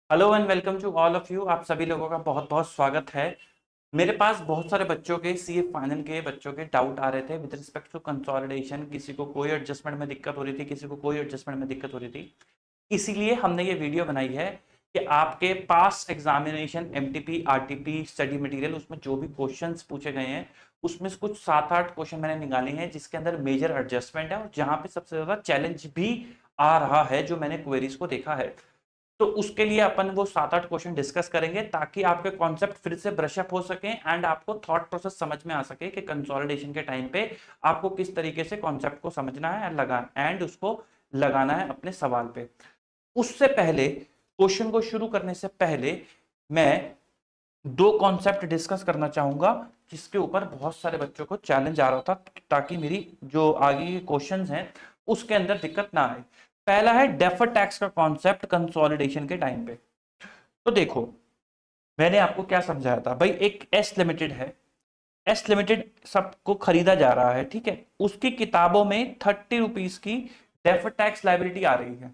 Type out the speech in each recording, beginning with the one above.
Hello and welcome to all of you. आप सभी लोगों का बहुत बहुत स्वागत है। मेरे पास बहुत सारे बच्चों के सीए फाइनल के बच्चों के डाउट आ रहे थे विद रिस्पेक्ट टू कंसोलिडेशन। किसी को कोई एडजस्टमेंट में दिक्कत हो रही थी, किसी को कोई एडजस्टमेंट में दिक्कत हो रही थी। इसीलिए हमने ये वीडियो बनाई है कि आपके पास examination MTP RTP study material उसमें जो भी क्वेश्चंस पूछे गए हैं उसमें से कुछ 7-8 क्वेश्चन मैंने निकाले हैं जिसके अंदर मेजर एडजस्टमेंट है और जहां पे सबसे ज्यादा चैलेंज भी आ रहा है जो मैंने क्वेरीज को देखा है। तो उसके लिए अपन वो 7-8 क्वेश्चन डिस्कस करेंगे ताकि आपके कॉन्सेप्ट फिर से ब्रशअप हो सके एंड आपको थॉट प्रोसेस समझ में आ सके कि कंसोलिडेशन के टाइम पे आपको किस तरीके से कॉन्सेप्ट को समझना है एंड उसको लगाना है अपने सवाल पे। उससे पहले क्वेश्चन को शुरू करने से पहले मैं दो कॉन्सेप्ट डिस्कस करना चाहूंगा जिसके ऊपर बहुत सारे बच्चों को चैलेंज आ रहा था, ताकि मेरी जो आगे के क्वेश्चंस हैं उसके अंदर दिक्कत ना आए। पहला है डेफर्ड टैक्स का कॉन्सेप्ट कंसोलिडेशन के टाइम पे। तो देखो, मैंने आपको क्या समझाया था भाई। एक एस लिमिटेड है, एस लिमिटेड सबको खरीदा जा रहा है, ठीक है। उसकी किताबों में 30 रुपीज की डेफर्ड टैक्स लाइबिलिटी आ रही है।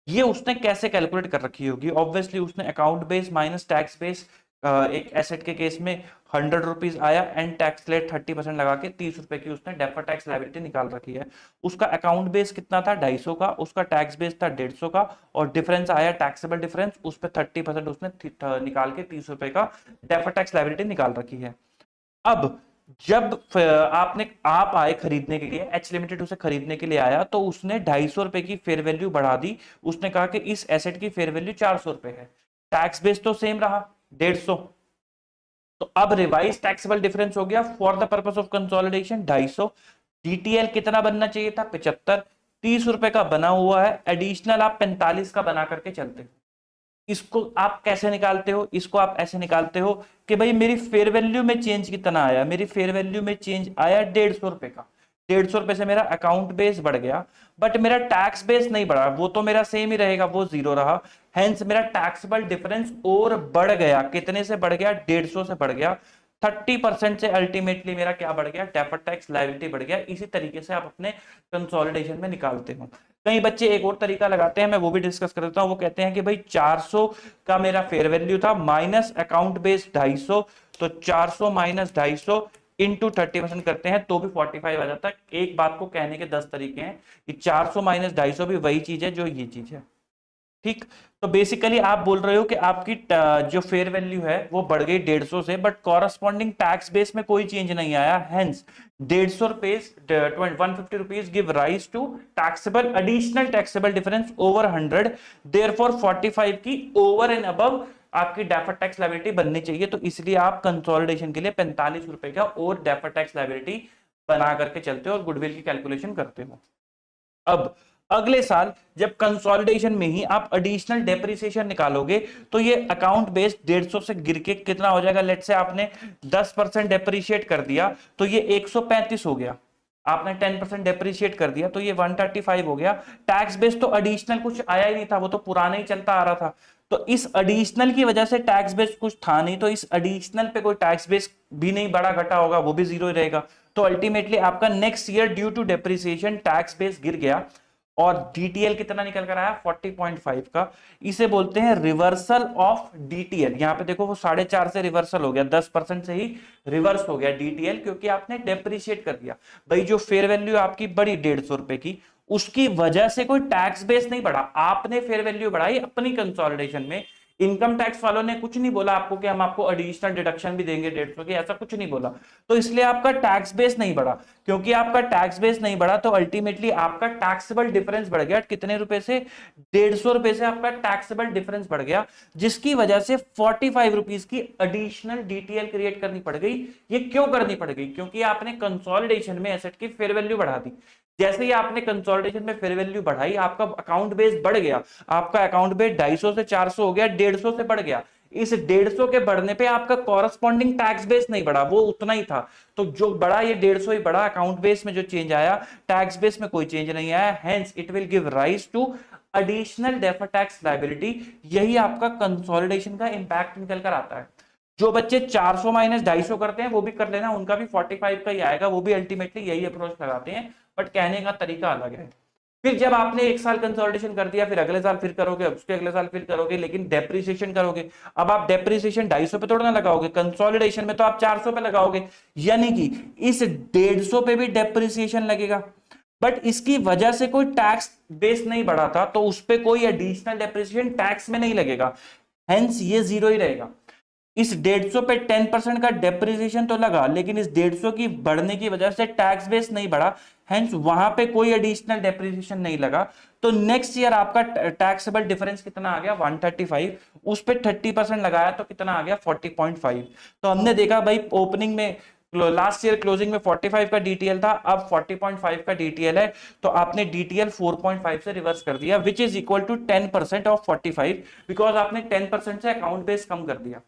ये उसने कैसे कैलकुलेट कर रखी होगी? ऑब्वियसली उसने account base minus tax base, एक एसेट के केस में 100 रुपीज आया एंड टैक्स रेट 30% लगा के 30 रुपए की उसने डेफर्ड टैक्स लाइबिलिटी निकाल रखी है। उसका अकाउंट बेस कितना था? 250 का। उसका टैक्स बेस था 150 का और डिफरेंस आया टैक्सेबल डिफरेंस, उस पर 30% उसने निकाल के 30 रुपए का डेफर्ड टैक्स लाइबिलिटी निकाल रखी है। अब जब आप आए खरीदने के लिए, एच लिमिटेड उसे खरीदने के लिए आया तो उसने 250 रुपए की फेयर वैल्यू बढ़ा दी। उसने कहा कि इस एसेट की फेयर वैल्यू 400 रुपए है। टैक्स बेस तो सेम रहा 150। तो अब रिवाइज टैक्सेबल डिफरेंस हो गया for the purpose of consolidation 250। DTL कितना बनना चाहिए था? 75। 30 रुपए का बना हुआ है, एडिशनल आप 45 का बना करके चलते हो। इसको आप कैसे निकालते हो? इसको आप ऐसे निकालते हो कि भाई मेरी फेयर वैल्यू में चेंज कितना आया? मेरी फेयर वैल्यू में चेंज आया 150 रुपए का। 150 रुपए से मेरा अकाउंट बेस बढ़ गया, बट मेरा टैक्स बेस नहीं बढ़ा। वो तो मेरा सेम ही रहेगा, वो जीरो रहा। हेंस मेरा टैक्सेबल डिफरेंस और बढ़ गया। कितने से बढ़ गया? 150 से बढ़ गया। 30% से अल्टीमेटली मेरा क्या बढ़ गया? डेफर्ड टैक्स लायबिलिटी बढ़ गया। इसी तरीके से आप अपने कंसोलिडेशन में निकालते हो। कई बच्चे एक और तरीका लगाते हैं, मैं वो भी डिस्कस कर देता हूं। वो कहते हैं कि भाई 400 का मेरा फेयर वैल्यू था माइनस अकाउंट बेस 250, तो 400 माइनस 250 इंटू 30% करते हैं तो भी 45 आ जाता है। एक बात को कहने के 10 तरीके हैं कि 400 माइनस 250 भी वही चीज है जो ये चीज है, ठीक। तो बेसिकली आप बोल रहे हो कि आपकी जो फेयर वैल्यू है वो बढ़ गई 150 से, बट कॉरस्पॉन्डिंग टैक्स बेस में कोई चेंज नहीं आया। Hence 150 rupees 150 rupees give rise to taxable additional taxable difference over 100। Therefore 45 की ओवर एंड अबव आपकी डेफर्ड टैक्स लायबिलिटी बननी चाहिए। तो इसलिए आप कंसोलिडेशन के लिए 45 रुपए का और डेफर्ड टैक्स लायबिलिटी बना करके चलते हो और गुडविल की कैलकुलेशन करते हो। अब अगले साल जब कंसोलिडेशन में ही आप एडिशनल डेप्रिसिएशन निकालोगे तो ये अकाउंट बेस्ड 150 से गिर के कितना हो जाएगा? लेट से आपने 10% डेप्रिशिएट कर दिया तो ये 135 हो गया। आपने 10% डेप्रिशिएट कर दिया तो ये 135 हो गया। टैक्स बेस तो एडिशनल कुछ आया ही नहीं था, वो तो पुराना ही चलता आ रहा था। तो इस एडिशनल की वजह से टैक्स बेस कुछ था नहीं, तो इस एडिशनल पे कोई टैक्स बेस भी नहीं बढ़ा घटा होगा, वो भी जीरो ही रहेगा। तो अल्टीमेटली आपका next year due to depreciation tax base गिर गया और डीटीएल कितना निकल कर आया? 40.5 का। इसे बोलते हैं रिवर्सल ऑफ डीटीएल। यहां पे देखो वो 4.5 से रिवर्सल हो गया, 10% से ही रिवर्स हो गया डीटीएल, क्योंकि आपने डेप्रिशिएट कर दिया। भाई जो फेयर वैल्यू आपकी बढ़ी 150 रुपए की, उसकी वजह से कोई टैक्स बेस नहीं बढ़ा, आपने फेयर वैल्यू बढ़ाई अपनी कंसोलिडेशन में। इनकम टैक्स वालों ने कुछ नहीं बोला आपको कि हम आपको एडिशनल डिडक्शन भी देंगे 150 की, ऐसा कुछ नहीं बोला। तो इसलिए आपका टैक्स बेस नहीं बढ़ा। क्योंकि आपका टैक्स बेस नहीं बढ़ा तो अल्टीमेटली आपका टैक्सेबल डिफरेंस बढ़ गया। कितने रुपए से? 150 रुपए से आपका टैक्सेबल डिफरेंस बढ़ गया, जिसकी वजह से 45 रुपीज की एडिशनल डीटीएल क्रिएट करनी पड़ गई। ये क्यों करनी पड़ गई? क्योंकि आपने कंसोलिडेशन में एसेट की फेयर वैल्यू बढ़ा दी। जैसे ही आपने कंसोलिडेशन में फेयर वैल्यू बढ़ाई, आपका अकाउंट बेस बढ़ गया। आपका अकाउंट बेस 250 से 400 हो गया, 150 से बढ़ गया। इस 150 के बढ़ने पे आपका कॉरस्पॉन्डिंग टैक्स बेस नहीं बढ़ा, वो उतना ही था। तो जो बड़ा ये 150 ही बड़ा, अकाउंट बेस में जो चेंज आया, टैक्स बेस में कोई चेंज नहीं आया। Hence it will give rise to additional deferred tax liability. यही आपका कंसोलिडेशन का इंपैक्ट निकल कर आता है। जो बच्चे 400 माइनस 250 करते हैं वो भी कर लेना, उनका भी 45 का ही आएगा। वो भी अल्टीमेटली यही अप्रोच लगाते हैं, बट कहने का तरीका अलग है। फिर जब आपने एक साल कंसोलिडेशन कर दिया, फिर अगले साल फिर करोगे, उसके अगले साल फिर करोगे, लेकिन डेप्रिसिएशन करोगे। अब आप डेप्रिसिएशन 250 पे थोड़ा ना लगाओगे, कंसोलिडेशन में तो आप 400 पे लगाओगे, यानी कि इस 150 पे भी डेप्रिसिएशन लगेगा। बट इसकी वजह से कोई टैक्स बेस नहीं बढ़ा था, तो उस पर कोई एडिशनल डेप्रिसिएशन टैक्स में नहीं लगेगा, हेंस ये जीरो ही रहेगा। इस 150 पे 10% का डेप्रिसिएशन तो लगा, लेकिन इस 150 की बढ़ने की वजह से टैक्स बेस नहीं बढ़ा, हेंस वहां पे कोई एडिशनल डेप्रिसिएशन नहीं लगा। तो नेक्स्ट ईयर आपका टैक्सेबल डिफरेंस कितना आ गया 135, उस पे 30% लगाया तो कितना आ गया 40.5। तो हमने देखा भाई ओपनिंग में लास्ट ईयर क्लोजिंग में 45 का डीटीएल था, अब 40.5 का डीटीएल है, तो आपने डीटीएल 4.5 से रिवर्स कर दिया, which is equal to 10% of 45, because आपने 10% से अकाउंट बेस कम कर दिया।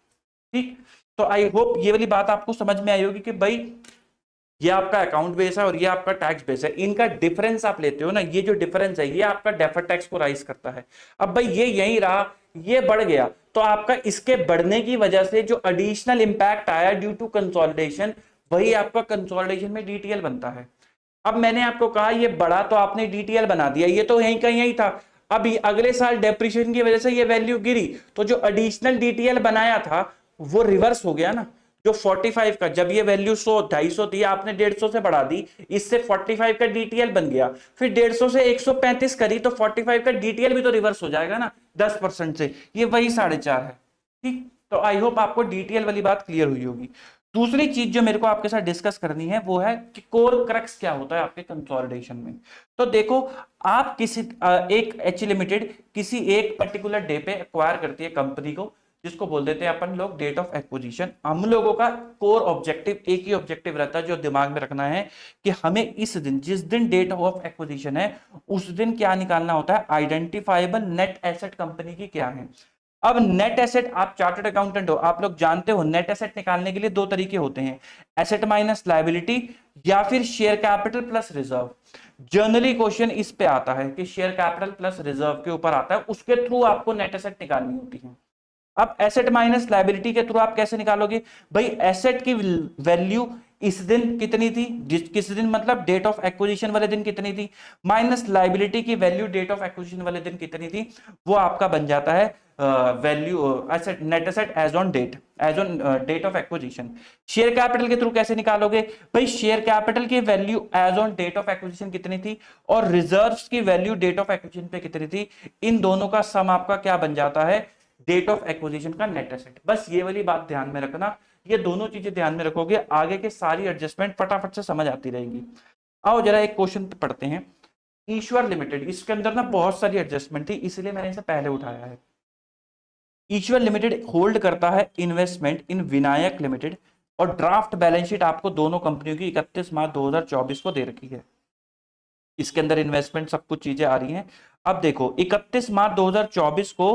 ठीक, तो आई होप ये वाली बात आपको समझ में आई होगी कि भाई ये आपका अकाउंट बेस है और ये आपका टैक्स बेस है, इनका डिफरेंस आप लेते हो ना, ये जो डिफरेंस है ये आपका डेफर्ड टैक्स को राइज करता है। अब भाई ये यही रहा, ये बढ़ गया, तो आपका इसके बढ़ने की वजह से जो एडिशनल इंपैक्ट आया ड्यू टू कंसोलिडेशन, वही आपका कंसोलिडेशन में डीटीएल बनता है। अब मैंने आपको कहा ये बढ़ा तो आपने डीटीएल बना दिया, ये तो यहीं का यही था। अब अगले साल डेप्रिसिएशन की वजह से ये वैल्यू गिरी, तो जो एडिशनल डीटीएल बनाया था वो रिवर्स हो गया ना। जो 45 का, जब ये वैल्यू 250 थी, आपने 150 से बढ़ा दी, इससे 45 का डीटीएल बन गया, फिर 150 से 135 करी, तो 45 का डीटीएल भी तो रिवर्स हो जाएगा ना 10% से, ये वही 4.5 है। ठीक, तो आई होप आपको डीटीएल वाली बात क्लियर हुई होगी। दूसरी चीज जो मेरे को आपके साथ डिस्कस करनी है वो है कि कोर क्रक्स क्या होता है आपके कंसोलिडेशन में। तो देखो, आप किसी एक एच लिमिटेड किसी एक पर्टिकुलर डे पे एक्वायर करती है कंपनी को, जिसको बोल देते हैं अपन लोग डेट ऑफ एक्विजिशन। हम लोगों का कोर ऑब्जेक्टिव एक ही ऑब्जेक्टिव रहता है जो दिमाग में रखना है, कि हमें इस दिन, जिस दिन डेट ऑफ एक्विजिशन है, उस दिन क्या निकालना होता है, आइडेंटिफाइबल नेट एसेट कंपनी की क्या है। अब नेट एसेट, आप चार्टर्ड अकाउंटेंट हो, आप लोग जानते हो नेट एसेट निकालने के लिए दो तरीके होते हैं, एसेट माइनस लायबिलिटी या फिर share capital plus reserve. Generally question इस पे आता है कि शेयर कैपिटल प्लस रिजर्व के ऊपर आता है, उसके थ्रू आपको नेट एसेट निकालनी होती है। अब एसेट माइनस लायबिलिटी के थ्रू आप कैसे निकालोगे, भाई एसेट की वैल्यू इस दिन कितनी थी, किस दिन मतलब डेट ऑफ एक्विजिशन वाले दिन कितनी थी, माइनस लायबिलिटी की वैल्यू डेट ऑफ एक्विजिशन वाले दिन कितनी थी, वो आपका बन जाता है value asset, net asset as on date, as on date of acquisition. Share capital के थ्रू कैसे निकालोगे, भाई शेयर कैपिटल की value as on date of acquisition कितनी थी और रिजर्व्स की वैल्यू डेट ऑफ एक्विजिशन पे कितनी थी, इन दोनों का सम आपका क्या बन जाता है, डेट ऑफ एक्विजिशन का नेट एसेट। बस ये वाली बात ध्यान में रखना, ये दोनों चीजें ध्यान में रखोगे, आगे के सारी एडजस्टमेंट फटाफट से समझ आती रहेंगी। आओ जरा एक क्वेश्चन पढ़ते हैं, ईश्वर लिमिटेड, इसके अंदर ना बहुत सारी एडजस्टमेंट थी, इसलिए मैंने इसे पहले उठाया है। ईश्वर लिमिटेड होल्ड करता है इन्वेस्टमेंट इन विनायक लिमिटेड, और ड्राफ्ट बैलेंस शीट आपको दोनों कंपनियों की 31 मार्च 2024 को दे रखी है। इसके अंदर इन्वेस्टमेंट सब कुछ चीजें आ रही हैं। अब देखो 31 मार्च 2024 को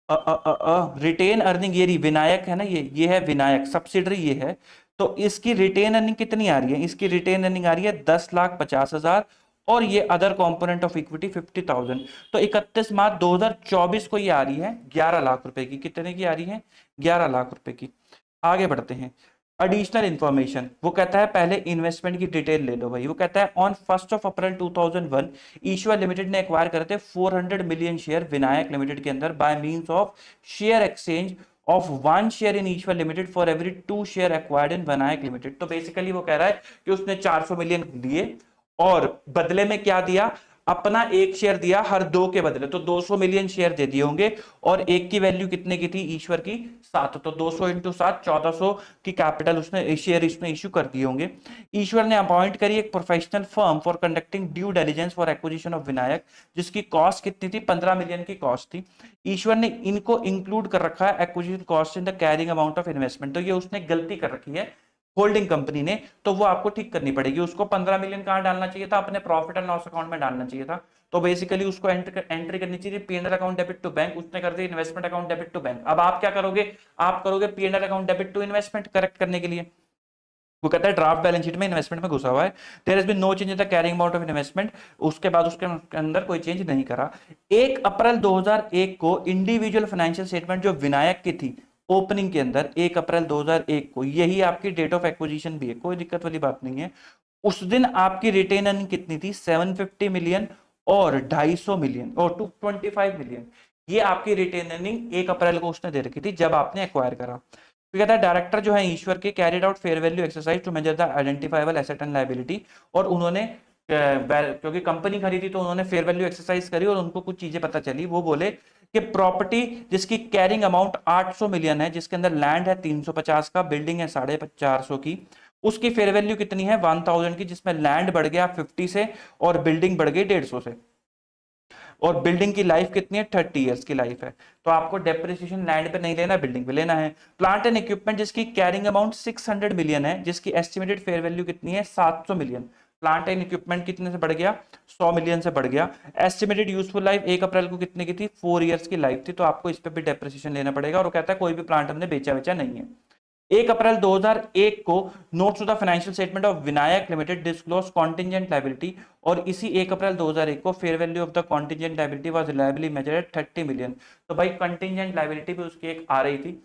रिटेन अर्निंग, ये विनायक है ना, ये है विनायक सब्सिडरी, ये है, तो इसकी रिटेन अर्निंग कितनी आ रही है, इसकी रिटेन अर्निंग आ रही है 10,50,000, और ये अदर कंपोनेंट ऑफ इक्विटी 50,000। तो 31 मार्च 2024 को ये आ रही है 11 लाख रुपए की, कितने की आ रही है, 11 लाख रुपए की। आगे बढ़ते हैं, एडिशनल इंफॉर्मेशन, वो कहता है पहले इन्वेस्टमेंट की डिटेल ले लो भाई। वो कहता है ऑन 1 अप्रैल 2001 ईश्वर लिमिटेड ने एक्वायर करे थे 400 मिलियन शेयर विनायक लिमिटेड के अंदर by means of share exchange of 1 share in Ishwar limited for every 2 share acquired in Vinayak limited. तो बेसिकली वो कह रहा है कि उसने 400 मिलियन लिए और बदले में क्या दिया, अपना एक शेयर दिया हर 2 के बदले, तो 200 मिलियन शेयर दे दिए होंगे, और एक की वैल्यू कितने की थी, ईश्वर की 7, तो 200 इंटू 7 1400 की कैपिटल उसने शेयर इसमें इश्यू कर दिए होंगे। ईश्वर ने अपॉइंट करी एक professional firm for conducting due diligence for acquisition of Vinayak, जिसकी कॉस्ट कितनी थी, 15 मिलियन की कॉस्ट थी। ईश्वर ने इनको इंक्लूड कर रखा है acquisition cost in the carrying amount of investment, तो ये उसने गलती कर रखी है होल्डिंग कंपनी ने, तो वो आपको ठीक करनी पड़ेगी। उसको 15 मिलियन कहां डालना चाहिए था, अपने प्रॉफिट एंड लॉस अकाउंट में डालना चाहिए था, तो बेसिकली उसको एंट्री करनी चाहिए P N L account debit to bank, उसने कर दी investment account debit to bank. अब आप क्या करोगे, आप करोगे P N L account debit to investment correct करने के लिए। वो कहता है ड्राफ्ट बैलेंस शीट में इन्वेस्टमेंट में घुसा हुआ है, there has been no change in the carrying amount of investment, उसके बाद उसके अंदर कोई चेंज नहीं करा। 1 अप्रैल 2001 को इंडिविजुअल फाइनेंशियल स्टेटमेंट जो विनायक की थी ओपनिंग के अंदर 1 अप्रैल 2001 को, यही आपकी डेट ऑफ एक्विजिशन भी है, कोई दिक्कत वाली बात नहीं है। उस दिन आपकी रिटेन अर्निंग कितनी थी, 750 मिलियन और 250 मिलियन और 225 मिलियन ये आपकी रिटेन अर्निंग 1 अप्रैल को उसने दे रखी थी जब आपने एक्वायर करा। तो कहता है डायरेक्टर जो है ईश्वर के carried out fair value exercise to measure the identifiable asset and liability, और उन्होंने क्योंकि कंपनी खरीदी तो उन्होंने फेयर वैल्यू एक्सरसाइज करी और उनको कुछ चीजें पता चली। वो बोले कि प्रॉपर्टी जिसकी कैरिंग अमाउंट 800 मिलियन है, जिसके अंदर लैंड है 350 का, बिल्डिंग है 450 की, उसकी फेयर वैल्यू कितनी है 1000 की, जिसमें लैंड बढ़ गया 50 से और बिल्डिंग बढ़ गई 150 से, और बिल्डिंग की लाइफ कितनी है 30 इयर्स की लाइफ है। तो आपको डेप्रिसिएशन लैंड पे नहीं लेना, बिल्डिंग पे लेना है। प्लांट एंड इक्विपमेंट जिसकी कैरिंग अमाउंट 600 मिलियन है, जिसकी एस्टिमेटेड फेयर वैल्यू कितनी है 700 मिलियन। प्लांट एंड इक्विपमेंट कितने से बढ़ गया 100 मिलियन से बढ़ गया। एस्टिमेटेड यूजफुल लाइफ 1 अप्रैल को कितने की थी 4 इयर्स की लाइफ थी, तो आपको इस पे भी डेप्रिसिएशन लेना पड़ेगा। और वो कहता है कोई भी प्लांट हमने बेचा नहीं है। 1 अप्रैल 2001 को notes to the financial statement of Vinayak limited disclose contingent liability, और इसी 1 अप्रैल 2001 को fair value of the contingent liability was reliably measured at 30 million. तो भाई कंटिजेंट लायबिलिटी भी उसकी एक आ रही थी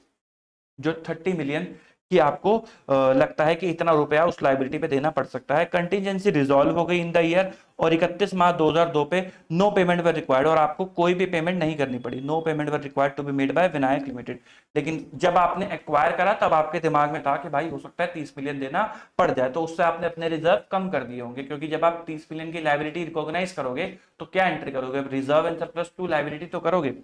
जो 30 मिलियन कि आपको लगता है कि इतना रुपया उस लायबिलिटी पे देना पड़ सकता है। कंटिजेंसी रिजॉल्व हो गई इन द ईयर, और 31 मार्च 2002 पे नो पेमेंट वर रिक्वायर्ड, और आपको कोई भी पेमेंट नहीं करनी पड़ी। No payment were required to be made by Vinayak limited. लेकिन जब आपने एक्वायर करा तब आपके दिमाग में था कि भाई हो सकता है 30 मिलियन देना पड़ जाए, तो उससे आपने अपने रिजर्व कम कर दिए होंगे, क्योंकि जब आप 30 मिलियन की लायबिलिटी रिकॉग्नाइज करोगे तो क्या एंट्री करोगे, reserve and surplus to liability तो करोगे।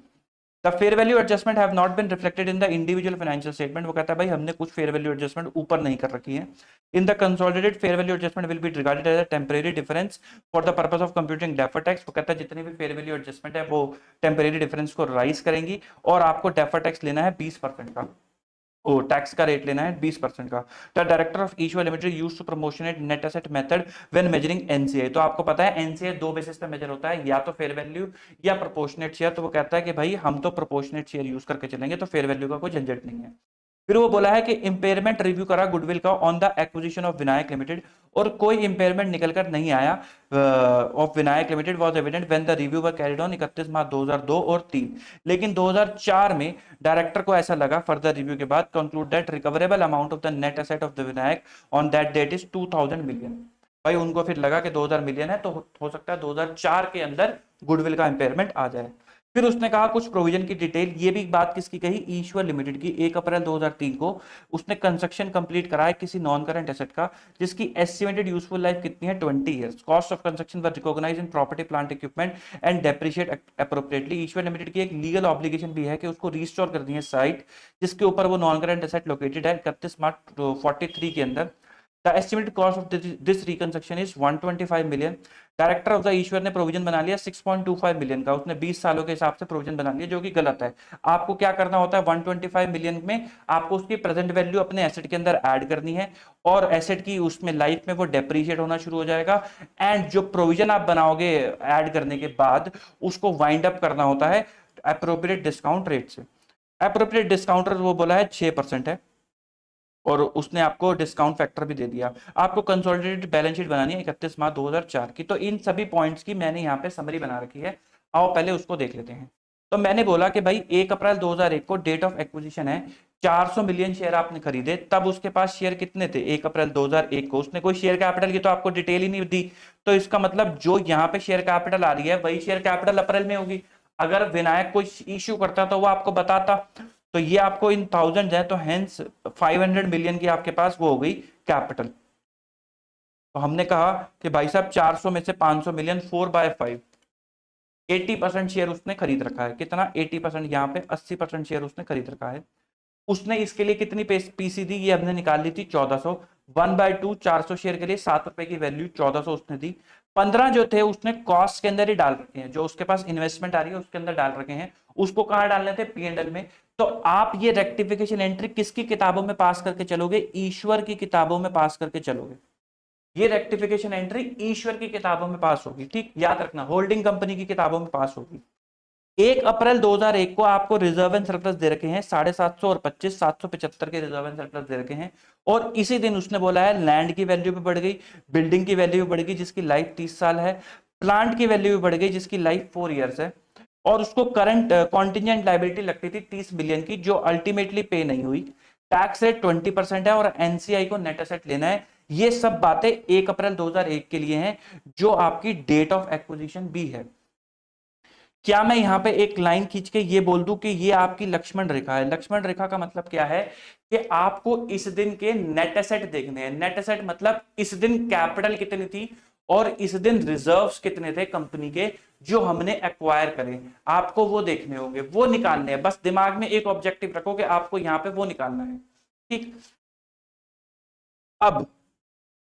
The fair value adjustment have not been reflected in the individual financial statement. वो कहता है भाई हमने कुछ फेयर वैल्यू एडजस्टमेंट ऊपर नहीं कर रखी है। In the consolidated fair value adjustment will be regarded as a temporary difference for the purpose of computing deferred tax. वो कहता है जितनी भी फेयर वैल्यू एडजस्टमेंट है वो टेम्परेरी डिफरेंस को राइज करेंगी, और आपको डेफर्ड टैक्स लेना है 20% का, ओ टैक्स का रेट लेना है 20% का। The director of Ishwar limited used to proportionate net asset method when measuring NCA. तो आपको पता है एनसीए दो बेसिस पे मेजर होता है, या तो फेयर वैल्यू या प्रोपोर्शनेट शेयर। तो वो कहता है कि भाई हम तो प्रोपोर्शनेट शेयर यूज करके चलेंगे, तो फेयर वैल्यू का कोई झंझट नहीं है। फिर वो बोला है कि इंपेयरमेंट रिव्यू करा गुडविल का on the acquisition of Vinayak limited, और कोई इंपेयरमेंट निकलकर नहीं आया of Vinayak limited was evident when the review were carried on 31 March 2002 और 3। लेकिन 2004 में डायरेक्टर को ऐसा लगा फर्दर रिव्यू के बाद conclude that recoverable amount of the net asset of the Vinayak on that date is 2000 million. भाई उनको फिर लगा कि 2000 मिलियन है, तो हो सकता है 2004 के अंदर गुडविल का इंपेयरमेंट आ जाए। फिर उसने कहा कुछ प्रोविजन की डिटेल, ये भी बात किसकी कही ईश्वर लिमिटेड की। 1 अप्रैल 2003 को उसने कंस्ट्रक्शन कंप्लीट कराया किसी नॉन करंट एसेट का, जिसकी एस्टिमेटेड यूजफुल लाइफ कितनी है 20 years. Cost of construction were recognise in property plant equipment and depreciate appropriately. Ishwar limited की एक लीगल ऑब्लिगेशन भी है कि उसको रिस्टोर कर दी है साइट जिसके ऊपर वो नॉन करंट एसेट लोकेटेड है 31 मार्च 43 के अंदर। The estimated cost of this reconstruction is 125 million. Director of the Ishwar ने प्रोविजन बना लिया 6.25 मिलियन का, उसने 20 सालों के हिसाब से प्रोविजन बना लिया, जो कि गलत है। आपको क्या करना होता है 125 मिलियन में आपको उसकी प्रेजेंट वैल्यू अपने एसेट के अंदर ऐड करनी है, और एसेट की उसमें लाइफ में वो डेप्रीशिएट होना शुरू हो जाएगा। एंड जो प्रोविजन आप बनाओगे ऐड करने के बाद उसको वाइंड अप करना होता है एप्रोप्रिएट डिस्काउंट रेट से। एप्रोप्रिएट डिस्काउंट वो बोला है 6% है, और उसने आपको डिस्काउंट फैक्टर भी दे दिया। आपको कंसोलिडेटेड बैलेंस शीट बनानी है 31 मार्च 2004 की। तो इन सभी पॉइंट्स की मैंने यहाँ पे समरी बना रखी है, आओ पहले उसको देख लेते हैं। तो मैंने बोला कि भाई 1 अप्रैल 2001 को डेट ऑफ एक्विजिशन है, 400 मिलियन शेयर आपने खरीदे, तब उसके पास शेयर कितने थे 1 अप्रैल 2001 को। उसने कोई शेयर कैपिटल की तो आपको डिटेल ही नहीं दी, तो इसका मतलब जो यहाँ पे शेयर कैपिटल आ रही है वही शेयर कैपिटल अप्रैल में होगी। अगर विनायक कोई इश्यू करता तो वो आपको बताता, तो ये आपको इन थाउजेंड है, तो हेंस 500 मिलियन की आपके पास वो हो गई कैपिटल। तो हमने कहा कि भाई साहब 400 में से 500 मिलियन 4/5 80% शेयर उसने खरीद रखा है। कितना 80%, यहाँ पे 80% शेयर उसने खरीद रखा है। उसने इसके लिए कितनी पीसी दी, ये हमने निकाल ली थी 1400। 1/2 400 शेयर के लिए 7 रुपए की वैल्यू 1400 उसने दी। 15 जो थे उसने कॉस्ट के अंदर ही डाल रखे हैं, जो उसके पास इन्वेस्टमेंट आ रही है उसके अंदर डाल रखे हैं। उसको कहाँ डालने थे P&L में। तो आप ये रेक्टिफिकेशन एंट्री किसकी किताबों में पास करके चलोगे, ईश्वर की किताबों में पास करके चलोगे। ये रेक्टिफिकेशन एंट्री ईश्वर की किताबों में पास होगी, ठीक याद रखना, होल्डिंग कंपनी की किताबों में पास होगी। 1 अप्रैल 2001 को आपको रिजर्व एंड सरप्लस दे रखे हैं 750 और 25 775 के रिजर्व एंड सरप्लस दे रखे हैं। और इसी दिन उसने बोला है लैंड की वैल्यू भी बढ़ गई, बिल्डिंग की वैल्यू भी बढ़ गई जिसकी लाइफ 30 साल है, प्लांट की वैल्यू भी बढ़ गई जिसकी लाइफ 4 इयर्स है, और उसको करंट कॉन्टिजेंट लायबिलिटी लगती थी 30 बिलियन की जो अल्टीमेटली पे नहीं हुई। टैक्स रेट 20% है, और एनसीआई को नेट एसेट लेना है। ये सब बातें 1 अप्रैल 2001 के लिए हैं, जो आपकी डेट ऑफ एक्विजिशन भी है। क्या मैं यहां पे एक लाइन खींच के ये बोल दूं कि ये आपकी लक्ष्मण रेखा है? लक्ष्मण रेखा का मतलब क्या है कि आपको इस दिन के नेट एसेट देखने हैं। नेट एसेट मतलब इस दिन कैपिटल कितनी थी और इस दिन रिजर्व्स कितने थे कंपनी के, जो हमने एक्वायर करे, आपको वो देखने होंगे, वो निकालने हैं। बस दिमाग में एक ऑब्जेक्टिव रखो कि आपको यहां पे वो निकालना है, ठीक। अब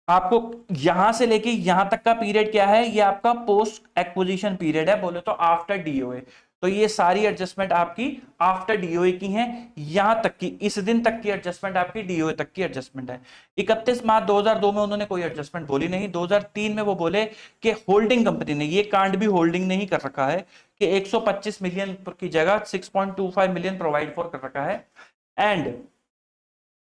आपको यहां से लेके यहां तक का पीरियड क्या है, ये आपका पोस्ट एक्विजिशन पीरियड है, बोले तो आफ्टर डीओए। तो ये सारी एडजस्टमेंट आपकी आफ्टर डीओए की हैं। यहां तक की, इस दिन तक की एडजस्टमेंट आपकी डीओए तक की एडजस्टमेंट है। 31 मार्च 2002 में उन्होंने कोई एडजस्टमेंट बोली नहीं। 2003 में वो बोले कि होल्डिंग कंपनी ने, ये कांड भी होल्डिंग ने ही कर रखा है, कि 125 मिलियन की जगह 6.25 मिलियन प्रोवाइड फॉर कर रखा है। एंड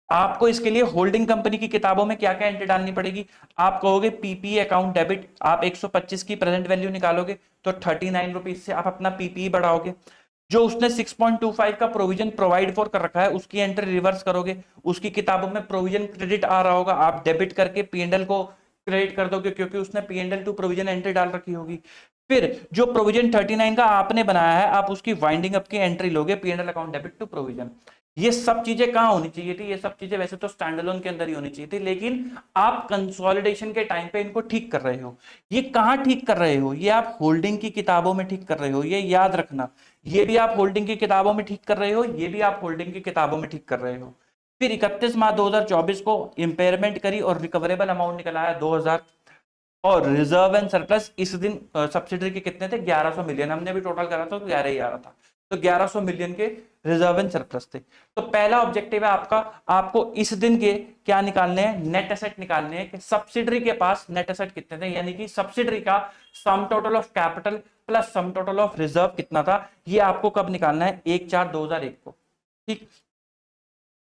आपको इसके लिए होल्डिंग कंपनी की किताबों में क्या क्या एंट्री डालनी पड़ेगी? आप कहोगे पीपीई अकाउंट डेबिट, आप 125 की प्रेजेंट वैल्यू निकालोगे तो 39 रुपीज से आप अपना पीपीई बढ़ाओगे। जो उसने 6.25 का प्रोविजन प्रोवाइड फॉर कर रखा है, उसकी एंट्री रिवर्स करोगे। उसकी किताबों में प्रोविजन क्रेडिट आ रहा होगा, आप डेबिट करके पीएनएल को क्रेडिट कर दोगे, क्योंकि उसने पीएनएल टू प्रोविजन एंट्री डाल रखी होगी। फिर जो प्रोविजन 39 का आपने बनाया है, आप उसकी वाइंडिंग अप की एंट्री लोगे, PNL account debit to provision. ये सब चीजें कहां होनी चाहिए थी? ये सब चीजें वैसे तो स्टैंड अलोन के अंदर ही होनी चाहिए थी, लेकिन आप कंसोलिडेशन के टाइम पे इनको ठीक कर रहे हो। ये कहां ठीक कर रहे हो? ये आप होल्डिंग की किताबों में ठीक कर रहे हो, ये याद रखना। ये भी आप होल्डिंग की किताबों में ठीक कर रहे हो, ये भी आप होल्डिंग की किताबों में ठीक कर रहे हो। फिर 31 मार्च 2024 को इंपेयरमेंट करी और रिकवरेबल अमाउंट निकला है 2000। और रिजर्व एंड सरप्लस इस दिन सब्सिडरी के कितने थे? 1100 मिलियन। हमने भी टोटल करा था तो 11 ही आ रहा था। तो 1100 मिलियन के रिजर्व एंड सरप्लस थे। तो पहला ऑब्जेक्टिव है आपका, आपको इस दिन के क्या निकालने हैं? नेट एसेट निकालने हैं कि सब्सिडरी के पास नेट एसेट कितने थे, यानी कि सब्सिडरी का sum total of capital plus sum total of reserve कितना था। ये आपको कब निकालना है? 1/4/2001 को, ठीक।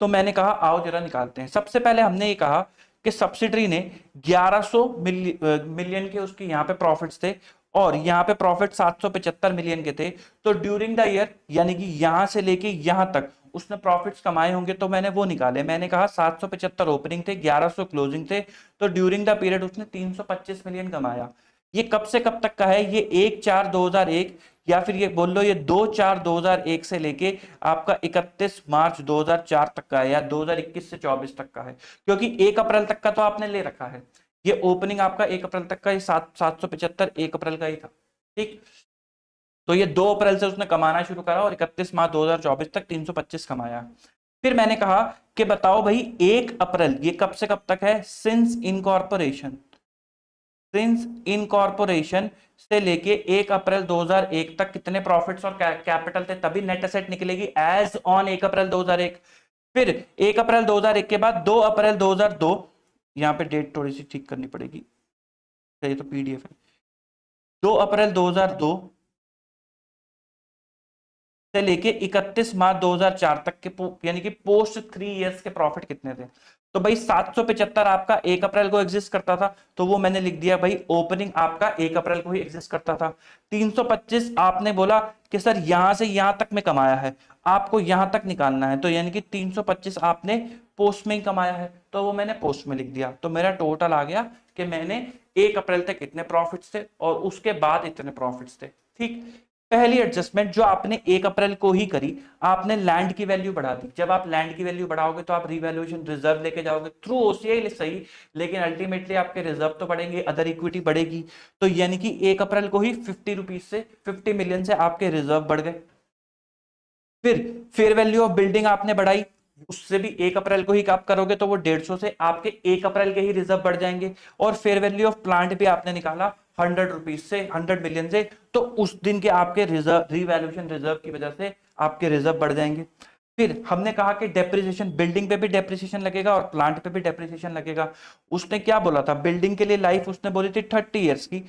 तो मैंने कहा आओ जरा निकालते हैं। सबसे पहले हमने ये कहा कि सब्सिडरी ने 1100 मिलियन के उसके यहाँ पे प्रॉफिट्स थे, और यहाँ पे प्रॉफिट 775 मिलियन के थे। तो ड्यूरिंग द ईयर, यानी कि यहां से लेके यहां तक उसने प्रॉफिट्स कमाए होंगे, तो मैंने वो निकाले। मैंने कहा 775 ओपनिंग थे, 1100 क्लोजिंग थे, तो ड्यूरिंग द पीरियड उसने 325 मिलियन कमाया। ये कब से कब तक का है? ये 1/4/2001, या फिर ये बोल लो ये 2/4/2001 से लेके आपका 31 मार्च 2004 तक का है, या 2021 से 24 तक का है, क्योंकि 1 अप्रैल तक का तो आपने ले रखा है। ये ओपनिंग आपका 1 अप्रैल तक का, ये 775 1 अप्रैल का ही था, ठीक। तो ये 2 अप्रैल से उसने कमाना शुरू करा और 31 मार्च 2024 तक 325 कमाया। फिर मैंने कहा कि बताओ भाई 1 अप्रैल ये कब से कब तक है? सिंस इनकॉर्पोरेशन से लेके 1 अप्रैल 2001 तक कितने प्रॉफिट्स और कैपिटल थे, तभी नेट एसेट निकलेगी एज ऑन 1 अप्रैल 2001। फिर 1 अप्रैल 2001 के बाद 2 अप्रैल 2002, यहां पे डेट थोड़ी सी ठीक करनी पड़ेगी, ये तो पीडीएफ है। 2 अप्रैल 2002 से लेके 31 मार्च 2004 तक के, यानी कि पोस्ट 3 इयर्स के प्रॉफिट कितने थे? तो भाई 775 आपका 1 अप्रैल को एग्जिस्ट करता था, तो वो मैंने लिख दिया भाई, ओपनिंग आपका 1 अप्रैल को ही एग्जिस्ट करता था। 325 आपने बोला कि सर यहां से यहां तक में कमाया है, आपको यहां तक निकालना है, तो यानी कि 325 आपने पोस्ट में ही कमाया है, तो वो मैंने पोस्ट में लिख दिया। तो मेरा टोटल आ गया कि मैंने 1 अप्रैल तक इतने प्रॉफिट्स थे और उसके बाद इतने प्रॉफिट्स थे, ठीक। पहली एडजस्टमेंट जो आपने 1 अप्रैल को ही करी, आपने लैंड की वैल्यू बढ़ा दी। जब आप लैंड की वैल्यू बढ़ाओगे तो आप रिवैल्यूएशन रिजर्व लेके जाओगे थ्रू ओसीआई, सही, लेकिन अल्टीमेटली आपके रिजर्व तो बढ़ेंगे, अदर इक्विटी बढ़ेगी। तो यानी कि 1 अप्रैल को ही 50 रुपीज से 50 मिलियन से आपके रिजर्व बढ़ गए। फिर फेयर वैल्यू ऑफ बिल्डिंग आपने बढ़ाई, उससे भी 1 अप्रैल को ही आप करोगे तो वो 150 से आपके 1 अप्रैल के ही रिजर्व बढ़ जाएंगे। और फेयर वैल्यू ऑफ प्लांट भी आपने निकाला 100 रुपीज से, 100 मिलियन से, तो उस दिन के आपके रिजर्व, रिवैल्यूएशन रिजर्व की वजह से आपके रिजर्व बढ़ जाएंगे। फिर हमने कहा कि डेप्रिसिएशन, बिल्डिंग पे भी डेप्रिसिएशन लगेगा और प्लांट पे भी डेप्रिसिएशन लगेगा। उसने क्या बोला था? बिल्डिंग के लिए लाइफ उसने बोली थी 30 ईयर्स की,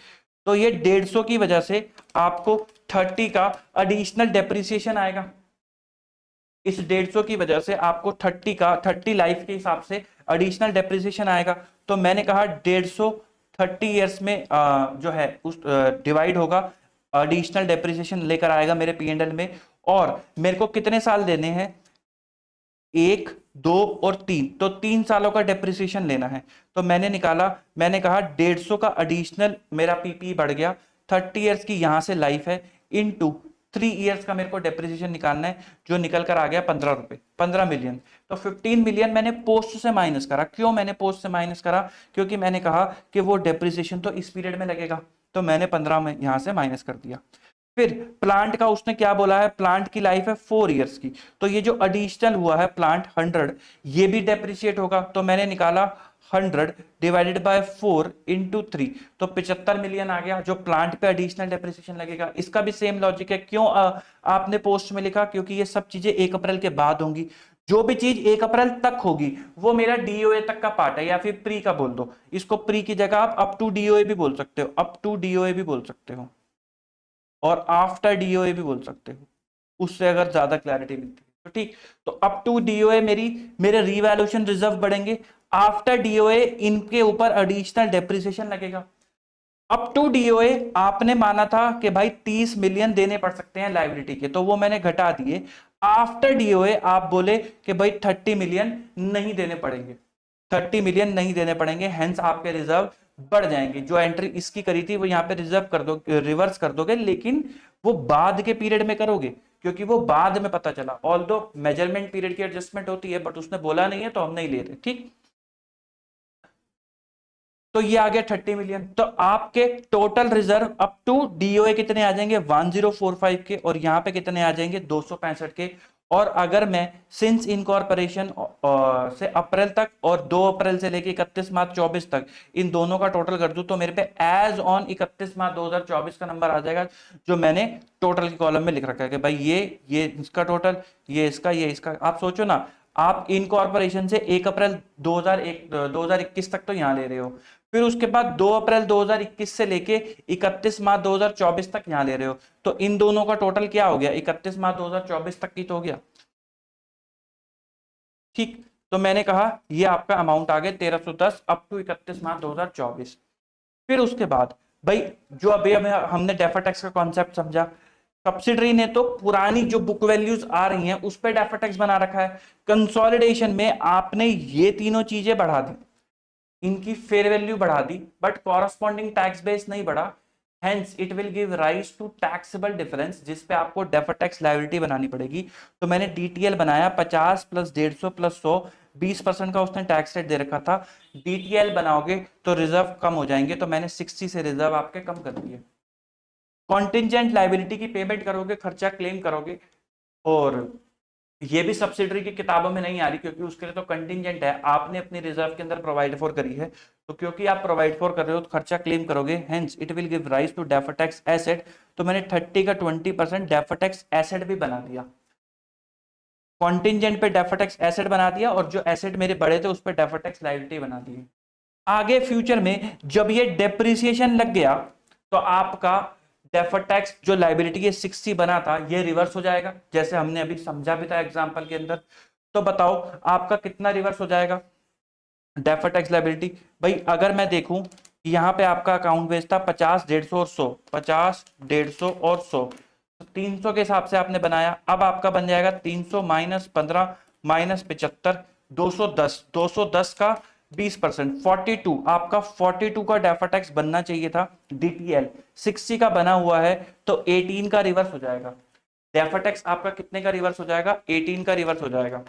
तो ये 150 की वजह से आपको 30 का एडिशनल डेप्रिसिएशन आएगा। इस 150 की वजह से आपको 30 लाइफ के हिसाब से एडिशनल डेप्रिसिएशन आएगा। तो मैंने कहा 150 30 ईयर्स में जो है उस डिवाइड होगा, एडिशनल डेप्रिसिएशन लेकर आएगा मेरे पीएनएल में। और मेरे को कितने साल देने हैं? 1, 2 और 3, तो 3 सालों का डेप्रिसिएशन लेना है। तो मैंने निकाला, मैंने कहा 150 का एडिशनल मेरा पीपी बढ़ गया, 30 इयर्स की यहां से लाइफ है, इनटू 3 इयर्स का मेरे को डेप्रिसिएशन निकालना है, जो निकल कर आ गया 15 रुपए, 15 मिलियन। तो 15 मिलियन मैंने पोस्ट से माइनस करा। क्यों मैंने पोस्ट से माइनस करा? क्योंकि मैंने कहा कि वो डेप्रिसिएशन तो इस पीरियड में लगेगा, तो मैंने 15 में यहां से माइनस कर दिया। फिर प्लांट का उसने क्या बोला है, प्लांट की लाइफ है 4 इयर्स की, तो ये जो एडिशनल हुआ है प्लांट 100, ये भी डेप्रिशिएट होगा। तो मैंने निकाला 100 डिवाइडेड बाय 4 इंटू 3, तो 75 मिलियन आ गया, जो प्लांट पे एडिशनल डेप्रिसिएशन लगेगा। इसका भी सेम लॉजिक है। क्यों आपने पोस्ट में लिखा? क्योंकि ये सब चीजें 1 अप्रैल के बाद होंगी। जो भी चीज 1 अप्रैल तक होगी वो मेरा डीओए तक का पार्ट है, या फिर प्री का बोल दो। इसको प्री की जगह आप अप टू डीओए भी बोल सकते हो, अप टू डीओए भी बोल सकते हो, और आफ्टर डीओए भी बोल सकते हो, उससे अगर ज्यादा क्लैरिटी मिलती है तो ठीक। तो अप टू डीओए मेरे रीवैल्यूएशन रिजर्व बढ़ेंगे, आफ्टर डीओए इनके ऊपर एडिशनल डेप्रिसिएशन लगेगा। अप टू डीओए आपने माना था कि भाई 30 मिलियन देने पड़ सकते हैं लायबिलिटी के, तो वो मैंने घटा दिए। आफ्टर डीओए आप बोले कि भाई 30 मिलियन नहीं देने पड़ेंगे, 30 मिलियन नहीं देने पड़ेंगे, हेंस आपके रिजर्व बढ़ जाएंगे। जो एंट्री इसकी करी थी वो यहाँ पे रिजर्व कर दो, रिवर्स कर दोगे, लेकिन वो बाद के पीरियड में करोगे, क्योंकि वो बाद में पता चला। ऑल्दो मेजरमेंट पीरियड की एडजस्टमेंट होती है, बट उसने बोला नहीं है तो हम नहीं ले रहे, ठीक। तो ये आ गया 30 मिलियन। तो आपके total reserve up to DOA कितने आ जाएंगे? 1045 के, और यहां पे कितने आ जाएंगे? 265 के। और अगर मैं सिंस इनकॉर्पोरेशन से अप्रैल तक और 2 अप्रैल से लेके 31 मार्च 24 तक इन दोनों का टोटल कर दूं, तो मेरे पे एज ऑन 31 मार्च 2024 का नंबर आ जाएगा, जो मैंने टोटल के कॉलम में लिख रखा है कि भाई ये इसका टोटल, ये इसका। आप सोचो ना, आप इनकॉर्पोरेशन से 1 अप्रैल 2021 तक तो यहां ले रहे हो, फिर उसके बाद 2 अप्रैल 2021 से लेके 31 मार्च 2024 तक यहां ले रहे हो, तो इन दोनों का टोटल क्या हो गया? 31 मार्च 2024 तक की तो हो गया, ठीक। तो मैंने कहा ये आपका अमाउंट आ गया 1310 अप टू 31 मार्च 2024। फिर उसके बाद भाई जो अभी हमने डेफर टैक्स का कॉन्सेप्ट समझा, सब्सिडरी ने तो पुरानी जो बुक वैल्यूज आ रही हैं उस पर डेफर टैक्स बना रखा है। कंसोलिडेशन में आपने ये तीनों चीजें बढ़ा दी, इनकी फेयर वैल्यू बढ़ा दी, बट कॉरस्पॉन्डिंग टैक्स बेस नहीं बढ़ा, hence it will give rise to taxable difference, जिस पे आपको डेफर टैक्स लायबिलिटी बनानी पड़ेगी। तो मैंने डीटीएल बनाया 50 प्लस 150 प्लस 100, 20% का उसने टैक्स रेट दे रखा था। डीटीएल बनाओगे तो रिजर्व कम हो जाएंगे, तो मैंने 60 से रिजर्व आपके कम कर दिए। कॉन्टिजेंट लायबिलिटी की पेमेंट करोगे, खर्चा क्लेम करोगे, और ये भी सब्सिडरी की किताबों में नहीं आ रही, क्योंकि उसके लिए तो कंटिजेंट है, आपने अपनी रिजर्व के अंदर प्रोवाइड फॉर करी है। तो क्योंकि आप प्रोवाइड फॉर कर रहे हो तो खर्चा क्लेम करोगे, hence it will give rise to defer tax asset. तो मैंने 30 का 20% डेफर टैक्स एसेट भी बना दिया, कॉन्टिजेंट पे डेफर टैक्स एसेट बना दिया, और जो एसेट मेरे बड़े थे उस पर डेफर टैक्स लायबिलिटी बना दी। आगे फ्यूचर में जब ये डेप्रिसिएशन लग गया, तो आपका डेफर टैक्स जो लायबिलिटी के 60 बना था ये रिवर्स हो जाएगा, जैसे हमने अभी समझा भी था एग्जांपल के अंदर। तो बताओ आपका कितना रिवर्स हो जाएगा डेफर टैक्स लायबिलिटी? भाई अगर मैं देखूं कि यहाँ पे आपका अकाउंट बेस था 50, 150 और 100, 50, 150 और 100, तो 300 के हिसाब से आपने बनाया। अब आपका बन जाएगा 300 माइनस 15 माइनस 75, 210, 210 का 20%, 42, आपका 42 का डेफर टैक्स बनना चाहिए था। डीटीएल 60 का बना हुआ है, तो 18 का रिवर्स हो जाएगा। डेफर टैक्स आपका कितने का रिवर्स हो जाएगा? 18 का रिवर्स हो जाएगा।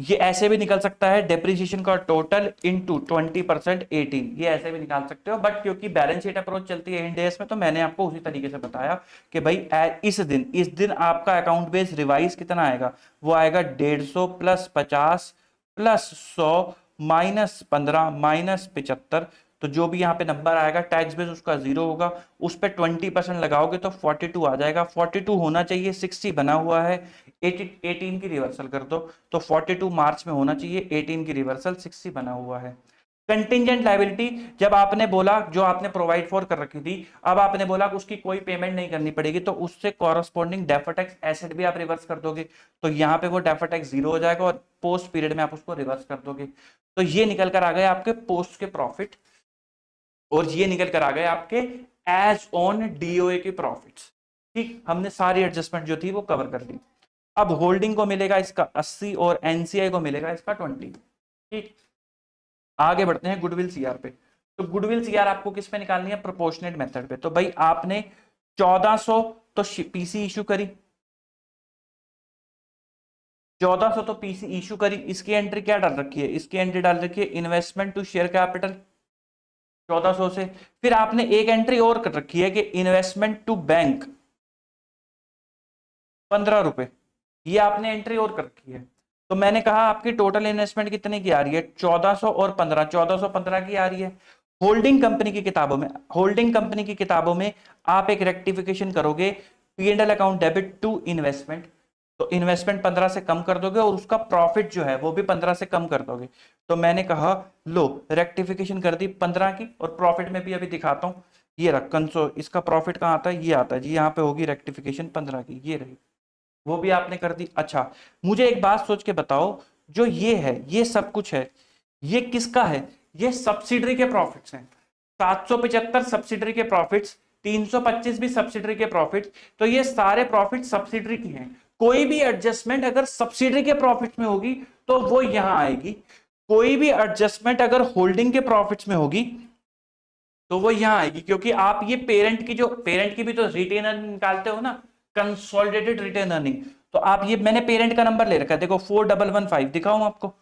ये ऐसे भी निकल सकता है, डेप्रिसिएशन का टोटल इनटू 20% 18, ये ऐसे भी निकाल सकते हो, बट क्योंकि बैलेंस शीट अप्रोच चलती है इंड एस में, तो मैंने आपको उसी तरीके से बताया कि भाई इस दिन आपका अकाउंट बेस रिवाइज कितना आएगा? वो आएगा 150 प्लस 50 प्लस 100 माइनस 15 माइनस 75, तो जो भी यहाँ पे नंबर आएगा टैक्स बेस उसका 0 होगा, उस पर 20% लगाओगे तो 42 आ जाएगा। 42 होना चाहिए, 60 बना हुआ है, 18 की रिवर्सल कर दो, तो 42 मार्च में होना चाहिए, 18 की रिवर्सल, 60 बना हुआ है। कंटिजेंट लायबिलिटी जब आपने बोला, जो आपने प्रोवाइड फॉर कर रखी थी, अब आपने बोला कि उसकी कोई पेमेंट नहीं करनी पड़ेगी, तो उससे कॉरस्पॉन्डिंग डेफर टैक्स एसेट भी आप रिवर्स कर दोगे, तो यहाँ पे वो डेफर टैक्स 0 हो जाएगा, और पोस्ट पीरियड में आप उसको रिवर्स कर दोगे। तो ये निकल कर आ गए आपके पोस्ट के प्रॉफिट, और ये निकल कर आ गए आपके एज ऑन डीओए के प्रॉफिट्स। ठीक, हमने सारी एडजस्टमेंट जो थी वो कवर कर ली। अब होल्डिंग को मिलेगा इसका 80 और एनसीआई को मिलेगा इसका 20। ठीक, आगे बढ़ते हैं गुडविल सीआर पे। तो गुडविल सीआर आपको किस पे निकालनी है? प्रोपोर्शनेट मेथड पे। तो भाई आपने 1400 तो पीसी इशू करी, 1400 तो पीसी इशू करी। इसकी एंट्री क्या डाल रखी है? इसकी एंट्री डाल रखी है इन्वेस्टमेंट टू शेयर कैपिटल 1400 से। फिर आपने एक एंट्री और कर रखी है कि इन्वेस्टमेंट टू बैंक 15 रुपए, ये आपने एंट्री और कर रखी है। तो मैंने कहा आपकी टोटल इन्वेस्टमेंट कितने की आ रही है? 1400 और 15, 1415 की आ रही है। होल्डिंग कंपनी की किताबों में, होल्डिंग कंपनी की किताबों में आप एक रेक्टिफिकेशन करोगे, P&L account debit to investment, तो इन्वेस्टमेंट 15 से कम कर दोगे और उसका प्रॉफिट जो है वो भी 15 से कम कर दोगे। तो मैंने कहा लो रेक्टिफिकेशन कर दी 15 की, और प्रॉफिट में भी अभी दिखाता हूं। ये रख कंसो, इसका प्रॉफिट कहां आता है? ये आता है जी, यहाँ पे होगी रेक्टिफिकेशन 15 की, ये रही, वो भी आपने कर दी। अच्छा, मुझे एक बात सोच के बताओ, जो ये है, ये सब कुछ है, ये किसका है? ये सब्सिडरी के प्रॉफिट्स हैं। 775 सब्सिडरी के प्रॉफिट्स, 325 भी सब्सिडरी के प्रॉफिट्स। तो ये सारे प्रॉफिट सब्सिडरी की हैं। कोई भी एडजस्टमेंट अगर सब्सिडरी के प्रॉफिट्स में होगी तो वो यहां आएगी, कोई भी एडजस्टमेंट अगर होल्डिंग के प्रॉफिट्स में होगी तो वो यहां आएगी, क्योंकि आप ये पेरेंट की, जो पेरेंट की भी तो रिटेन अर्निंग निकालते हो ना, कंसोलिडेटेड रिटेन अर्निंग। तो आप ये, मैंने पेरेंट का नंबर ले रखा है, देखो 4115 दिखाऊं आपको।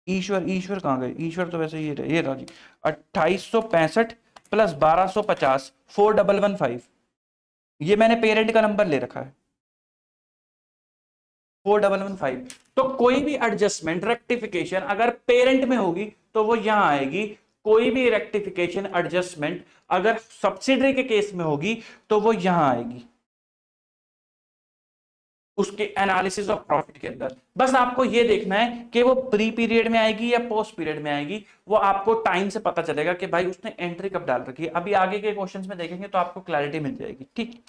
ईश्वर, ईश्वर कहां गए? ईश्वर तो वैसे ये रहा जी, 2865 प्लस 1250, 4115, ये मैंने पेरेंट का नंबर ले रखा है 4115। तो कोई भी एडजस्टमेंट रेक्टिफिकेशन अगर पेरेंट में होगी तो वो यहां आएगी, कोई भी रेक्टिफिकेशन एडजस्टमेंट अगर सब्सिडरी के केस में होगी तो वो यहां आएगी, उसके एनालिसिस ऑफ प्रॉफिट के अंदर। बस आपको ये देखना है कि वो प्री पीरियड में आएगी या पोस्ट पीरियड में आएगी, वो आपको टाइम से पता चलेगा कि भाई उसने एंट्री कब डाल रखी है। अभी आगे के क्वेश्चंस में देखेंगे तो आपको क्लैरिटी मिल जाएगी। ठीक,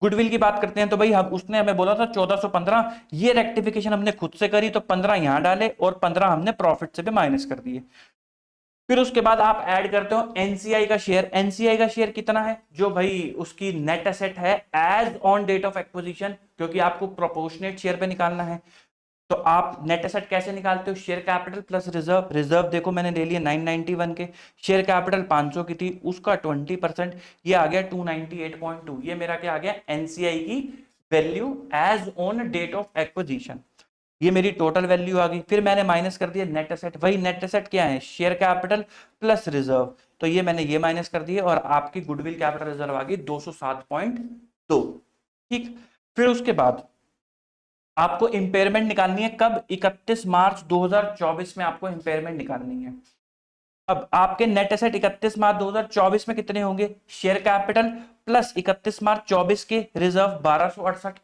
गुडविल की बात करते हैं। तो भाई उसने हमें बोला था 1415, ये रेक्टिफिकेशन हमने खुद से करी, तो 15 यहां डाले और 15 हमने प्रॉफिट से भी माइनस कर दिए। फिर उसके बाद आप ऐड करते हो एनसीआई का शेयर। एनसीआई का शेयर कितना है? जो भाई उसकी नेट एसेट है as on date of acquisition, क्योंकि आपको प्रोपोर्शनेट शेयर पे निकालना है। तो आप नेट एसेट कैसे निकालते हो? Share capital plus reserve. Reserve देखो मैंने ले लिया 991 के, शेयर कैपिटल 500 की थी, उसका 20%, ये आ गया 298.2। ये मेरा क्या आ गया? एनसीआई की value as on date of acquisition. ये मेरी टोटल वैल्यू आ गई। फिर मैंने माइनस कर दिया नेट एसेट। वही नेट एसेट क्या है? Share capital plus reserve. तो ये मैंने ये माइनस कर दिए और आपकी गुडविल कैपिटल रिजर्व आ गई 207.2। ठीक, फिर उसके बाद आपको इंपेयरमेंट निकालनी है कब? 31 मार्च 2024 में आपको इंपेयरमेंट निकालनी है। अब आपके नेट एसेट 31 मार्च 2024 में कितने होंगे? शेयर कैपिटल प्लस 31 मार्च 24 के रिजर्व 1268,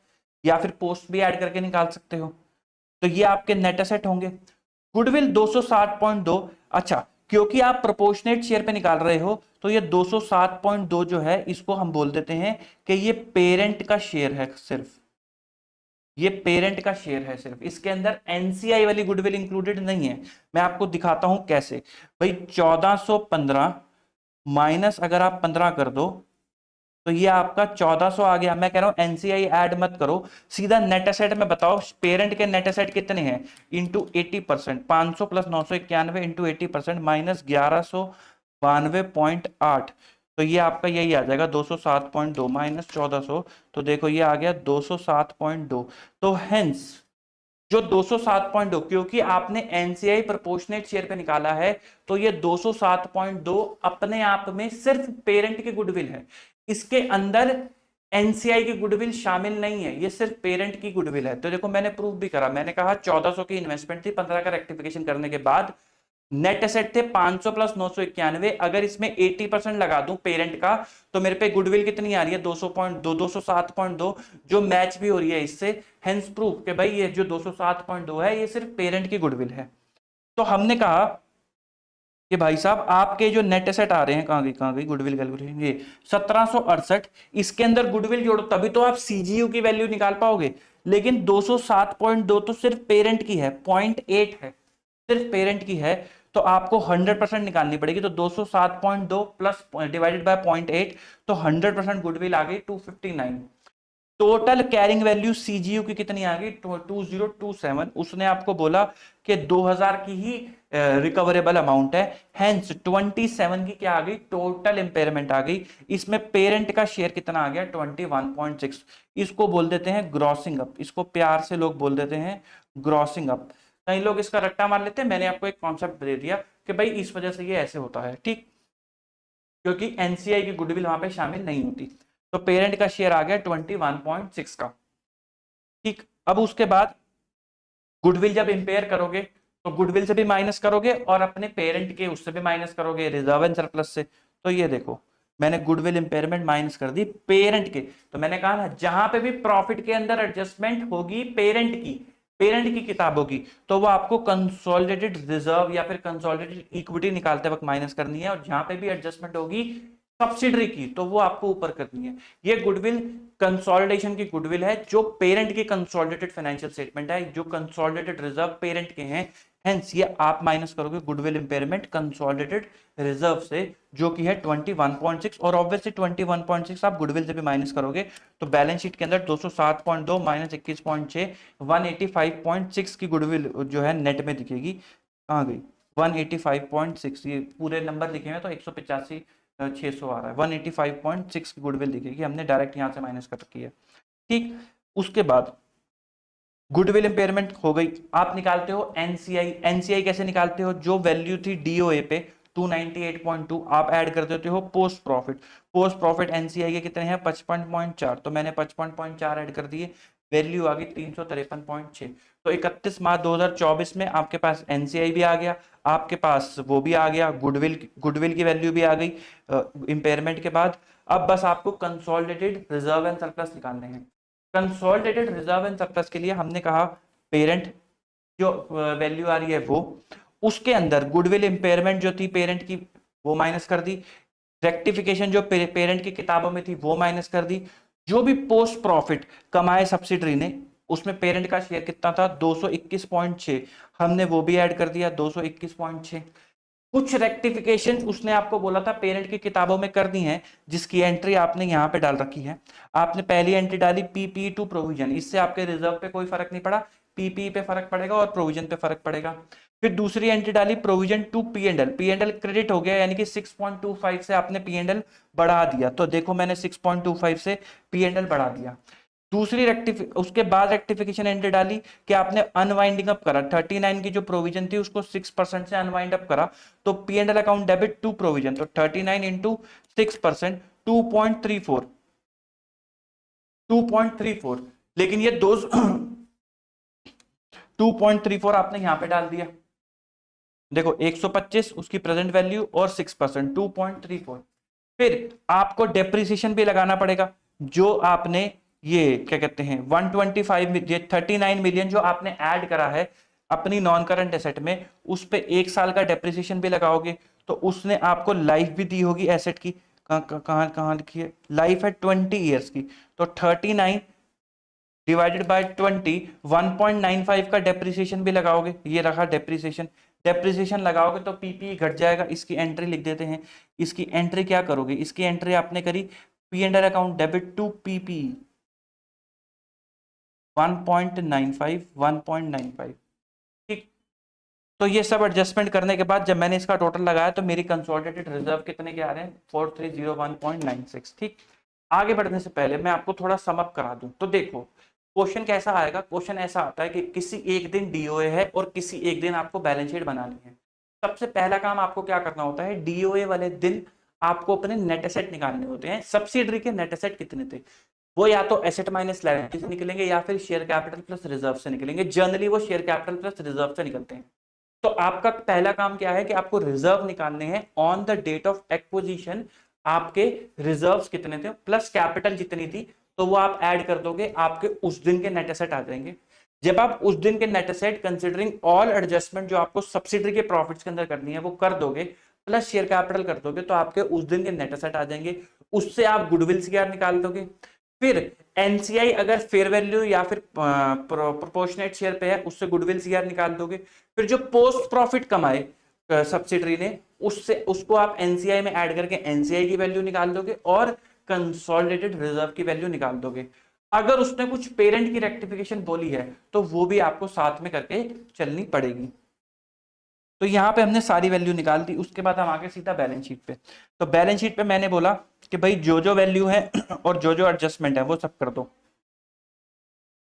या फिर पोस्ट भी ऐड करके निकाल सकते हो। तो ये आपके नेट एसेट होंगे। गुडविल 207.2। अच्छा, क्योंकि आप प्रोपोर्शनेट शेयर पे निकाल रहे हो तो ये 207.2 जो है इसको हम बोल देते हैं कि ये पेरेंट का शेयर है। सिर्फ ये पेरेंट का शेयर है, सिर्फ इसके अंदर एनसीआई वाली गुडविल इंक्लूडेड नहीं है। मैं आपको दिखाता हूं कैसे। भाई 1415 माइनस अगर आप 15 कर दो तो ये आपका 1400 आ गया। मैं कह रहा हूं एनसीआई ऐड मत करो, सीधा नेट एसेट में बताओ पेरेंट के नेट एसेट कितने हैं इंटू 80%। 500 प्लस 991 इंटू 80% माइनस 1192.8, तो ये आपका यही आ जाएगा 207.2 माइनस 1400। तो देखो ये आ गया 207.2। तो हेंस जो 207.2, क्योंकि आपने एनसीआई प्रोपोर्शनेट शेयर पे निकाला है तो ये 207.2 अपने आप में सिर्फ पेरेंट की गुडविल है। इसके अंदर एनसीआई की गुडविल शामिल नहीं है, ये सिर्फ पेरेंट की गुडविल है। तो देखो मैंने प्रूफ भी करा, मैंने कहा 1400 की इन्वेस्टमेंट थी, 15 का रेक्टिफिकेशन करने के बाद नेट एसेट थे 500 प्लस 991। अगर इसमें 80% लगा दूं पेरेंट का तो मेरे पे गुडविल कितनी आ रही है? 200.2, 207.2, जो मैच भी हो रही है इससे। हेंस प्रूफ कि भाई ये जो 207.2 है ये सिर्फ पेरेंट की गुडविल है। तो हमने कहा कि भाई साहब आपके जो नेट एसेट आ रहे हैं, कहां गई गुडविल कैलकुलेशन? ये 1768, इसके अंदर गुडविल जोड़ो तभी तो आप सीजीयू की वैल्यू निकाल पाओगे। लेकिन 207.2 तो सिर्फ पेरेंट की है, 0.8 है, सिर्फ पेरेंट की है। तो आपको 100% निकालनी पड़ेगी। तो 207.2 प्लस डिवाइडेड बाय 0.8, तो 100% गुडविल आ गई 259। टोटल कैरिंग वैल्यू सीजीयू की कितनी आ गई 2027। उसने आपको बोला कि 2000 की ही रिकवरेबल अमाउंट है, हेंस 27 की क्या आ गई टोटल इंपेयरमेंट आ गई। इसमें पेरेंट का शेयर कितना आ गया 21.6। इसको बोल देते हैं ग्रॉसिंग अप, इसको प्यार से लोग बोल देते हैं ग्रॉसिंग अप। कई लोग इसका रट्टा मार लेते हैं, मैंने आपको एक कॉन्सेप्ट दे दिया कि भाई इस वजह से ये ऐसे होता है, ठीक, क्योंकि एनसीआई की गुडविल वहां पे शामिल नहीं होती। तो पेरेंट का शेयर आ गया 21.6 का, ठीक। अब उसके बाद गुडविल जब इंपेयर करोगे तो गुडविल से भी माइनस करोगे और अपने पेरेंट के उससे भी माइनस करोगे, रिजर्व एंड सरप्लस से। तो ये देखो मैंने गुडविल इंपेयरमेंट माइनस कर दी पेरेंट के। तो मैंने कहा ना जहां पे भी प्रॉफिट के अंदर एडजस्टमेंट होगी पेरेंट की किताबों की, तो वो आपको कंसोलिडेटेड रिजर्व या फिर कंसोलिडेटेड इक्विटी निकालते वक्त माइनस करनी है। और जहां पे भी एडजस्टमेंट होगी सब्सिडरी की, तो वो आपको ऊपर करनी है। ये गुडविल कंसोलिडेशन की गुडविल है जो पेरेंट की कंसोलिडेटेड फाइनेंशियल स्टेटमेंट है, जो कंसोलिडेटेड रिजर्व पेरेंट के हैं। हेंस ये आप माइनस करोगे गुडविल इंपेयरमेंट कंसोलिडेटेड रिजर्व से, जो कि है 21.6। और ऑब्वियसली 21.6 आप गुडविल से भी माइनस करोगे तो बैलेंस शीट के अंदर 207.2 माइनस 21.6 185.6 की गुडविल जो है नेट में दिखेगी। कहाँ गई 185.6, ये पूरे नंबर लिखे हैं तो 185 600 आ रहा है, 185.6 की गुडविल दिखेगी, हमने डायरेक्ट यहां से माइनस कर रखी है, ठीक। उसके बाद गुडविल इंपेयरमेंट हो गई। आप निकालते हो एनसीआई। एनसीआई कैसे निकालते हो, जो वैल्यू थी डीओए पे 298.2 आप ऐड कर देते हो post profit. Post profit NCI के कितने हैं 55.4, तो मैंने 55.4 ऐड कर दिए, वैल्यू आ गई 353.6। तो 31 मार्च 2024 में आपके पास एनसीआई भी आ गया, आपके पास वो भी आ गया, गुडविल की वैल्यू भी आ गई इंपेयरमेंट के बाद। अब बस आपको कंसोलिडेटेड रिजर्व एंड सरप्लस निकालने हैं। कंसोलिडेटेड रिजर्व एंड सरप्लस के लिए हमने कहा पेरेंट जो वैल्यू आ रही है वो, उसके अंदर गुडविल इंपेयरमेंट जो थी पेरेंट की वो माइनस कर दी, रेक्टिफिकेशन जो पेरेंट की किताबों में थी वो माइनस कर दी, जो भी पोस्ट प्रॉफिट कमाए सब्सिडरी ने उसमें पेरेंट का शेयर कितना था 221.6, हमने वो भी ऐड कर दिया 221.6। कुछ रेक्टिफिकेशन उसने आपको बोला था पेरेंट की किताबों में कर दी है, जिसकी एंट्री आपने यहाँ पे डाल रखी है। आपने पहली एंट्री डाली पीपी टू प्रोविजन, इससे आपके रिजर्व पे कोई फर्क नहीं पड़ा, पीपी पे फर्क पड़ेगा और प्रोविजन पे फर्क पड़ेगा। फिर दूसरी एंट्री डाली provision to P and L credit हो गया, यानी कि 6.25 से आपने पी एंड एल बढ़ा दिया। तो देखो मैंने 6.25 से पी एंड एल बढ़ा दिया। दूसरी उसके बाद रेक्टिफिकेशन एंट्री डाली कि आपने अनवाइंडिंग अप करा, 39 की जो प्रोविजन थी उसको 6% से अनवाइंड अप करा, तो P and L account debit to provision, तो 39 इंटू 6% 2.34, 2.34। लेकिन ये 2.34 आपने यहां पे डाल दिया, देखो 125 उसकी प्रेजेंट वैल्यू और 6% 2.34। फिर आपको डेप्रिसिएशन भी लगाना पड़ेगा, जो आपने ये क्या कहते हैं 39 मिलियन जो आपने ऐड करा है अपनी नॉन करंट एसेट में, उस पे 1 साल का डेप्रिसिएशन भी लगाओगे। तो उसने आपको लाइफ भी दी होगी एसेट की, कहां लिखी है लाइफ है 20 ईयर्स की, तो 39 डिवाइडेड बाय 20 1.95 का डेप्रिसिएशन भी लगाओगे, ये रखा डेप्रिसिएशन लगाओगे तो पीपी घट जाएगा। इसकी एंट्री लिख देते हैं, इसकी एंट्री क्या करोगे, इसकी एंट्री आपने करी P and L account debit to PP 1.95, ठीक। तो ये सब एडजस्टमेंट करने के बाद जब मैंने इसका टोटल लगाया तो मेरी कंसोलिडेटेड रिजर्व कितने के आ रहे हैं 4301.96, ठीक। आगे बढ़ने से पहले मैं आपको थोड़ा समअप करा दूं। तो देखो क्वेश्चन कैसा आएगा, क्वेश्चन ऐसा आता है कि किसी एक दिन डीओए है और किसी एक दिन आपको बैलेंस शीट बनानी है। सबसे पहला काम आपको क्या करना होता है, डीओए वाले दिन आपको अपने नेट एसेट निकालने होते हैं। सब्सिडरी के नेट एसेट कितने थे, वो या तो एसेट माइनस लायबिलिटी से निकलेंगे या फिर शेयर कैपिटल प्लस रिजर्व से निकलेंगे। जनरली वो शेयर कैपिटल प्लस रिजर्व से निकलते हैं। तो आपका पहला काम क्या है कि आपको रिजर्व निकालने हैं on the date of acquisition. आपके रिजर्व्स कितने थे प्लस कैपिटल जितनी थी, तो वो आप ऐड कर दोगे, आपके उस दिन के नेट एसेट आ जाएंगे। जब आप उस दिन के net asset considering all adjustment जो आपको सब्सिडरी के प्रॉफिट्स के अंदर करनी है वो कर दोगे, प्लस शेयर कैपिटल कर दोगे, तो आपके उस दिन के नेट एसेट आ जाएंगे। उससे आप गुडविल सीआर निकाल दोगे। फिर एनसीआई अगर फेयर वैल्यू या फिर प्रोपोर्शनेट शेयर पे है उससे गुडविल सीआर निकाल दोगे। फिर जो पोस्ट प्रॉफिट कमाए सब्सिडरी ने उससे उसको आप एनसीआई में ऐड करके एनसीआई की वैल्यू निकाल दोगे और कंसोलिडेटेड रिजर्व की वैल्यू निकाल दोगे। अगर उसने कुछ पेरेंट की रेक्टिफिकेशन बोली है तो वो भी आपको साथ में करके चलनी पड़ेगी। तो यहाँ पे हमने सारी वैल्यू निकाल दी। उसके बाद हम आगे सीधा बैलेंस शीट पे। तो बैलेंस शीट पे मैंने बोला कि भाई जो जो वैल्यू है और जो जो एडजस्टमेंट है वो सब कर दो।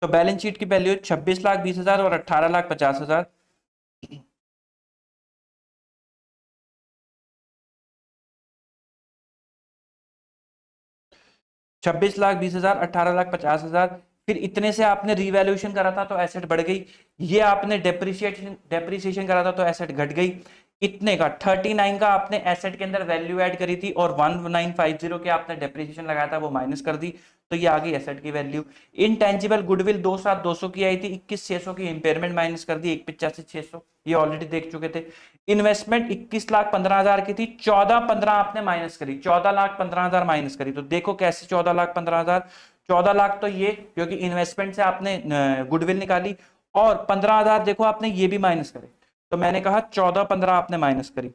तो बैलेंस शीट की वैल्यू 26,20,000 और 18,50,000। 26,20,000, 18,50,000। फिर इतने से आपने रिवैल्यूएशन करा था तो एसेट बढ़ गई। ये आपने डेप्रिसिएशन करा था तो एसेट घट गई। इतने का 39 का आपने एसेट के अंदर वैल्यू ऐड करी थी और 1950 के आपने डेप्रिसिएशन लगाया था वो माइनस कर दी। तो ये आ गई एसेट की वैल्यू। इनटेंजिबल गुडविल 2,7,200 की आई थी, 21,600 की इंपेयरमेंट माइनस कर दी, 1,85,600 ये ऑलरेडी देख चुके थे। इन्वेस्टमेंट 21,15,000 की थी, 14,15 आपने माइनस करी, 14,15,000 माइनस करी। तो देखो कैसे 14,15,000। 14 लाख तो ये क्योंकि इन्वेस्टमेंट से आपने गुडविल निकाली, और 15,000 देखो आपने ये भी माइनस करे। तो मैंने कहा 14,15 आपने माइनस करी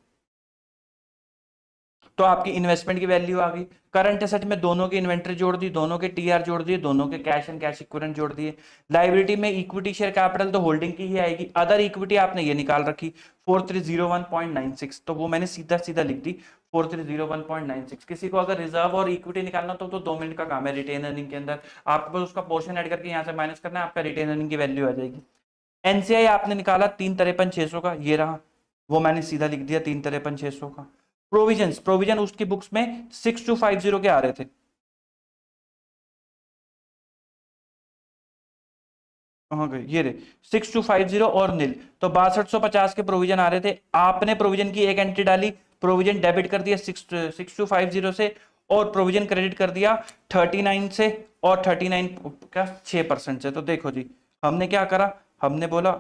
तो आपकी इन्वेस्टमेंट की वैल्यू आ गई। करंट एसेट में दोनों की इन्वेंट्री जोड़ दी, दोनों के टीआर जोड़ दिए, दोनों के कैश एंड कैश इक्विवेलेंट जोड़ दिए। लाइबिलिटी में इक्विटी शेयर कैपिटल तो होल्डिंग की ही आएगी। अदर इक्विटी आपने ये निकाल रखी 4301.96, तो वो मैंने सीधा सीधा लिख दी 4301.96। किसी को अगर रिजर्व और इक्विटी निकालना तो 2 मिनट का काम है रिटेन अर्निंग के अंदर। आपको बस उसका पोर्शन ऐड करके यहाँ से माइनस करना है, आपका रिटेन अर्निंग की वैल्यू आ जाएगी। एनसीआई आपने निकाला 3,53,600 का, ये रहा, वो मैंने सीधा लिख दिया 3,53,600 का। प्रोविजन उसकी बुक्स में 6,250 के आ रहे थे। कहाँ गए ये रे, 6,250 और नील, तो 6250 के प्रोविजन आ रहे थे। आपने प्रोविजन की एक एंट्री डाली, प्रोविजन डेबिट कर दिया 6,250 से, और प्रोविजन क्रेडिट कर दिया 39 से, और 39 का 6% से। तो देखो जी हमने क्या करा, हमने बोला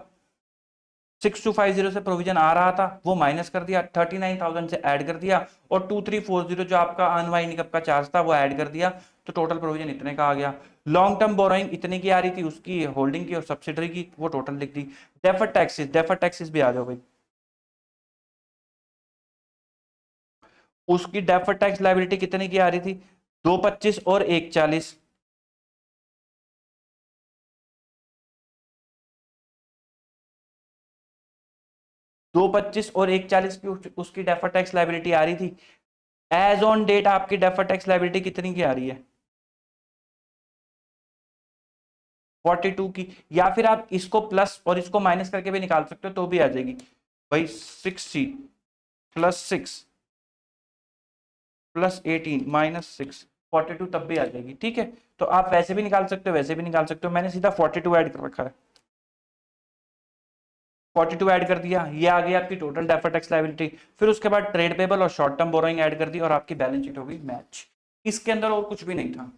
6,250 से प्रोविजन आ रहा था वो माइनस कर दिया, 39,000 से ऐड कर दिया, और 2,340 जो आपका अनवाइंडिंग अप का चार्ज था वो ऐड कर दिया। तो टोटल प्रोविजन इतने का आ गया। लॉन्ग टर्म बोरोइंग इतने की आ रही थी, उसकी होल्डिंग की और सब्सिडरी की, वो टोटल लिख दी। डेफर्ड टैक्सेस भी आ जाओ भाई। उसकी डेफर्ड टैक्स लाइबिलिटी कितने की आ रही थी, 225 और 140। 225 और 140 की उसकी डेफर्ड टैक्स लाइबिलिटी आ रही थी। एज ऑन डेट आपकी डेफर्ड टैक्स लाइबिलिटी कितनी की आ रही है, 42 की। या फिर आप इसको प्लस और इसको माइनस करके भी निकाल सकते हो तो भी आ जाएगी भाई। 60 प्लस 6 प्लस 18 माइनस 6, 42 तब भी आ जाएगी। ठीक है, तो आप वैसे भी निकाल सकते हो, वैसे भी निकाल सकते हो। मैंने सीधा 42 ऐड कर रखा है, 42 ऐड कर दिया, ये आ गई आपकी टोटल डेफर्ड टैक्स लायबिलिटी। फिर उसके बाद ट्रेड पेबल और शॉर्ट टर्म बोरोइंग ऐड कर दी और आपकी बैलेंस शीट हो गई मैच। इसके अंदर और कुछ भी नहीं था,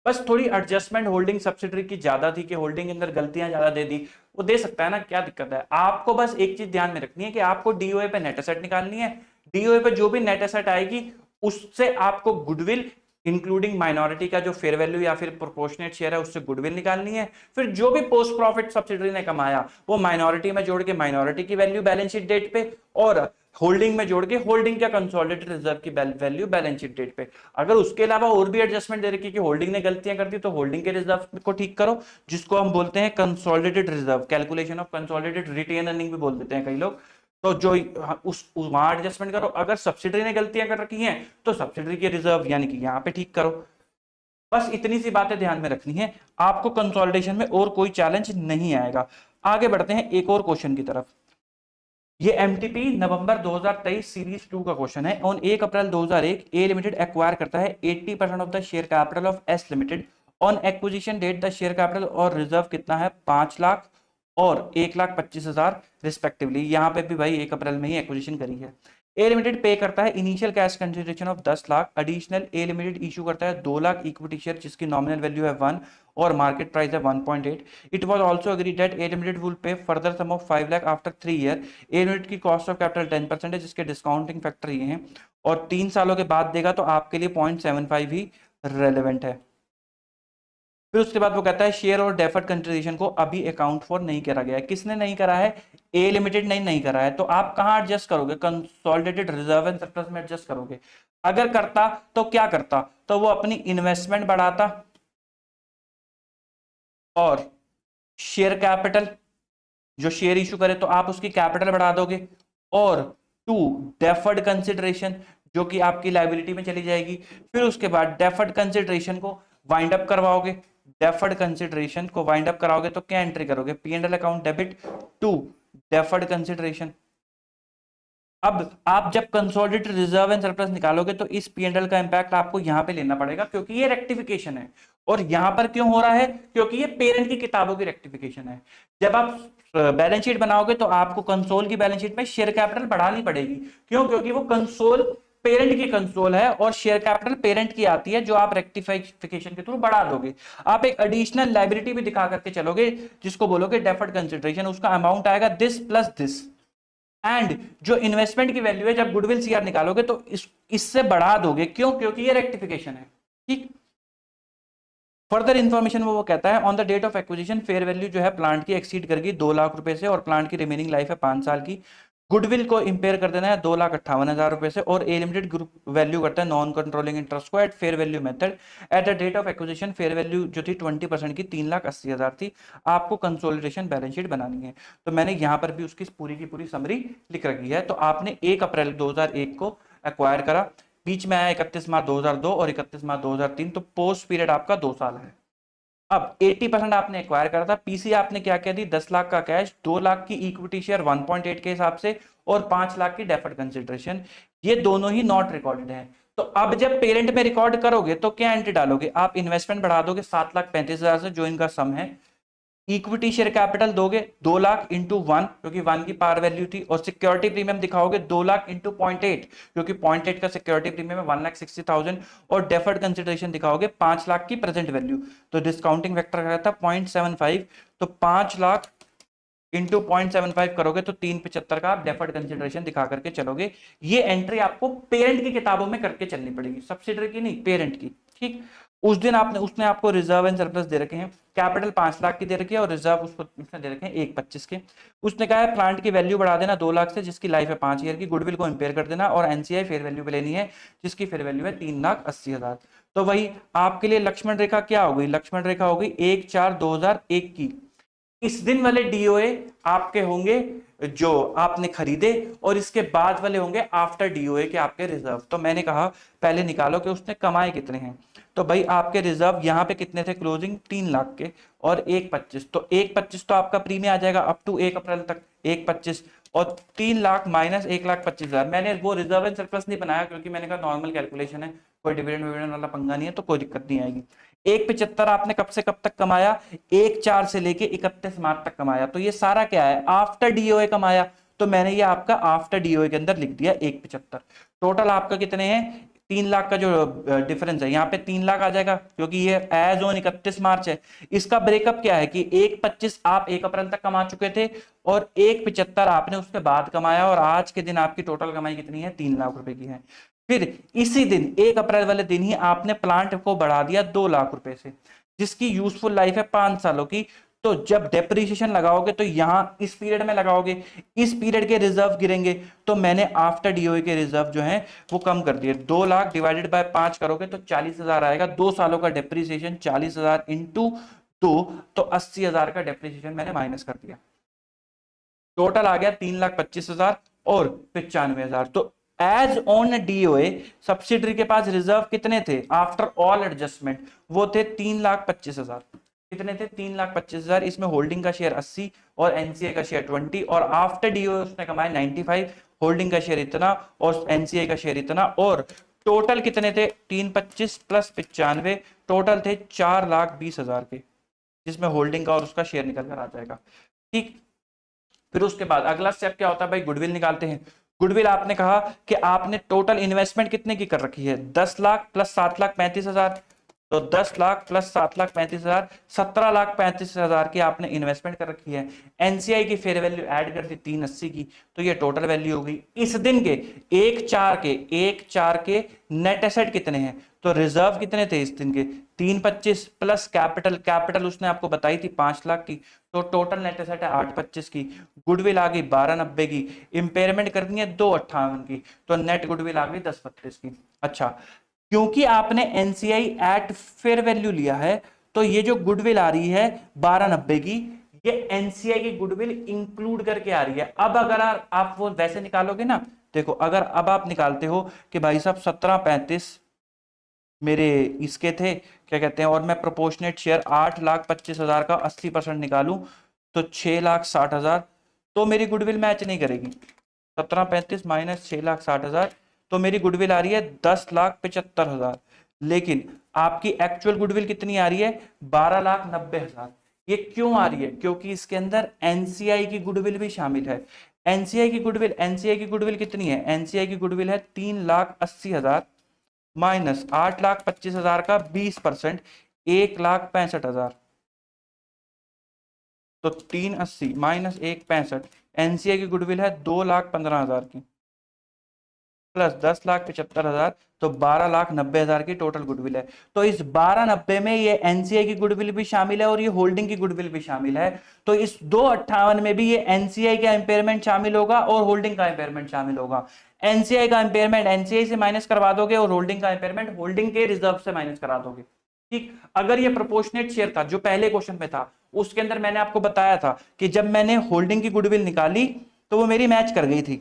बस थोड़ी एडजस्टमेंट होल्डिंग सब्सिडरी की ज्यादा थी कि होल्डिंग के अंदर गलतियां ज्यादा दे दी। वो दे सकता है ना, क्या दिक्कत है। आपको बस एक चीज ध्यान में रखनी है कि आपको डीओए पे नेट एसेट निकालनी है। डीओए पे जो भी नेट एसेट आएगी उससे आपको गुडविल इंक्लूडिंग माइनॉरिटी का जो फेयर वैल्यू या फिर प्रोपोर्शनेट शेयर है उससे गुडविल निकालनी है। फिर जो भी पोस्ट प्रॉफिट सब्सिडरी ने कमाया वो माइनॉरिटी में जोड़ के माइनॉरिटी की वैल्यू बैलेंस शीट डेट पे, और होल्डिंग में जोड़ के होल्डिंग का कंसोलिडेटेड रिजर्व की वैल्यू बैलेंस शीट डेट पे। अगर उसके अलावा और भी एडजस्टमेंट दे रखी कि होल्डिंग ने गलतियां कर दी तो होल्डिंग के रिजर्व को ठीक करो, जिसको हम बोलते हैं consolidated reserve, calculation of consolidated retain earning भी बोल देते हैं कई लोग। तो जो उस वहां एडजस्टमेंट करो। अगर सब्सिडरी ने गलतियां कर रखी हैं तो सब्सिडरी के रिजर्व यानी कि यहाँ पे ठीक करो। बस इतनी सी बातें ध्यान में रखनी है, आपको कंसोलिडेशन में और कोई चैलेंज नहीं आएगा। आगे बढ़ते हैं एक और क्वेश्चन की तरफ। ये एमटीपी नवंबर 2023 सीरीज 2 का क्वेश्चन है। On 1 April 2001 A limited acquire करता है 80% of the share capital of S limited. On acquisition date the share capital और रिजर्व कितना है, 5 लाख और 1,25,000 रिस्पेक्टिवली। यहाँ पे भी भाई 1 अप्रैल में ही एक्विजिशन करी है। ए लिमिटेड पे करता है initial cash consideration of 10 lakh. Additional A limited issue करता है 2 लाख इक्विटी शेयर जिसकी नॉमिनल वैल्यू है 1 और मार्केट प्राइस है 1.8। It was also agreed that A limited will pay further sum of 5 lakh after 3 year. A limited की cost of capital 10% है जिसके discounting factor ये हैं, और 3 सालों के बाद देगा तो आपके लिए 0.75 ही रेलेवेंट है। फिर उसके बाद वो कहता है शेयर और डेफर्ड कंसिडरेशन को अभी अकाउंट फॉर नहीं करा गया है। किसने नहीं करा है, ए लिमिटेड ने नहीं करा है। तो आप कहां एडजस्ट करोगे, कंसोलिडेटेड रिजर्व एंड सरप्लस में एडजस्ट करोगे। अगर करता तो क्या करता, तो वो अपनी इन्वेस्टमेंट बढ़ाता और शेयर कैपिटल, जो शेयर इशू करे तो आप उसकी कैपिटल बढ़ा दोगे, और 2 डेफर्ड कंसिडरेशन जो कि आपकी लायबिलिटी में चली जाएगी। फिर उसके बाद डेफर्ड कंसिडरेशन को वाइंड अप करवाओगे, डेफर्ड कंसिडरेशन को वाइंड अप कराओगे तो क्या एंट्री करोगे, P&L account debit to deferred consideration. अब आप जब कंसोलिडेटेड रिजर्व एंड सरप्लस निकालोगे तो इस P&L का इंपैक्ट आपको यहां पे लेना पड़ेगा, क्योंकि ये रेक्टिफिकेशन है। और यहां पर क्यों हो रहा है, क्योंकि ये पेरेंट की किताबों की रेक्टिफिकेशन है। जब आप बैलेंस शीट बनाओगे तो आपको कंसोल की बैलेंस शीट में शेयर कैपिटल बढ़ानी पड़ेगी। क्यों, क्योंकि वो कंसोल पेरेंट की कंसोल है और शेयर कैपिटल पेरेंट की आती है, जो आप रेक्टिफिकेशन के थ्रू बढ़ा दोगे। आप एक एडिशनल लायबिलिटी भी दिखा करके चलोगे, जिसको बोलोगे डेफर्ड कंसिडरेशन, उसका अमाउंट आएगा दिस प्लस दिस। एंड जो इन्वेस्टमेंट की वैल्यू है, जब गुडविल सीआर निकालोगे तो इससे बढ़ा दोगे। क्यों, क्योंकि ये रेक्टिफिकेशन है। ठीक, फर्दर इन्फॉर्मेशन वो कहता है on the date of acquisition fair value जो है प्लांट की एक्सीड करेगी 2 लाख रुपए से, और प्लांट की रिमेनिंग लाइफ है 5 साल की। गुडविल को इंपेयर कर देना है 2,58,000 रुपए से, और ए लिमिटेड ग्रुप वैल्यू करता है नॉन कंट्रोलिंग इंटरेस्ट को at fair value method. At the date of acquisition fair value जो थी 20% की 3,80,000 थी। आपको कंसोलिडेशन बैलेंस शीट बनानी है, तो मैंने यहाँ पर भी उसकी पूरी की पूरी समरी लिख रखी है। तो आपने 1 अप्रैल 2001 को एक्वायर करा, बीच में आया 31 मार्च 2002 और 31 मार्च 2003, तो पोस्ट पीरियड आपका 2 साल है। अब 80% आपने एक्वायर करा था, पीसी आपने क्या क्या दी, 10 लाख का कैश, 2 लाख की इक्विटी शेयर 1.8 के हिसाब से, और 5 लाख की डेफर्ड कंसिडरेशन। ये दोनों ही नॉट रिकॉर्डेड हैं। तो अब जब पेरेंट में रिकॉर्ड करोगे तो क्या एंट्री डालोगे, आप इन्वेस्टमेंट बढ़ा दोगे 7,35,000 से, जो इनका सम है। इक्विटी शेयर कैपिटल दोगे 2 लाख इंटू 1, क्योंकि 1 की पार वैल्यू थी, और सिक्योरिटी प्रीमियम दिखाओगे 2 लाख इंटू 0.8, क्योंकि 0.8 का सिक्योरिटी प्रीमियम है 1,60,000, और डेफर्ड कंसिडरेशन दिखाओगे 5 लाख की प्रेजेंट वैल्यू, तो डिस्काउंटिंग फैक्टर का था 0.75, तो 5 लाख इंटू 0.75 करोगे तो 375 का आप डेफर्ड कंसिडरेशन दिखा करके चलोगे। ये एंट्री आपको पेरेंट की किताबों में करके चलनी पड़ेगी, सब्सिडरी की नहीं, पेरेंट की। ठीक, उस दिन उसने आपको रिजर्व एंड सरप्लस दे रखे हैं, कैपिटल 5 लाख की दे रखी है, और रिजर्व उसने दे रखे हैं 1,25 के। उसने कहा है प्लांट की वैल्यू बढ़ा देना 2 लाख से, जिसकी लाइफ है 5 ईयर की, गुडविल को इंपेयर कर देना, और एनसीआई फेयर वैल्यू पे लेनी है, जिसकी फेयर वैल्यू है 3,80,000। तो वही आपके लिए लक्ष्मण रेखा क्या हो गई, लक्ष्मण रेखा हो गई 1/4/2001 की। इस दिन वाले डीओए आपके होंगे जो आपने खरीदे, और इसके बाद वाले होंगे आफ्टर डीओए के आपके रिजर्व। तो मैंने कहा पहले निकालो कि उसने कमाए कितने हैं। तो भाई आपके रिजर्व यहाँ पे कितने थे क्लोजिंग, 3 लाख के, और 1,25, तो 1,25 तो आपका प्रीमियम आ जाएगा अप टू 1 अप्रैल तक 1,25, और 3 लाख माइनस 1,25,000। मैंने वो रिजर्व एंड सरप्लस नहीं बनाया, क्योंकि मैंने कहा नॉर्मल कैलकुलेशन है, कोई डिविडेंड विविडेंड वाला पंगा नहीं है, तो कोई दिक्कत नहीं आएगी। 1,75 आपने कब से कब तक कमाया, 1/4 से लेके 31 मार्च तक कमाया, तो ये सारा क्या है, आफ्टर डीओए कमाया। तो मैंने ये आपका आफ्टर डीओए के अंदर लिख दिया 1,75। टोटल आपका कितने हैं, 3 लाख का जो डिफरेंस है यहाँ पे 3 लाख आ जाएगा, क्योंकि ये एज ऑन 31 मार्च है। इसका ब्रेकअप क्या है कि 1,25 आप 1 अप्रैल तक कमा चुके थे, और 1,75 आपने उसके बाद कमाया, और आज के दिन आपकी टोटल कमाई कितनी है, 3 लाख रुपए की है। फिर इसी दिन 1 अप्रैल वाले दिन ही आपने प्लांट को बढ़ा दिया 2 लाख रुपए से, जिसकी यूजफुल लाइफ है 5 सालों की। तो जब डेप्रिसिएशन लगाओगे तो यहां इस पीरियड में लगाओगे, इस पीरियड के रिजर्व गिरेंगे, तो मैंने आफ्टर डीओए के रिजर्व जो है वो कम कर दिए। 2 लाख डिवाइडेड बाय 5 करोगे तो 40,000 आएगा। 2 सालों का डेप्रिसिएशन 40,000 इंटू 2, तो 80,000 का डेप्रिसिएशन मैंने माइनस कर दिया। टोटल आ गया 3,25,000 और 95,000। तो एज ऑन डीओए सब्सिडरी के पास रिजर्व कितने थे आफ्टर ऑल एडजस्टमेंट, वो थे 3,25,000। कितने थे, 3,25,000। इसमें होल्डिंग का शेयर 80 और एनसीए का शेयर 20, और आफ्टर डीओए उसने कमाए 95, होल्डिंग का शेयर इतना और एनसीए का शेयर इतना, और टोटल कितने थे, 3,25 प्लस 95, टोटल थे 4,20,000 के, जिसमें होल्डिंग का और उसका शेयर निकल कर आ जाएगा। ठीक, फिर उसके बाद अगला स्टेप क्या होता है भाई, गुडविल निकालते हैं। गुडविल आपने कहा कि आपने टोटल इन्वेस्टमेंट कितने की कर रखी है, 10 लाख प्लस 7,35,000, तो 10 लाख प्लस 7,35,000, 17,35,000 की आपने इन्वेस्टमेंट कर रखी है। एनसीआई की फेयर वैल्यू ऐड कर दी 380 की, तो ये टोटल वैल्यू हो गई। इस दिन के 1/4 के नेट एसेट कितने हैं, तो रिजर्व कितने थे इस दिन के, 325 प्लस कैपिटल उसने आपको बताई थी 5 लाख की, तो टोटल नेट एसेट है 825 की। गुडविल आ गई 1290 की, इंपेयरमेंट करनी है 258 की, तो नेट गुडविल आ गई 1032 की। अच्छा, क्योंकि आपने एनसीआई एट फेयर वैल्यू लिया है, तो ये जो गुडविल आ रही है 1290 की, ये एनसीआई की गुडविल इंक्लूड करके आ रही है। अब अगर आप वो वैसे निकालोगे ना, देखो अगर अब आप निकालते हो कि भाई साहब 1735 मेरे इसके थे क्या कहते हैं, और मैं प्रोपोर्शनेट शेयर 8,25,000 का 80% निकालूं तो 6,60,000, तो मेरी गुडविल मैच नहीं करेगी। 1735 माइनस 6,60,000, तो मेरी गुडविल आ रही है 10,75,000। लेकिन आपकी एक्चुअल गुडविल कितनी आ रही है? 12,90,000। ये क्यों आ रही है? क्योंकि इसके अंदर एनसीआई की गुडविल भी शामिल है। एनसीआई की गुडविल कितनी है? एनसीआई की गुडविल है 3,80,000 माइनस 8,25,000 का 20%, 1,65,000। तो 380 माइनस 1,65, एनसीआई की गुडविल है 2,15,000 की, प्लस 10,75,000, तो 12,90,000 की टोटल गुडविल है। तो इस 1290 में ये एनसीआई की गुडविल भी शामिल है और ये होल्डिंग की गुडविल भी शामिल है। तो इस 258 में भी ये एनसीआई का इंपेयरमेंट शामिल होगा और होल्डिंग का इंपेयरमेंट शामिल होगा। एनसीआई का इंपेयरमेंट एनसीआई से माइनस करवा दोगे और होल्डिंग का इंपेयरमेंट होल्डिंग के रिजर्व से माइनस करा दोगे। ठीक, अगर ये प्रोपोर्शनेट शेयर था जो पहले क्वेश्चन में था, उसके अंदर मैंने आपको बताया था कि जब मैंने होल्डिंग की गुडविल निकाली तो वो मेरी मैच कर गई थी,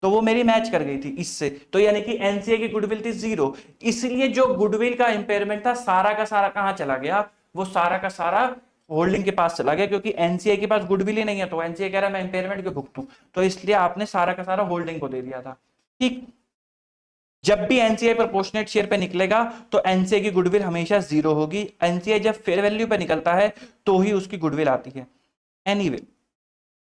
तो वो मेरी मैच कर गई थी इससे, तो यानी कि एनसीए की गुडविल थी 0। इसलिए जो गुडविल का इंपेयरमेंट था सारा का सारा कहां चला गया? वो सारा का सारा होल्डिंग के पास चला गया, क्योंकि एनसीए के पास गुडविल ही नहीं है, तो एनसीए कह रहा है मैं इंपेयरमेंट क्यों भुगतूं, तो इसलिए आपने सारा का सारा होल्डिंग को दे दिया था। ठीक, जब भी एनसीआई प्रोपोर्शनेट शेयर पे निकलेगा तो एनसीआई की गुडविल हमेशा 0 होगी। एनसीआई जब फेयर वैल्यू पे निकलता है तो ही उसकी गुडविल आती है। एनीवे,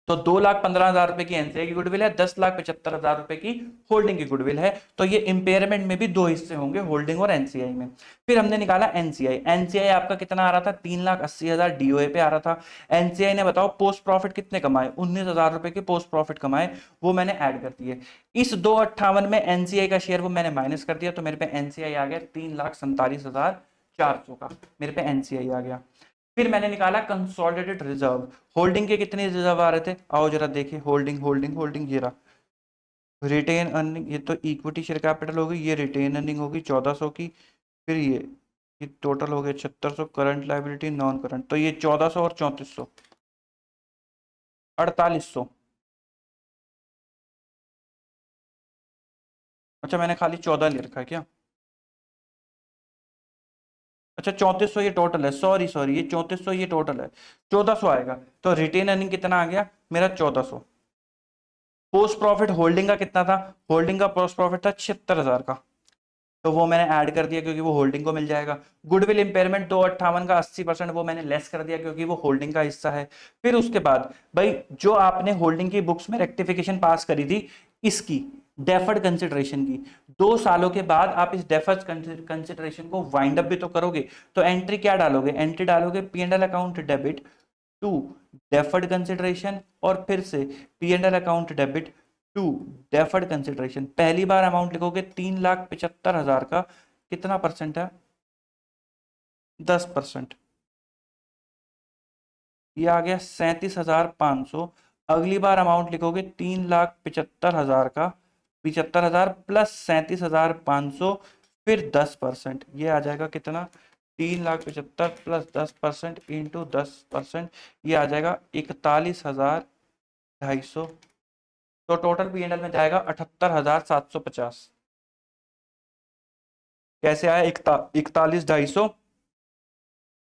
तो 2,15,000 रुपए की एनसीआई की गुडविल है, 10,75,000 रुपए की होल्डिंग की गुडविल है। तो ये इंपेयरमेंट में भी दो हिस्से होंगे, होल्डिंग और एनसीआई में। फिर हमने निकाला एनसीआई। एनसीआई आपका कितना आ रहा था? 3,80,000 डीओए पे आ रहा था। एनसीआई ने बताओ पोस्ट प्रॉफिट कितने कमाए? 19,000 रुपए के पोस्ट प्रॉफिट कमाए, वो मैंने ऐड कर दिए। इस 258 में एनसीआई का शेयर वो मैंने माइनस कर दिया, तो मेरे पे एनसीआई आ गया 3,47,400 का, मेरे पे एनसीआई आ गया। फिर मैंने निकाला कंसोलिडेटेड रिजर्व। होल्डिंग के कितने रिजर्व आ रहे थे? आओ जरा देखें, होल्डिंग होल्डिंग होल्डिंग, ये रहा रिटेन अर्निंग, ये तो इक्विटी शेयर कैपिटल होगी, ये रिटेन अर्निंग होगी 1,400 की, फिर ये टोटल हो गया 7,600, करंट लाइबिलिटी नॉन करंट, तो ये 1,400 और 3,400 4,800। अच्छा मैंने खाली 14 ले रखा है क्या? अच्छा 3,400 ये टोटल है, सॉरी सॉरी, ये 3,400 ये टोटल है, 1,400 आएगा। तो रिटेन अर्निंग कितना आ गया मेरा? 1,400। पोस्ट प्रॉफिट होल्डिंग का कितना था? होल्डिंग का पोस्ट प्रॉफिट था 76,000 का, तो वो मैंने ऐड कर दिया क्योंकि वो होल्डिंग को मिल जाएगा। गुडविल इंपेयरमेंट 258 का 80% वो मैंने लेस कर दिया क्योंकि वो होल्डिंग का हिस्सा है। फिर उसके बाद भाई जो आपने होल्डिंग की बुक्स में रेक्टिफिकेशन पास करी थी इसकी डेफर्ड कंसिडरेशन की, 2 सालों के बाद आप इस डेफर्ड कंसिडरेशन को वाइंड अप भी तो करोगे, तो एंट्री क्या डालोगे? एंट्री डालोगे P and L account debit to deferred consideration, और फिर से P and L account debit to deferred consideration. पहली बार अमाउंट लिखोगे 3,75,000 का, कितना परसेंट है? 10%, ये आ गया 37,500। अगली बार अमाउंट लिखोगे 3,75,000 का, 75,000 प्लस 37,500, फिर 10%, ये आ जाएगा कितना? 3,75,000 प्लस 10% इंटू 10%, ये आ जाएगा 41,250। तो टोटल पी एंड एल में जाएगा 78,750। कैसे आया? 41,250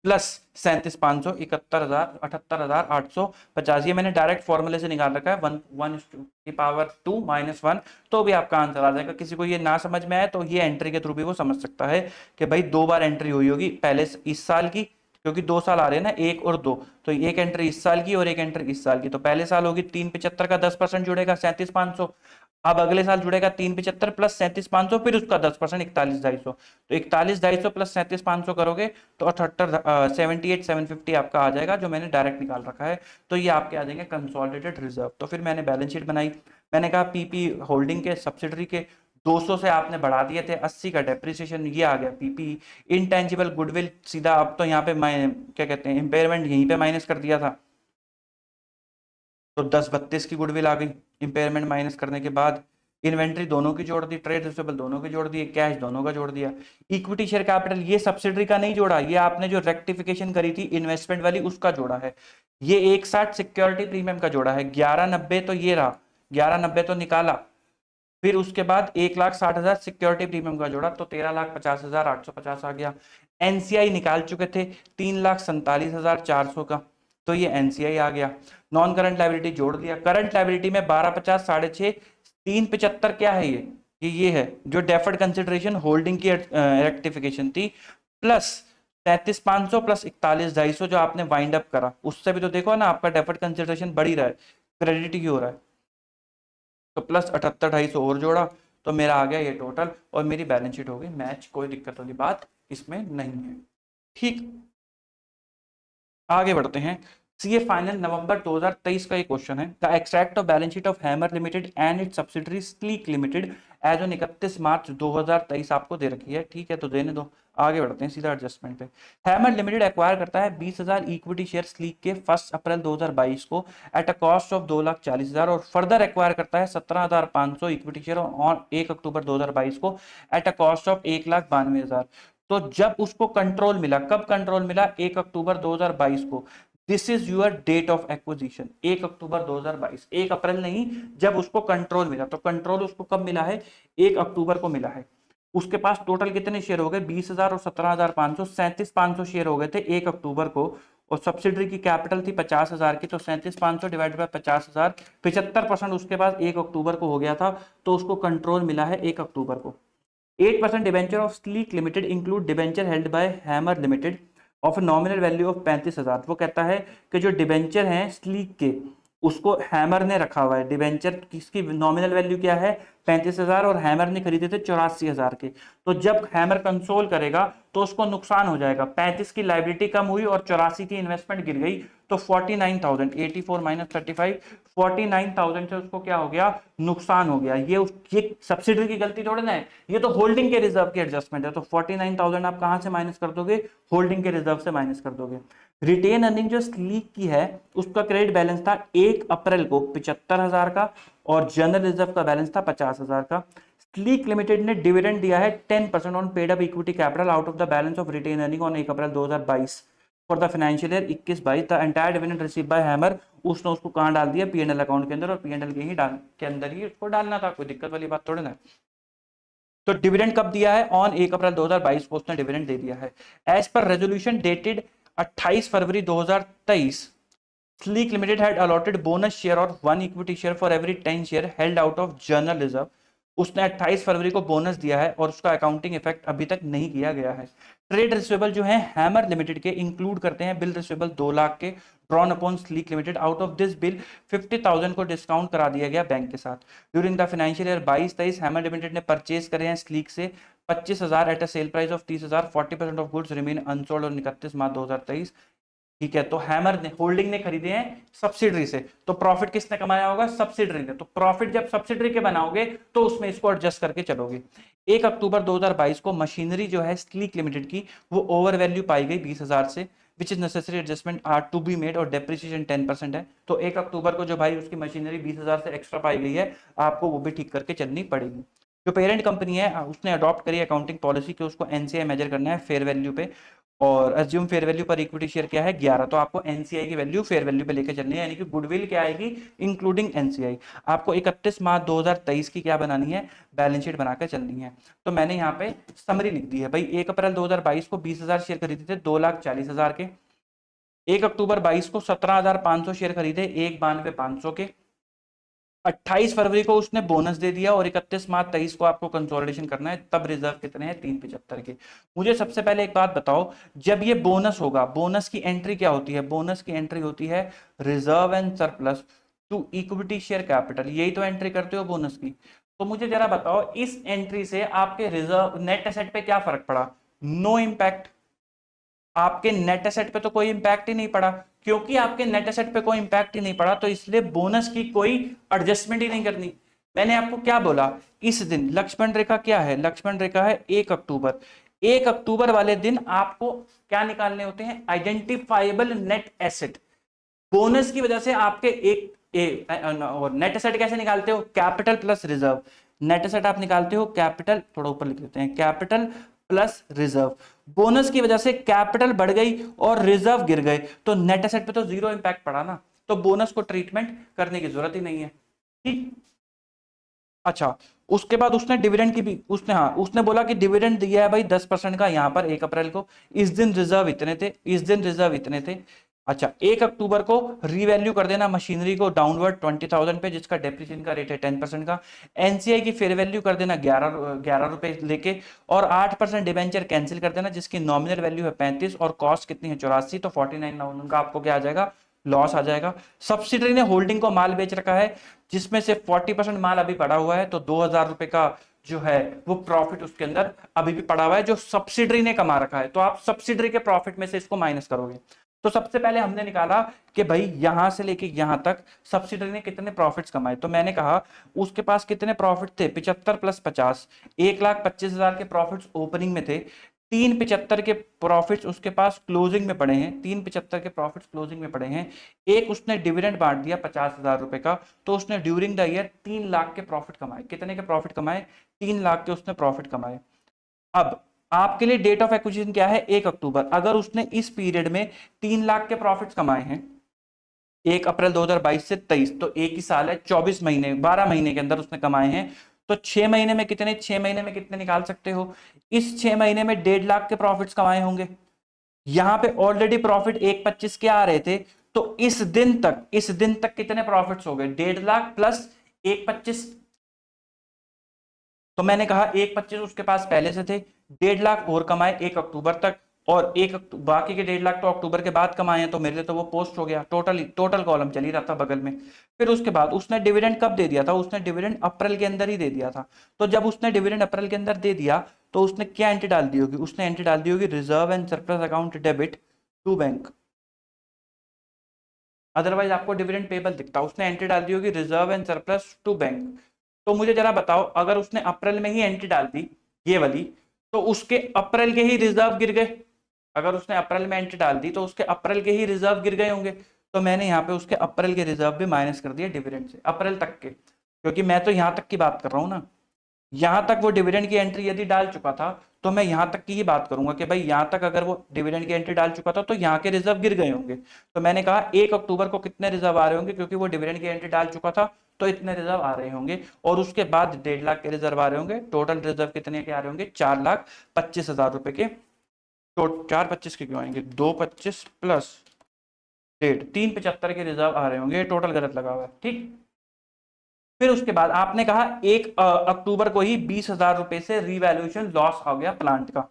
प्लस 37,500, 71,000, 78,850। ये मैंने डायरेक्ट फॉर्मूले से निकाल रखा है, 1 की पावर 2 - 1 तो भी आपका आंसर आ जाएगा। किसी को ये ना समझ में आए तो ये एंट्री के थ्रू भी वो समझ सकता है कि भाई 2 बार एंट्री हुई होगी, पहले इस साल की, क्योंकि 2 साल आ रहे हैं ना, 1 और 2, तो एक एंट्री इस साल की और एक एंट्री इस साल की। तो पहले साल होगी 375 का 10% जुड़ेगा 37,500, अब अगले साल जुड़ेगा 375 प्लस 37,500, फिर उसका 10% 41,250। तो 41,250 प्लस 37,500 करोगे तो 78,750 आपका आ जाएगा, जो मैंने डायरेक्ट निकाल रखा है। तो ये आपके आ जाएंगे कंसोलिडेटेड रिजर्व। तो फिर मैंने बैलेंस शीट बनाई, मैंने कहा पीपी होल्डिंग के सब्सिडरी के 200 से आपने बढ़ा दिए थे, 80 का डेप्रिसिएशन, ये आ गया पीपी। इनटेंजिबल गुडविल सीधा, अब तो यहाँ पे मैं क्या कहते हैं इंपेयरमेंट यहीं पे माइनस कर दिया था, तो 1032 की गुडविल आ गई इंपेयरमेंट माइनस करने के बाद। इन्वेंट्री दोनों की जोड़ दी, ट्रेड रिसीवेबल दोनों की जोड़ दिए, कैश दोनों का जोड़ दिया। इक्विटी शेयर कैपिटल ये सब्सिडरी का नहीं जोड़ा, ये आपने जो रेक्टिफिकेशन करी थी इन्वेस्टमेंट वाली उसका जोड़ा है। ये 160 सिक्योरिटी प्रीमियम का जोड़ा है, 1190 तो ये रहा, 1190 तो निकाला, फिर उसके बाद 1,60,000 सिक्योरिटी प्रीमियम का जोड़ा, तो 13,50,850 आ गया। एनसीआई निकाल चुके थे 3,47,400 का, तो ये एनसीआई आ गया। नॉन करंट लाइबिलिटी जोड़ दिया, करंट लाइबिलिटी में 1250 6.5 375 क्या है ये है जो डेफर्ड कंसिडरेशन होल्डिंग की रेक्टिफिकेशन थी, प्लस 33,500 प्लस 41,250 जो आपने वाइंड अप करा, उससे भी तो देखो ना आपका डेफर्ड कंसिडरेशन बढ़ ही रहा है, क्रेडिट ही हो रहा है। तो प्लस 78,250 और जोड़ा, तो मेरा आ गया ये टोटल, और मेरी बैलेंस शीट हो गई मैच, कोई दिक्कत वाली बात इसमें नहीं है। ठीक, आगे बढ़ते हैं। सीए फाइनल नवंबर 2023 का ये क्वेश्चन है। The extract of balance sheet of Hammer limited and its subsidiary Sleek limited as on 31 March 2023 आपको दे रखी है, ठीक है, तो देने दो। आगे बढ़ते हैं सीधा एडजस्टमेंट पे। हैमर लिमिटेड एक्वायर करता है 20,000 इक्विटी शेयर स्लीक के 1 अप्रैल 2022 को एट अ कॉस्ट ऑफ 2,40,000 और फर्दर एक्वायर करता है 17,500 इक्विटी शेयर ऑन 1 अक्टूबर 2022 को एट अ कॉस्ट ऑफ 1,92,000। तो जब उसको कंट्रोल मिला, कब कंट्रोल मिला? 1 अक्टूबर 2022 को। This is your date of acquisition, 1 October 2022, 1 April नहीं, जब उसको कंट्रोल मिला। तो कंट्रोल उसको कब मिला है? 1 अक्टूबर को मिला है। उसके पास टोटल कितने शेयर हो गए? 20,000 और 17,500, 37,500 शेयर हो गए थे 1 अक्टूबर को, और सब्सिडरी की कैपिटल थी 50,000 की, तो 37,500 डिवाइड बाय 50,000, 75% उसके पास 1 अक्टूबर को हो गया था, तो उसको कंट्रोल मिला है 1 अक्टूबर को। 8% debenture of sleek limited include debenture held by hammer limited of nominal value of 35,000। वो कहता है कि जो डिबेंचर हैं स्लीक के, उसको हैमर ने रखा हुआ है। डिबेंचर किसकी नॉमिनल वैल्यू क्या है? 35,000, और हैमर ने खरीदे थे 84,000 के। तो जब हैमर कंसोल करेगा तो उसको नुकसान हो जाएगा। 35 की लाइबिलिटी कम हुई और 84 की इन्वेस्टमेंट गिर गई, तो 49,000, 84 माइनस 35, 49,000 से उसको क्या हो गया? नुकसान हो गया। ये सब्सिडरी की गलती थोड़ी ना है, ये तो होल्डिंग के रिजर्व की एडजस्टमेंट है। तो 49,000 आप कहां से माइनस कर दोगे? होल्डिंग के रिजर्व से माइनस कर दोगे। रिटेन अर्निंग जो स्लीक की है उसका क्रेडिट बैलेंस था 1 अप्रैल को 75,000 का, और जनरल रिजर्व का बैलेंस था 50,000 का। स्लीक लिमिटेड ने डिविडेंड दिया है 10% on paid up equity capital out of the balance of retain earning on 1 April 2022 for the financial year 21-22। The entire dividend receive by Hammer, उसने उसको कहां डाल दिया? पीएनएल अकाउंट के अंदर, और पीएनएल के अंदर ही उसको डालना था, कोई दिक्कत वाली बात थोड़ी ना। तो डिविडेंड कब दिया है? ऑन 1 अप्रैल 2022 को उसने डिविडेंड दे दिया है। As per resolution dated 28 February 2023, Sleek limited had allotted bonus share और 1 equity share for every 10 share held out of general reserve. उसने 28 फरवरी को बोनस दिया है और उसका अकाउंटिंग इफेक्ट अभी तक नहीं किया गया है। ट्रेड रिसीवेबल जो है हैमर लिमिटेड के इंक्लूड करते हैं बिल रिसीवेबल 2 लाख के drawn upon sleek limited. Out of this bill 50,000 को डिस्काउंट करा दिया गया बैंक के साथ। During the financial year 22-23 hammer limited ने परचेज करे हैं स्लीक से 25,000 at a sale price of 30,000। 40% of goods remain unsold on 31 March 2023। ठीक है, तो हैमर ने, होल्डिंग ने खरीदे हैं सब्सिडरी से, तो प्रॉफिट किसने कमाया होगा? सब्सिडरी ने। तो प्रॉफिट जब सब्सिडरी के बनाओगे तो उसमें इसको एडजस्ट करके चलोगे। 1 अक्टूबर 2022 को मशीनरी जो है स्लीक लिमिटेड की वो ओवर वैल्यू पाई गई 20,000 से, which is necessary adjustment are to be made, और डेप्रिसिएशन 10% है। तो 1 अक्टूबर को जो भाई उसकी मशीनरी 20,000 से एक्स्ट्रा पाई गई है, आपको वो भी ठीक करके चलनी पड़ेगी। जो पेरेंट कंपनी है उसने अडॉप्ट करी अकाउंटिंग पॉलिसी कि उसको एनसीआई मेजर करना है फेयर वैल्यू पे, और अज्यूम फेयर वैल्यू पर इक्विटी शेयर क्या है? 11। तो आपको एनसीआई की वैल्यू फेयर वैल्यू पे लेकर चलनी है, यानी कि गुडविल क्या आएगी? Including NCI. आपको 31 मार्च 2023 की क्या बनानी है? बैलेंस शीट बनाकर चलनी है। तो मैंने यहाँ पे समरी लिख दी है भाई। 1 अप्रैल 2022 को 20,000 शेयर खरीदे थे 2,40,000 के। 1 अक्टूबर 22 को 17,500 शेयर खरीदे 1,92,500 के। 28 फरवरी को उसने बोनस दे दिया, और 31 मार्च 23 को आपको कंसोलिडेशन करना है, तब रिजर्व कितने हैं? 375 के। मुझे सबसे पहले एक बात बताओ, जब ये बोनस होगा, बोनस की एंट्री क्या होती है? बोनस की एंट्री होती है reserve and surplus to equity share capital, यही तो एंट्री करते हो बोनस की। तो मुझे जरा बताओ, इस एंट्री से आपके रिजर्व नेट एसेट पे क्या फर्क पड़ा? No impact. आपके नेट एसेट पे तो कोई इंपैक्ट ही नहीं पड़ा, क्योंकि आपके नेट एसेट पे कोई इंपैक्ट ही नहीं पड़ा, तो इसलिए बोनस की कोई एडजस्टमेंट ही नहीं करनी। मैंने आपको क्या बोला? इस दिन लक्ष्मण रेखा क्या है? लक्ष्मण रेखा है 1 अक्टूबर। 1 अक्टूबर वाले दिन आपको क्या निकालने होते हैं? Identifiable net asset. बोनस की वजह से आपके और नेट एसेट कैसे निकालते हो? Capital plus reserve. Net asset आप निकालते हो कैपिटल, थोड़ा ऊपर लिख लेते हैं, कैपिटल प्लस रिजर्व। बोनस की वजह से कैपिटल बढ़ गई और रिजर्व गिर गए, तो नेट एसेट पे तो जीरो इंपैक्ट पड़ा ना, तो बोनस को ट्रीटमेंट करने की जरूरत ही नहीं है। ठीक। अच्छा, उसके बाद उसने डिविडेंड की भी उसने बोला कि डिविडेंड दिया है भाई 10% का यहां पर 1 अप्रैल को, इस दिन रिजर्व इतने थे, इस दिन रिजर्व इतने थे। अच्छा, 1 अक्टूबर को रीवैल्यू कर देना मशीनरी को डाउनवर्ड 20,000 पे, जिसका डेप्रिसिएशन का रेट है 10% का। एनसीआई की फेयर वैल्यू कर देना 11 रुपए लेके, और 8% डिबेंचर कैंसिल कर देना, जिसकी नॉमिनल वैल्यू है 35 और कॉस्ट कितनी है 84, तो 49,000 का आपको क्या आ जाएगा, लॉस आ जाएगा। सब्सिडरी ने होल्डिंग को माल बेच रखा है, जिसमें से 40% माल अभी पड़ा हुआ है, तो 2,000 रुपए का जो है वो प्रॉफिट उसके अंदर अभी भी पड़ा हुआ है जो सब्सिडरी ने कमा रखा है, तो आप सब्सिडरी के प्रॉफिट में से इसको माइनस करोगे। तो सबसे पहले हमने निकाला कि भाई यहां से लेके यहां तक सब्सिडरी ने कितने प्रॉफिट्स कमाए, तो मैंने कहा उसके पास कितने प्रॉफिट थे, 75 प्लस 50, 1,25,000 के प्रॉफिट्स ओपनिंग में थे, 375 के प्रॉफिट्स उसके पास क्लोजिंग में पड़े हैं, 375 के प्रॉफिट्स क्लोजिंग में पड़े हैं। एक उसने डिविडेंड बांट दिया 50,000 रुपए का, तो उसने ड्यूरिंग द ईयर 3 लाख के प्रॉफिट कमाए। कितने के प्रॉफिट कमाए, 3 लाख के उसने प्रॉफिट कमाए। अब आपके लिए डेट ऑफ एक्विजिशन क्या है, 1 अक्टूबर। अगर उसने इस पीरियड में 3 लाख के प्रॉफिट्स कमाए हैं 1 अप्रैल 2022 से 23, तो एक ही साल है, 24 महीने, 12 महीने के अंदर उसने कमाए हैं, तो 6 महीने में कितने, 6 महीने में कितने निकाल सकते हो, इस 6 महीने में 1.5 लाख के प्रॉफिट्स कमाए होंगे। यहां पे ऑलरेडी प्रॉफिट 1,25 के आ रहे थे, तो इस दिन तक कितने प्रॉफिट्स हो गए, 1.5 लाख प्लस 1,25, तो मैंने कहा 1,25 उसके पास पहले से थे, 1.5 लाख और कमाए 1 अक्टूबर तक, और बाकी के 1.5 लाख तो अक्टूबर के बाद कमाए हैं, तो मेरे लिए तो वो पोस्ट हो गया, टोटल कॉलम चल ही रहा था बगल में। फिर उसके बाद उसने डिविडेंड कब दे दिया था, उसने डिविडेंड अप्रैल के अंदर ही दे दिया था, तो जब उसने डिविडेंड अप्रैल के अंदर दे दिया, तो उसने क्या एंट्री डाल दी होगी, उसने एंट्री डाल दी होगी reserve and surplus account debit to bank, otherwise आपको डिविडेंड पेबल दिखता, उसने एंट्री डाल दी होगी reserve and surplus to bank. तो मुझे जरा बताओ, अगर उसने अप्रैल में ही एंट्री डाल दी ये वाली, तो उसके अप्रैल के ही रिजर्व गिर गए। अगर उसने अप्रैल में एंट्री डाल दी तो उसके अप्रैल के ही रिजर्व गिर गए होंगे, तो मैंने यहाँ पे उसके अप्रैल के रिजर्व भी माइनस कर दिए डिविडेंड से, अप्रैल तक के, क्योंकि मैं तो यहाँ तक की बात कर रहा हूँ ना, यहां तक वो डिविडेंड की एंट्री यदि डाल चुका था, तो मैं यहां तक की ही बात करूंगा कि भाई यहां तक अगर वो डिविडेंड की एंट्री डाल चुका था तो यहाँ के रिजर्व गिर गए होंगे। तो मैंने कहा 1 अक्टूबर को कितने रिजर्व आ रहे होंगे, क्योंकि वो डिविडेंड की एंट्री डाल चुका था, तो इतने रिजर्व आ रहे होंगे, और उसके बाद 1.5 लाख के रिजर्व आ रहे होंगे, टोटल रिजर्व कितने के आ रहे होंगे, 4,25,000 रुपए के। तो 4,25 के क्यों आएंगे, 2,25 प्लस 1.5, 3,75 के रिजर्व आ रहे होंगे, टोटल गलत लगा हुआ है। ठीक। फिर उसके बाद आपने कहा 1 अक्टूबर को ही 20,000 रुपए से रीवैल्यूएशन लॉस आ गया प्लांट का,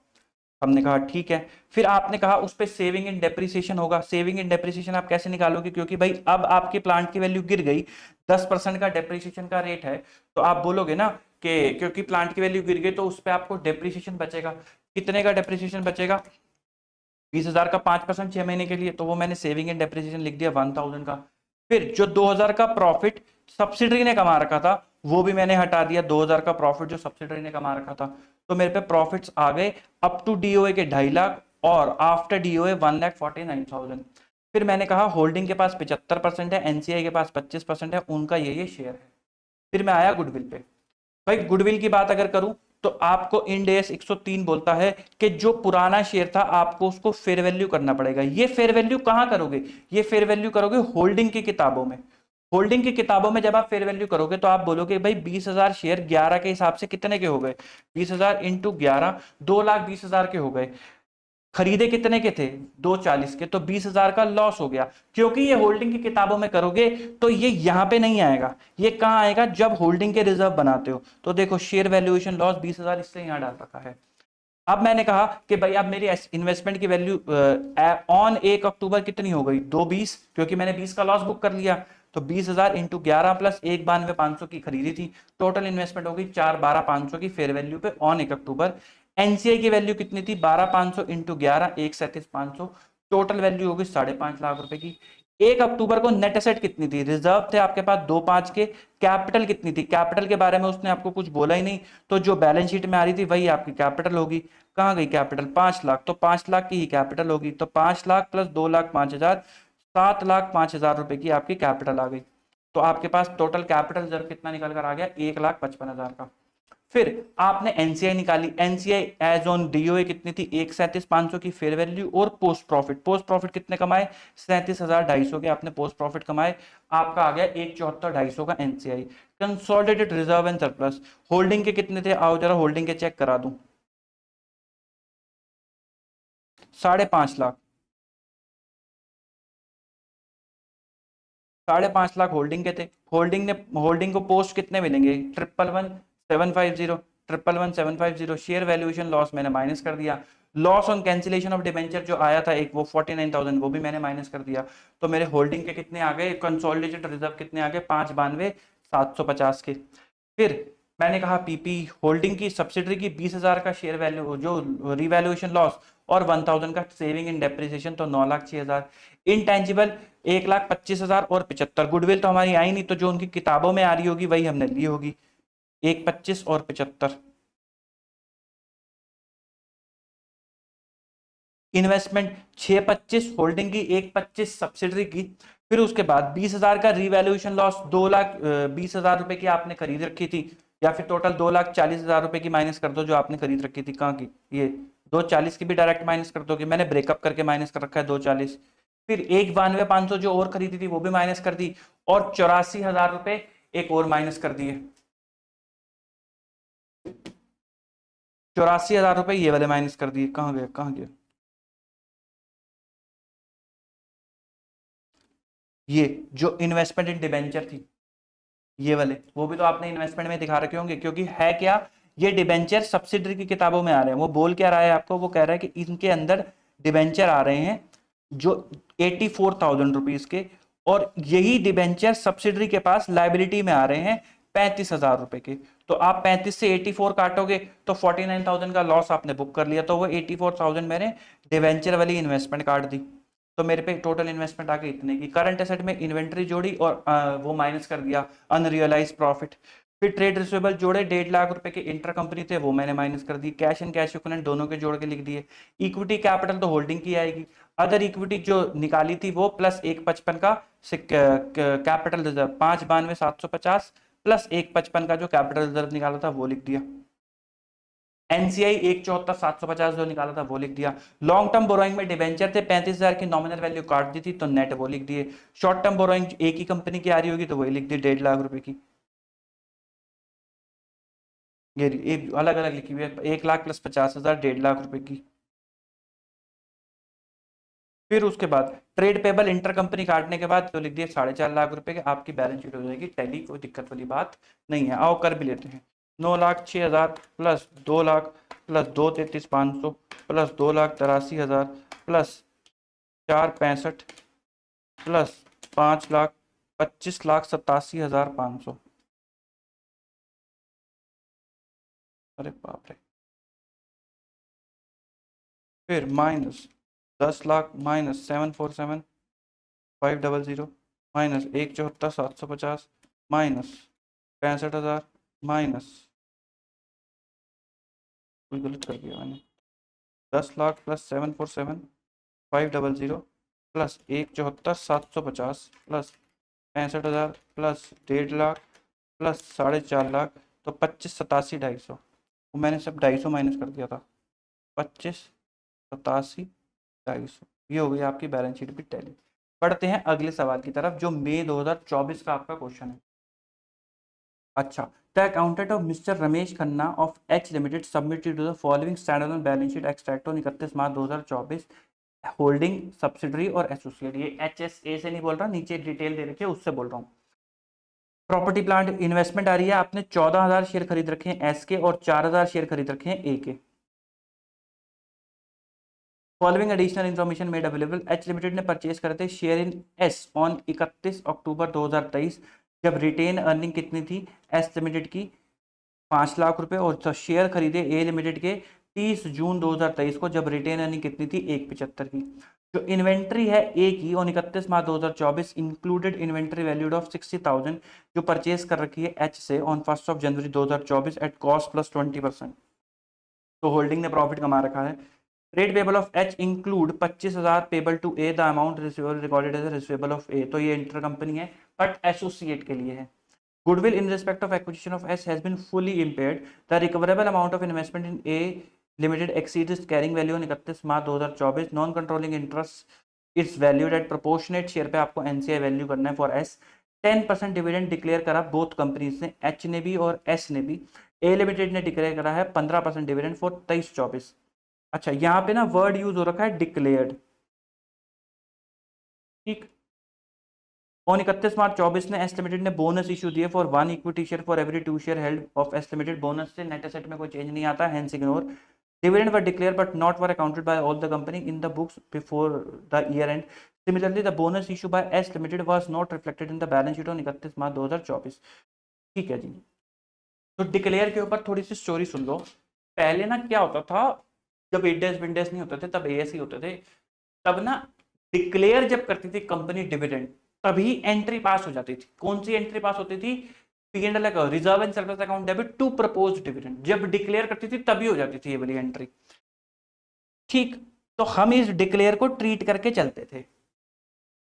हमने कहा ठीक है। फिर आपने कहा उस पे सेविंग इन डेप्रिसिएशन होगा, सेविंग इन डेप्रिसिएशन आप कैसे निकालोगे, क्योंकि भाई अब आपकी प्लांट की वैल्यू गिर गई, 10% का डेप्रिसिएशन का रेट है, तो आप बोलोगे ना कि क्योंकि प्लांट की वैल्यू गिर गई तो उस पर आपको डेप्रिसिएशन बचेगा, कितने का डेप्रिसिएशन बचेगा, 20,000 का 5% 6 महीने के लिए, तो वो मैंने सेविंग एंड डेप्रिसिएशन लिख दिया 1,000 का। फिर जो 2,000 का प्रॉफिट सब्सिडरी ने कमा रखा था वो भी मैंने हटा दिया, 2,000 का प्रॉफिट जो सब्सिडरी ने कमा रखा था, तो मेरे पे प्रॉफिट्स आ गए अप टू डीओए के 2.5 लाख और आफ्टर डीओए 1,49,000। फिर मैंने कहा होल्डिंग के पास 75% है, एनसीआई के पास 25% है, उनका ये शेयर है। फिर मैं आया गुडविल पे। भाई गुडविल की बात अगर करूं तो आपको इंड एस 103 बोलता है कि जो पुराना शेयर था आपको उसको फेयर वैल्यू करना पड़ेगा। ये फेयर वैल्यू कहां करोगे, ये फेयर वैल्यू करोगे होल्डिंग की किताबों में। होल्डिंग की किताबों में जब आप फेयर वैल्यू करोगे तो आप बोलोगे भाई 20,000 शेयर 11 के हिसाब से कितने के हो गए, 20,000 इंटू 11, 2,20,000 के हो गए। खरीदे कितने के थे, 240 के, तो 20,000 का लॉस हो गया। क्योंकि ये होल्डिंग की किताबों में करोगे तो ये यहां पे नहीं आएगा, ये कहां आएगा, जब होल्डिंग के रिजर्व बनाते हो। तो देखो शेयर वैल्यूएशन लॉस 20,000 इससे यहां डाल रखा है। अब मैंने कहा कि भाई अब मेरी इन्वेस्टमेंट की वैल्यू ऑन 1 अक्टूबर कितनी हो गई, 220, क्योंकि मैंने 20 का लॉस बुक कर लिया, तो 20,000 इंटू 11 प्लस 1,92,500 की खरीदी थी, टोटल इन्वेस्टमेंट होगी 4,12,500 की फेयर वैल्यू पे ऑन 1 अक्टूबर। एनसीआई की वैल्यू कितनी थी, 12,500 इंटू 11, 1,37,500, टोटल वैल्यू होगी 5.5 लाख रुपए की। 1 अक्टूबर को नेट एसेट कितनी थी, रिजर्व थे आपके पास 2,5 के, कैपिटल कितनी थी, कैपिटल के बारे में उसने आपको कुछ बोला ही नहीं, तो जो बैलेंस शीट में आ रही थी वही आपकी कैपिटल होगी। कहाँ गई कैपिटल, 5 लाख, तो 5 लाख की ही कैपिटल होगी, तो 5 लाख प्लस 2,05,000, 7,05,000 रुपए की आपकी कैपिटल आ गई। तो आपके पास टोटल कैपिटल रिजर्व कितना निकल कर आ गया, 1,55,000 का। फिर आपने एनसीआई निकाली, एनसीआई एज ऑन डीओए कितनी थी, 1,37,500 की फेयर वैल्यू, और पोस्ट प्रॉफिट कितने कमाए, 37,250 के आपने पोस्ट प्रॉफिट कमाए, आपका आ गया 1,74,250 का NCI. Consolidated reserve and surplus, holding के कितने थे, आओ जरा होल्डिंग के चेक करा दूं, 5.5 लाख, 5.5 लाख होल्डिंग के थे। होल्डिंग को पोस्ट कितने मिलेंगे, 111,750, 111,750 शेयर वैल्यूएशन लॉस मैंने माइनस कर दिया। Loss on cancellation of debenture जो आया था एक, वो 49,000, वो भी मैंने माइनस कर दिया। तो मेरे होल्डिंग के कितने आ गए, कंसोलिडेटेड रिजर्व कितने आ गए, 5,92,750 के। फिर मैंने कहा पीपी होल्डिंग की सब्सिडरी की 20,000 का शेयर वैल्यू जो रिवैल्यूएशन लॉस, और 1,000 का सेविंग इन डेप्रिसिएशन, तो 9,06,000। इनटेंजिबल 1,25,000 और 75। गुडविल तो हमारी आई नहीं, तो जो उनकी किताबों में आ रही होगी वही हमने ली होगी, 1,25 और 75। इन्वेस्टमेंट 6,25 होल्डिंग की, 1,25 सब्सिडरी की। फिर उसके बाद 20,000 का रिवैल्यूएशन लॉस, 2,20,000 रुपए की आपने खरीद रखी थी, या फिर टोटल 2,40,000 रुपए की माइनस कर दो जो आपने खरीद रखी थी, कहाँ की, ये 2,40 की भी डायरेक्ट माइनस कर दोगे, मैंने ब्रेकअप करके माइनस कर रखा है 2,40। फिर 1,92,500 जो और खरीदी थी वो भी माइनस कर दी, और 84,000 रुपए एक और माइनस कर दिए, 84,000 रुपए ये वाले माइनस कर दिए, कहाँ गए, कहाँ गए, ये जो इन्वेस्टमेंट इन डिबेंचर थी, ये वाले, वो भी तो आपने इन्वेस्टमेंट में दिखा रखे होंगे, क्योंकि है क्या, ये डिबेंचर सब्सिडरी की किताबों में आ रहे हैं। वो बोल क्या रहा है आपको, वो कह रहा है कि इनके अंदर डिबेंचर आ रहे हैं जो 84,000 रुपीज के, और यही डिबेंचर सब्सिडरी के पास लाइबिलिटी में आ रहे हैं 35,000 रुपए के। तो आप 35 से 84 काटोगे तो 49,000 का लॉस आपने बुक कर लिया, तो वो 84,000 मैंने डिबेंचर वाली इन्वेस्टमेंट काट दी। तो मेरे पे टोटल इन्वेस्टमेंट आ गई इतने की। करंट एसेट में इन्वेंट्री जोड़ी और वो माइनस कर दिया अनरियलाइज प्रॉफिट। फिर ट्रेड रिसीवेबल जोड़े, 1.5 लाख रुपए के इंटर कंपनी थे, वो मैंने माइनस कर दी। कैश एंड कैश इक्विवेलेंट दोनों के जोड़ के लिख दिए। इक्विटी कैपिटल तो होल्डिंग की आएगी। अदर इक्विटी जो निकाली थी वो प्लस 1,55 का कैपिटल रिजर्व, 5,92,750 प्लस 1,55 का जो कैपिटल रिजर्व निकाला था वो लिख दिया। एनसीआई 1,74,750 जो निकाला था वो लिख दिया। लॉन्ग टर्म बोरोइंग में डिबेंचर थे, 35,000 की नॉमिनल वैल्यू काट दी थी, तो नेट वो लिख दिए। शॉर्ट टर्म बोरोइंग एक ही कंपनी की आ रही होगी तो वही लिख दी, 1.5 लाख रुपए की। ये एक अलग अलग लिखी हुई है, 1,00,000 प्लस 50,000, 1.5 लाख रुपए की। फिर उसके बाद ट्रेड पेबल इंटर कंपनी काटने के बाद तो लिख दिए 4.5 लाख रुपए के, आपकी बैलेंस शीट हो जाएगी टैली, कोई दिक्कत वाली बात नहीं है। आओ कर भी लेते हैं। 9,06,000 plus 2,00,000 plus 2,33,500 plus 2,83,000 plus 4,65 plus 5,00,000 25,87,500। अरे बाप रे। फिर minus 10,00,000 minus 747,500 minus 1,74,750 minus 65,000 minus, कोई गलत कर दिया मैंने, 10,00,000 plus 747,500 plus 1,74,750 plus 65,000 plus 1.5 lakh plus 4.5 lakh, तो 25,87,250। वो मैंने सब 250 माइनस कर दिया था, 25,87,250। ये हो गई आपकी बैलेंस शीट भी टैली। पढ़ते हैं अगले सवाल की तरफ, जो मई 2024 का आपका क्वेश्चन है। अच्छा, the accountant of mister Ramesh Khanna of H limited submitted to the following standalone balance sheet extract on 31 March 2024 holding subsidiary और एसोसिएट। ये HSA से नहीं बोल रहा, नीचे डिटेल दे रखी है उससे बोल रहा हूँ। प्रॉपर्टी प्लांट इन्वेस्टमेंट आ रही है, आपने 14,000 शेयर खरीद रखे हैं एस के और 4,000 शेयर खरीद रखे हैं ए के। Following additional information made available, H limited ने परचेज करे थे शेयर इन एस ऑन 31 अक्टूबर 2023, जब रिटेन अर्निंग कितनी थी एस लिमिटेड की, 5,00,000 रुपए, और शेयर खरीदे ए लिमिटेड के 30 जून 2023 को, जब रिटेन अर्निंग कितनी थी 1,75 की। जो इन्वेंट्री है ए की on 31 March 2024 included inventory valued of 60,000 जो परचेज कर रखी है एच से ऑन 1 जनवरी 2024 एट कॉस्ट प्लस 20%। तो होल्डिंग ने प्रॉफिट कमा रखा है trade payable of H include 25,000 payable to A, the amount receivable recorded as receivable of A. तो ये इंटर कंपनी है बट एसोसिएट के लिए है। Goodwill in respect of acquisition of S has been fully impaired, the recoverable amount of investment in A limited exceeds carrying value on 31 March 2024, non controlling interest its valued at proportionate share पे आपको NCI value करना है for S. 10% dividend declare करा both companies ने, H ने भी और S ने भी। ए लिमिटेड ने डिक्लेयर करा है 15% डिविडेंड फॉर 23-24। अच्छा, यहाँ पे ना वर्ड यूज हो रखा है डिक्लेयर्ड, ठीक। ऑन 31 मार्च 24 ने एस लिमिटेड ने बोनस इशू दिए for 1 equity share for every 2 share held of S limited. Bonus से नेट एसेट में कोई चेंज नहीं आता, hence ignore. Dividend were declared but not were accounted by all the company in the books before the year end. Similarly, the bonus issue by S Limited was not reflected in the balance sheet on 31 March 2024। ठीक है जी। तो declare के ऊपर थोड़ी सी story सुन लो। पहले ना क्या होता था, जब इंडेस विंडेस नहीं होते थे तब एएस ही होते थे, तब ना डिक्लेयर जब करती थी कंपनी डिविडेंड तभी एंट्री पास हो जाती थी। कौन सी एंट्री पास होती थी? P&L reserve and surplus account debit to proposed dividend, जब डिक्लेयर करती थी तभी हो जाती थी ये वाली एंट्री, ठीक। तो हम इस डिक्लेयर को ट्रीट करके चलते थे,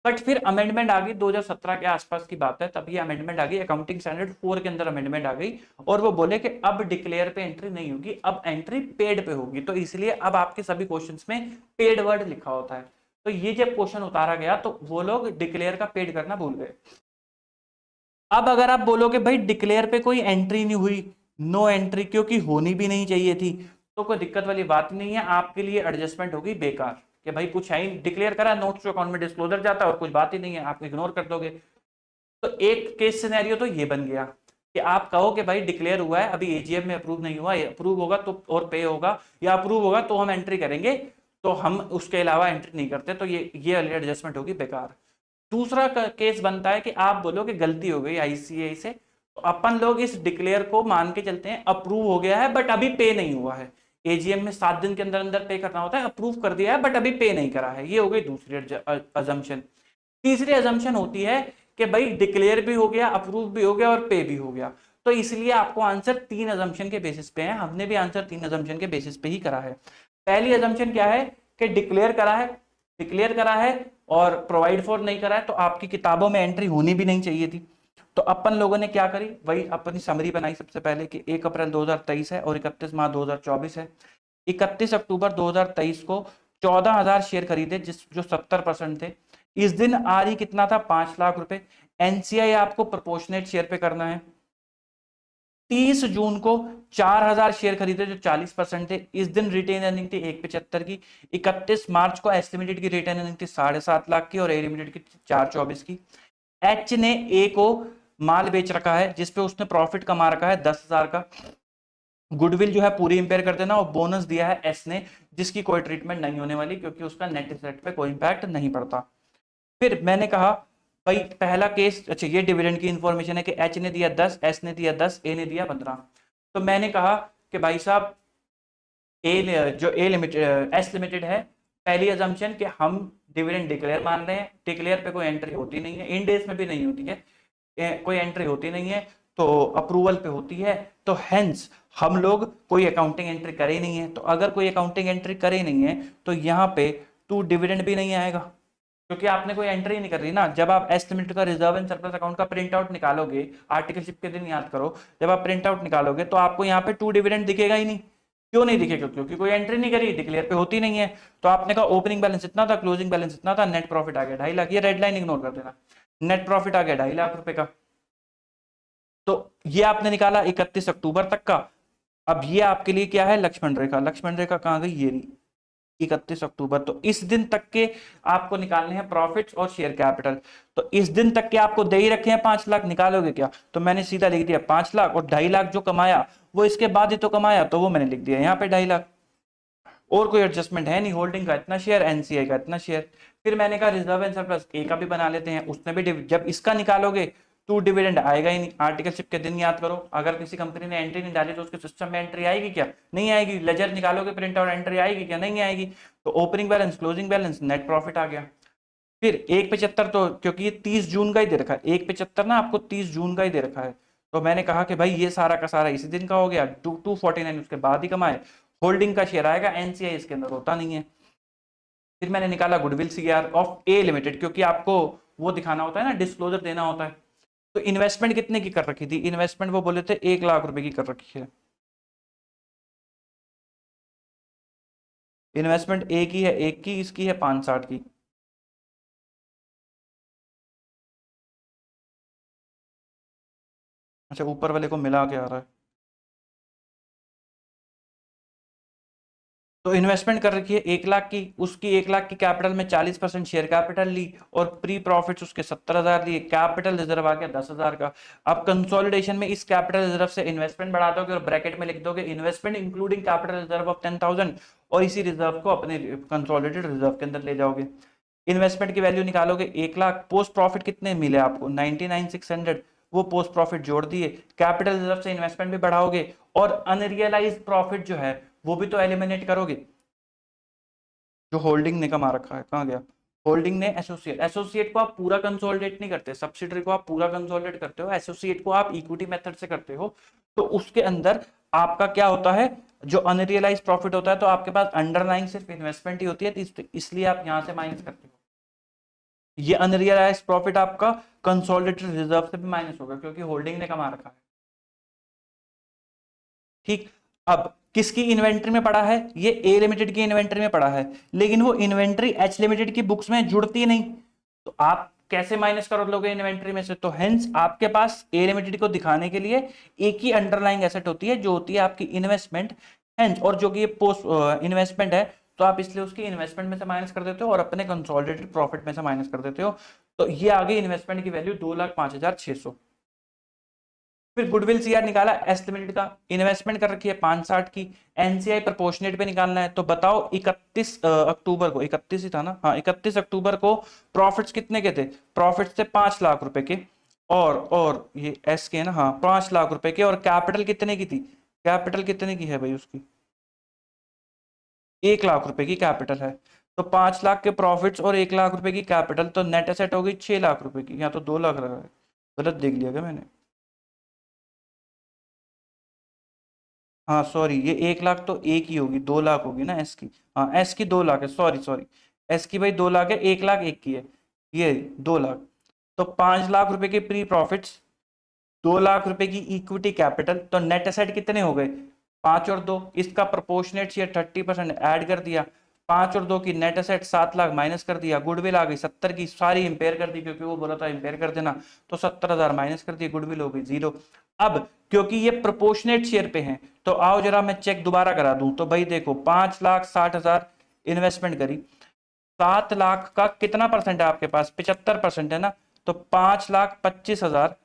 बट फिर अमेंडमेंट आ गई 2017 के आसपास की बात है, तब ये अमेंडमेंट आ गई, अकाउंटिंग स्टैंडर्ड 4 के अंदर अमेंडमेंट आ गई और वो बोले कि अब डिक्लेयर पे एंट्री नहीं होगी, अब एंट्री पेड पे होगी। तो इसलिए अब आपके सभी क्वेश्चंस में पेड वर्ड लिखा होता है। तो ये जब क्वेश्चन उतारा गया तो वो लोग डिक्लेयर का पेड करना भूल गए। अब अगर आप बोलोगे भाई डिक्लेयर पे कोई एंट्री नहीं हुई, नो एंट्री, क्योंकि होनी भी नहीं चाहिए थी, तो कोई दिक्कत वाली बात नहीं है, आपके लिए एडजस्टमेंट होगी बेकार कि भाई कुछ है ही, डिक्लेयर करा, नोट्स टू अकाउंट में डिस्क्लोजर जाता है और कुछ बात ही नहीं है, आप इग्नोर कर दोगे। तो एक केस सिनेरियो तो ये बन गया कि आप कहो कि भाई डिक्लेयर हुआ है, अभी एजीएम में अप्रूव नहीं हुआ, अप्रूव होगा तो और पे होगा, या अप्रूव होगा तो हम एंट्री करेंगे, तो हम उसके अलावा एंट्री नहीं करते, तो ये एडजस्टमेंट होगी बेकार। दूसरा केस बनता है कि आप बोलो कि गलती हो गई आईसीआई से, तो अपन लोग इस डिक्लेयर को मान के चलते हैं अप्रूव हो गया है बट अभी पे नहीं हुआ है, एजीएम में 7 दिन के अंदर अंदर पे करना होता है, अप्रूव कर दिया है बट अभी पे नहीं करा है, ये हो गई दूसरी अजम्पशन। तीसरी अजम्पशन होती है कि भाई डिक्लेयर भी हो गया, अप्रूव भी हो गया और पे भी हो गया, तो इसलिए आपको आंसर 3 अजम्पशन के बेसिस पे है, हमने भी आंसर 3 अजम्पशन के बेसिस पे ही करा है। पहली अजम्पशन क्या है कि डिक्लेयर करा है और प्रोवाइड फॉर नहीं करा है, तो आपकी किताबों में एंट्री होनी भी नहीं चाहिए थी। तो अपन लोगों ने क्या करी, वही अपनी समरी बनाई सबसे पहले कि 1 अप्रैल 2023 है और 31 मार्च 2024 है। 31 अक्टूबर 2023 को 14,000 शेयर खरीदे जो 70% थे। इस दिन आरई कितना था? 5 लाख रुपए। एनसीआई आपको प्रोपोर्शनेट शेयर पे करना है। 30 जून को 4,000 शेयर खरीदे जो 40% थे। इस दिन रिटेन अर्निंग थी 175 की। 31 मार्च को एस लिमिटेड की रिटेन अर्निंग थी 7.5 लाख की और ए लिमिटेड की 424 की। एच ने ए को माल बेच रखा है जिसपे उसने प्रॉफिट कमा रखा है 10,000 का। गुडविल जो है पूरी इंपेयर कर देना, और बोनस दिया है एस ने जिसकी कोई ट्रीटमेंट नहीं होने वाली क्योंकि उसका नेट एसेट पे कोई इंपैक्ट नहीं पड़ता। फिर मैंने कहा भाई पहला केस, अच्छा ये डिविडेंड की इंफॉर्मेशन है कि एच ने दिया 10, एस ने दिया 10, ए ने दिया 15। तो मैंने कहा कि भाई साहब ए लिमिटेड एस लिमिटेड है, पहली अजम्पशन कि हम डिविडेंड डिक्लेयर मान रहे हैं, डिक्लेयर पे कोई एंट्री होती नहीं है, इन डेज में भी नहीं होती है, कोई एंट्री होती नहीं है, तो अप्रूवल पे होती है, तो हेंस हम लोग कोई अकाउंटिंग एंट्री करे नहीं है। तो अगर कोई अकाउंटिंग एंट्री करे नहीं है तो यहाँ पे टू डिविडेंड भी नहीं आएगा क्योंकि आपने कोई एंट्री नहीं कर रही ना। जब आप एस लिमिटेड का रिजर्व एंड सरप्लस अकाउंट का प्रिंट आउट निकालोगे, आर्टिकलशिप के दिन याद करो, जब आप प्रिंट आउट निकालोगे तो आपको यहाँ पे टू डिविडेंड दिखेगा ही नहीं। क्यों नहीं दिखेगा? क्योंकि कोई एंट्री नहीं करी, डिक्लेयर पे होती नहीं है। तो आपने कहा ओपनिंग बैलेंस इतना था, क्लोजिंग बैलेंस इतना था, नेट प्रॉफिट आ गया 2.5 लाख, ये रेड लाइन इग्नोर कर देना, नेट प्रॉफिट आ गया 2.5 लाख रुपए का। तो ये आपने निकाला 31 अक्टूबर तक का। अब ये आपके लिए क्या है? लक्ष्मण रेखा। लक्ष्मण रेखा कहाँ गई? ये रही 31 अक्टूबर। तो इस दिन तक के आपको निकालने हैं प्रॉफिट्स और शेयर कैपिटल। तो इस दिन तक के आपको दे ही रखे हैं 5 लाख, निकालोगे क्या? तो मैंने सीधा लिख दिया 5 लाख, और 2.5 लाख जो कमाया वो इसके बाद ही तो कमाया, तो वो मैंने लिख दिया यहाँ पे 2.5 लाख। और कोई एडजस्टमेंट है नहीं, होल्डिंग का इतना शेयर, एनसीआई का इतना शेयर। फिर मैंने कहा रिजर्व एंड सरप्लस ए का भी बना लेते हैं, उसने भी जब इसका निकालोगे टू डिविडेंड आएगा ही नहीं। आर्टिकलशिप के दिन याद करो, अगर किसी कंपनी ने एंट्री नहीं डाली तो उसके सिस्टम में एंट्री आएगी क्या? नहीं आएगी। लेजर निकालोगे, प्रिंट आउट, एंट्री आएगी क्या? नहीं आएगी। तो opening balance, closing balance, net profit आ गया। फिर 1.75, तो क्योंकि ये 30 जून का ही दे रखा है, 1.75 ना आपको 30 जून का ही दे रखा है, तो मैंने कहा कि भाई ये सारा का सारा इसी दिन का हो गया। 249 उसके बाद ही कमाए। होल्डिंग का शेयर आएगा, एनसीआई इसके अंदर होता नहीं है। फिर मैंने निकाला goodwill CR of A limited, क्योंकि आपको वो दिखाना होता है ना, डिस्क्लोजर देना होता है। तो इन्वेस्टमेंट कितने की कर रखी थी? इन्वेस्टमेंट वो बोले थे 1 लाख रुपए की कर रखी है। इन्वेस्टमेंट ए की है 1 की, इसकी है 560 की। अच्छा, ऊपर वाले को मिला के आ रहा है। तो इन्वेस्टमेंट कर रखी है 1 लाख की, उसकी 1 लाख की कैपिटल में 40% शेयर कैपिटल ली और प्री प्रॉफिट्स उसके 70,000 लिए, कैपिटल रिजर्व आ गया 10,000 का। अब कंसोलिडेशन में इस कैपिटल रिजर्व से इन्वेस्टमेंट बढ़ा दोगे और ब्रैकेट में लिख दोगे investment including capital reserve of 10,000, और इसी रिजर्व को अपने कंसोलिडेटेड रिजर्व के अंदर ले जाओगे। इन्वेस्टमेंट की वैल्यू निकालोगे 1 लाख, पोस्ट प्रॉफिट कितने मिले आपको 99,600, वो पोस्ट प्रॉफिट जोड़ दिए, कैपिटल रिजर्व से इन्वेस्टमेंट भी बढ़ाओगे और अनरियलाइज प्रॉफिट जो है वो भी तो एलिमिनेट करोगे। जो होल्डिंग ने कमा रखा है कहाँ गया? होल्डिंग ने एसोसिएट, एसोसिएट को आप पूरा कंसोलिडेट नहीं करते, सब्सिडरी को आप पूरा कंसोलिडेट करते हो, एसोसिएट को आप इक्विटी मेथड से करते हो। तो उसके अंदर आपका क्या होता है, जो अनरियलाइज प्रॉफिट होता है, तो आपके पास अंडरलाइंग सिर्फ इन्वेस्टमेंट ही होती है, तो इसलिए आप यहां से माइनस करते हो। ये अनरियलाइज प्रॉफिट आपका कंसोलिडेटेड रिजर्व से भी माइनस होगा, क्योंकि होल्डिंग ने कमा रखा है। ठीक। अब किसकी इन्वेंट्री में पड़ा है? ये ए लिमिटेड की इन्वेंट्री में पड़ा है, लेकिन वो इन्वेंट्री एच लिमिटेड की बुक्स में जुड़ती नहीं, तो आप कैसे माइनस कर लोगे इन्वेंट्री में से? तो हेंस आपके पास ए लिमिटेड को दिखाने के लिए एक ही अंडरलाइंग एसेट होती है, जो होती है आपकी इन्वेस्टमेंट। हेंस, और जो कि ये पोस्ट इन्वेस्टमेंट है, तो आप इसलिए उसकी इन्वेस्टमेंट में से माइनस कर देते हो और अपने कंसोलिडेटेड प्रॉफिट में से माइनस कर देते हो। तो ये आ गई इन्वेस्टमेंट की वैल्यू 2,05,600। फिर गुडविल सीआर निकाला एस लिमिटेड का, इन्वेस्टमेंट कर रखी है 560 की, एनसीआई प्रोपोर्शनेट पे निकालना है। तो बताओ 31 अक्टूबर को, 31 ही था ना, हाँ 31 अक्टूबर को प्रॉफिट्स कितने के थे? प्रॉफिट्स थे 5 लाख रुपए के, और ये एस के ना, हाँ 5 लाख रुपए के, और कैपिटल कितने की थी? कैपिटल कितने की है भाई उसकी? 1 लाख रुपए की कैपिटल है। तो 5 लाख के प्रॉफिट्स और 1 लाख रुपए की कैपिटल, तो नेट एसेट हो गई 6 लाख रुपए की। यहाँ तो 2 लाख लगा है, गलत देख लिया क्या मैंने? हाँ सॉरी, ये 1 लाख तो एक ही होगी, 2 लाख होगी ना एस की। हाँ एस की 2 लाख है, सॉरी सॉरी, एस की भाई 2 लाख है, 1 लाख एक की है, ये 2 लाख। तो 5 लाख रुपए के प्री प्रॉफिट्स, 2 लाख रुपए की इक्विटी कैपिटल, तो नेट एसेट कितने हो गए? 5 और 2, इसका प्रोपोर्शनेट शेयर 30% ऐड कर दिया, 5 और 2 की नेट एसेट 7 लाख माइनस कर दिया, गुडविल आ गई 70 की, सारी इंपेयर कर दी क्योंकि वो बोला था इंपेयर कर देना, तो 70,000 माइनस कर दिए, गुडविल हो गई 0। अब क्योंकि ये प्रोपोर्शनेट शेयर पे हैं, तो आओ जरा मैं चेक दोबारा करा दूं। तो भाई देखो 5,60,000 इन्वेस्टमेंट करी, 7 लाख का कितना परसेंट है आपके पास? 75% है ना, तो 5,25,000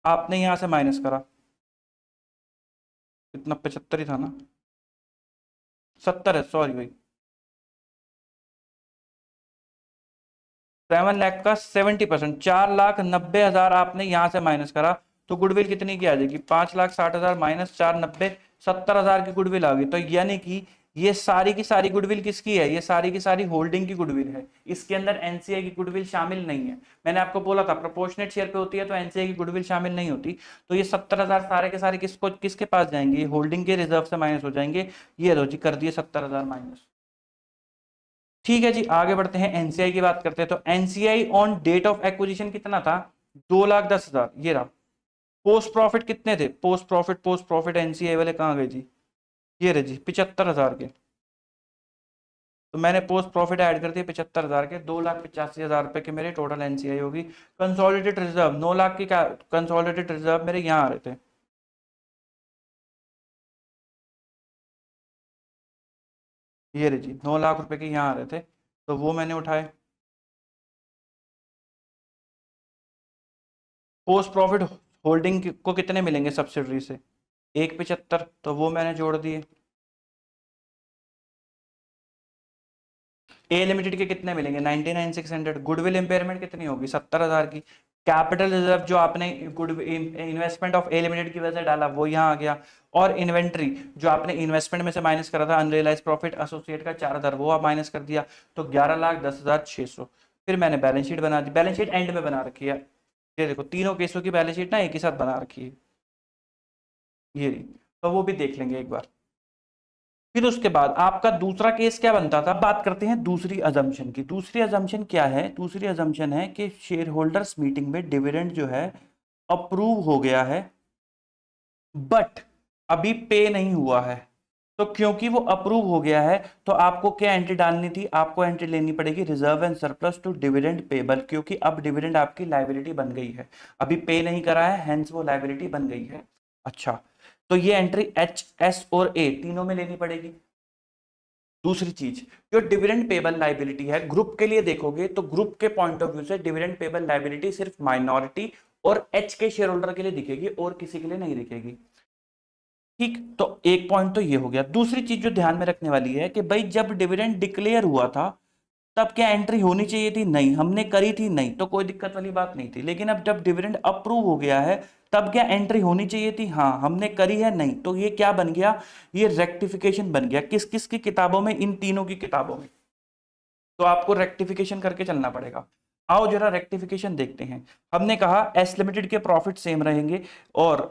आपने यहां से माइनस करा, कितना 75 ही था ना, 70 है, सॉरी भाई, 7 लाख का 70%, 4,90,000 आपने यहां से माइनस करा, तो गुडविल कितनी की आ जाएगी? 5,60,000 माइनस 490, 70,000 की गुडविल आ गई। तो यानी कि ये सारी की सारी गुडविल किसकी है? ये सारी की सारी होल्डिंग की गुडविल है, इसके अंदर एनसीआई की गुडविल शामिल नहीं है। मैंने आपको बोला था प्रोपोर्शनेट शेयर पे होती है तो एनसीआई की गुडविल शामिल नहीं होती। तो ये 70,000 सारे के सारे किसके पास जाएंगे? होल्डिंग के रिजर्व से माइनस हो जाएंगे। ये लो जी, कर दिए 70,000 माइनस। ठीक है जी, आगे बढ़ते हैं, एनसीआई की बात करते हैं। तो NCI on date of acquisition कितना था? 2,10,000, ये रहा। पोस्ट प्रॉफिट कितने थे? पोस्ट प्रॉफिट एनसीआई वाले कहाँ गए जी? ये रहे जी, 75,000 के। तो मैंने पोस्ट प्रॉफिट ऐड कर दिए 75,000 के, 2,85,000 रुपए के मेरे टोटल एनसीआई होगी। कंसोलिडेटेड रिजर्व 9 लाख की, कंसोलिडेटेड रिजर्व मेरे यहाँ आ रहे थे, ये रहे जी, 9 लाख रुपए के यहाँ आ रहे थे, तो वो मैंने उठाए। पोस्ट प्रॉफिट होल्डिंग को कितने मिलेंगे सब्सिडरी से? 1,75, तो वो मैंने जोड़ दिए। ए लिमिटेड के कितने मिलेंगे? 99,600। गुडविल इंपेयरमेंट कितनी होगी? 70,000 की। कैपिटल रिजर्व जो आपने good investment of A limited की वजह से डाला वो यहाँ आ गया, और इन्वेंट्री जो आपने इन्वेस्टमेंट में से माइनस करा था, अनरियलाइज प्रॉफिट एसोसिएट का 4,000, वो आप माइनस कर दिया, तो 11,10,600। फिर मैंने बैलेंस शीट बना दी, बैलेंस शीट एंड में बना रखी है, ये देखो तीनों केसों की बैलेंस शीट ना एक ही साथ बना रखी है, ये रही। तो वो भी देख लेंगे एक बार। फिर उसके बाद आपका दूसरा केस क्या बनता था, बात करते हैं दूसरी अजम्पशन की। दूसरी अजम्पशन क्या है, दूसरी अजम्पशन है कि शेयर होल्डर्स मीटिंग में डिविडेंड जो है अप्रूव हो गया है, बट अभी पे नहीं हुआ है। तो क्योंकि वो अप्रूव हो गया है तो आपको क्या एंट्री डालनी थी, आपको एंट्री लेनी पड़ेगी reserve and surplus to dividend payable, क्योंकि अब डिविडेंड आपकी लायबिलिटी बन गई है, अभी पे नहीं करा है, हेंस वो लायबिलिटी बन गई है। अच्छा, तो ये एंट्री एच, एस और ए तीनों में लेनी पड़ेगी। दूसरी चीज, जो डिविडेंड पेबल लायबिलिटी है ग्रुप के लिए देखोगे तो ग्रुप के पॉइंट ऑफ व्यू से डिविडेंड पेबल लायबिलिटी सिर्फ माइनॉरिटी और एच के शेयर होल्डर के लिए दिखेगी और किसी के लिए नहीं दिखेगी। ठीक, तो एक पॉइंट तो ये हो गया। दूसरी चीज जो ध्यान में रखने वाली है कि भाई जब डिविडेंड डिक्लेयर हुआ था तब क्या एंट्री होनी चाहिए थी, नहीं, हमने करी थी, नहीं, तो कोई दिक्कत वाली बात नहीं थी। लेकिन अब जब डिविडेंड अप्रूव हो गया है तब क्या एंट्री होनी चाहिए थी, हाँ, हमने करी है, नहीं, तो ये क्या बन गया, ये रेक्टिफिकेशन बन गया। किस किस की किताबों में, इन तीनों की किताबों में। तो आपको रेक्टिफिकेशन करके चलना पड़ेगा। आओ जरा रेक्टिफिकेशन देखते हैं। हमने कहा एस लिमिटेड के प्रॉफिट सेम रहेंगे और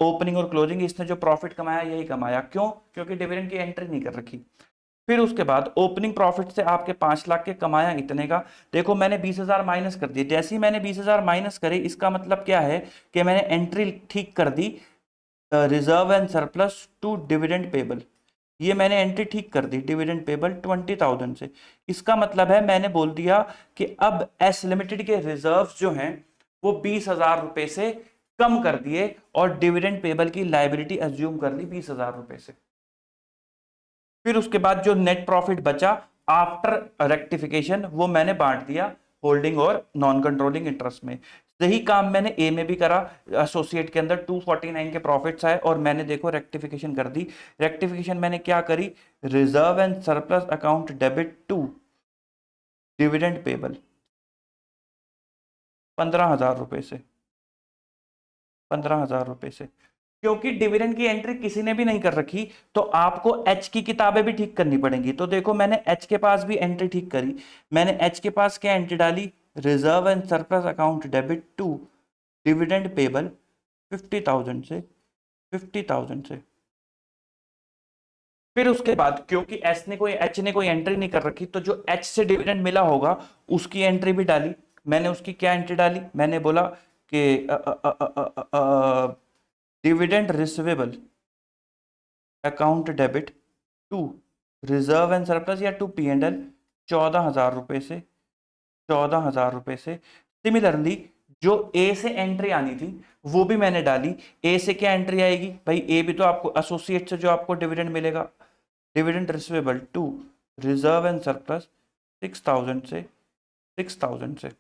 ओपनिंग और क्लोजिंग इसने जो प्रॉफिट कमाया यही कमाया, क्यों, क्योंकि डिविडेंड की एंट्री नहीं कर रखी। फिर उसके बाद ओपनिंग प्रॉफिट से आपके 5 लाख के कमाया इतने का, देखो मैंने 20,000 माइनस कर दिए। जैसे ही मैंने 20,000 माइनस करे इसका मतलब क्या है कि मैंने एंट्री ठीक कर दी reserve and surplus to dividend payable, ये मैंने एंट्री ठीक कर दी डिविडेंड पेबल 20,000 से। इसका मतलब है मैंने बोल दिया कि अब एस लिमिटेड के रिजर्व्स जो हैं वो 20,000 रुपए से कम कर दिए और डिविडेंड पेबल की लायबिलिटी अज्यूम कर ली 20,000 रुपए से। फिर उसके बाद जो नेट प्रॉफिट बचा आफ्टर रेक्टिफिकेशन वो मैंने बांट दिया होल्डिंग और नॉन कंट्रोलिंग इंटरेस्ट में। यही काम मैंने ए में भी करा, एसोसिएट के अंदर 249 के प्रॉफिट्स आए और मैंने देखो रेक्टिफिकेशन कर दी। रेक्टिफिकेशन मैंने क्या करी, reserve and surplus account debit to dividend payable 15,000 रुपए से, 15,000 रुपए से। क्योंकि डिविडेंड की एंट्री किसी ने भी नहीं कर रखी तो आपको एच की किताबें भी ठीक करनी पड़ेंगी। तो देखो मैंने एच के पास भी एंट्री ठीक करी। मैंने एच के पास क्या एंट्री डाली, reserve and surplus account debit to dividend payable 50,000 से, 50,000 से। फिर उसके बाद क्योंकि एच ने कोई एंट्री नहीं कर रखी तो जो एच से डिविडेंड मिला होगा उसकी एंट्री भी डाली। मैंने उसकी क्या एंट्री डाली, मैंने बोला कि dividend receivable account debit to reserve and surplus या टू P&L 14,000 रुपए से, 14,000 रुपए से। सिमिलरली जो ए से एंट्री आनी थी वो भी मैंने डाली। ए से क्या एंट्री आएगी भाई, ए भी तो आपको एसोसिएट से जो आपको डिविडेंड मिलेगा, dividend receivable to reserve and surplus 6,000 से, 6,000 से।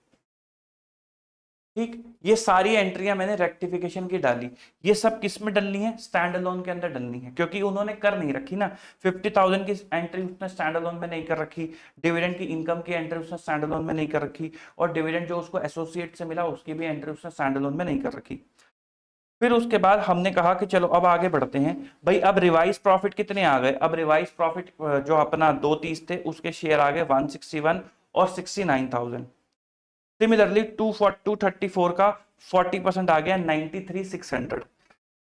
ठीक, ये सारी एंट्रियां मैंने रेक्टिफिकेशन की डाली। ये सब किस में डलनी है, स्टैंड अलोन के अंदर डलनी है, क्योंकि उन्होंने कर नहीं रखी ना। 50,000 की एंट्री उसने स्टैंड अलोन में नहीं कर रखी, डिविडेंड की इनकम की एंट्री उसने स्टैंड अलोन में नहीं कर रखी, और डिविडेंड जो उसको एसोसिएट से मिला उसकी भी एंट्री उसने स्टैंड अलोन में नहीं कर रखी। फिर उसके बाद हमने कहा कि चलो अब आगे बढ़ते हैं भाई। अब रिवाइज प्रॉफिट कितने आ गए, अब रिवाइज प्रॉफिट जो अपना 230 थे उसके शेयर आ गए 161 और 69,000। सिमिलरली 234 का 40% आ गया 93,600।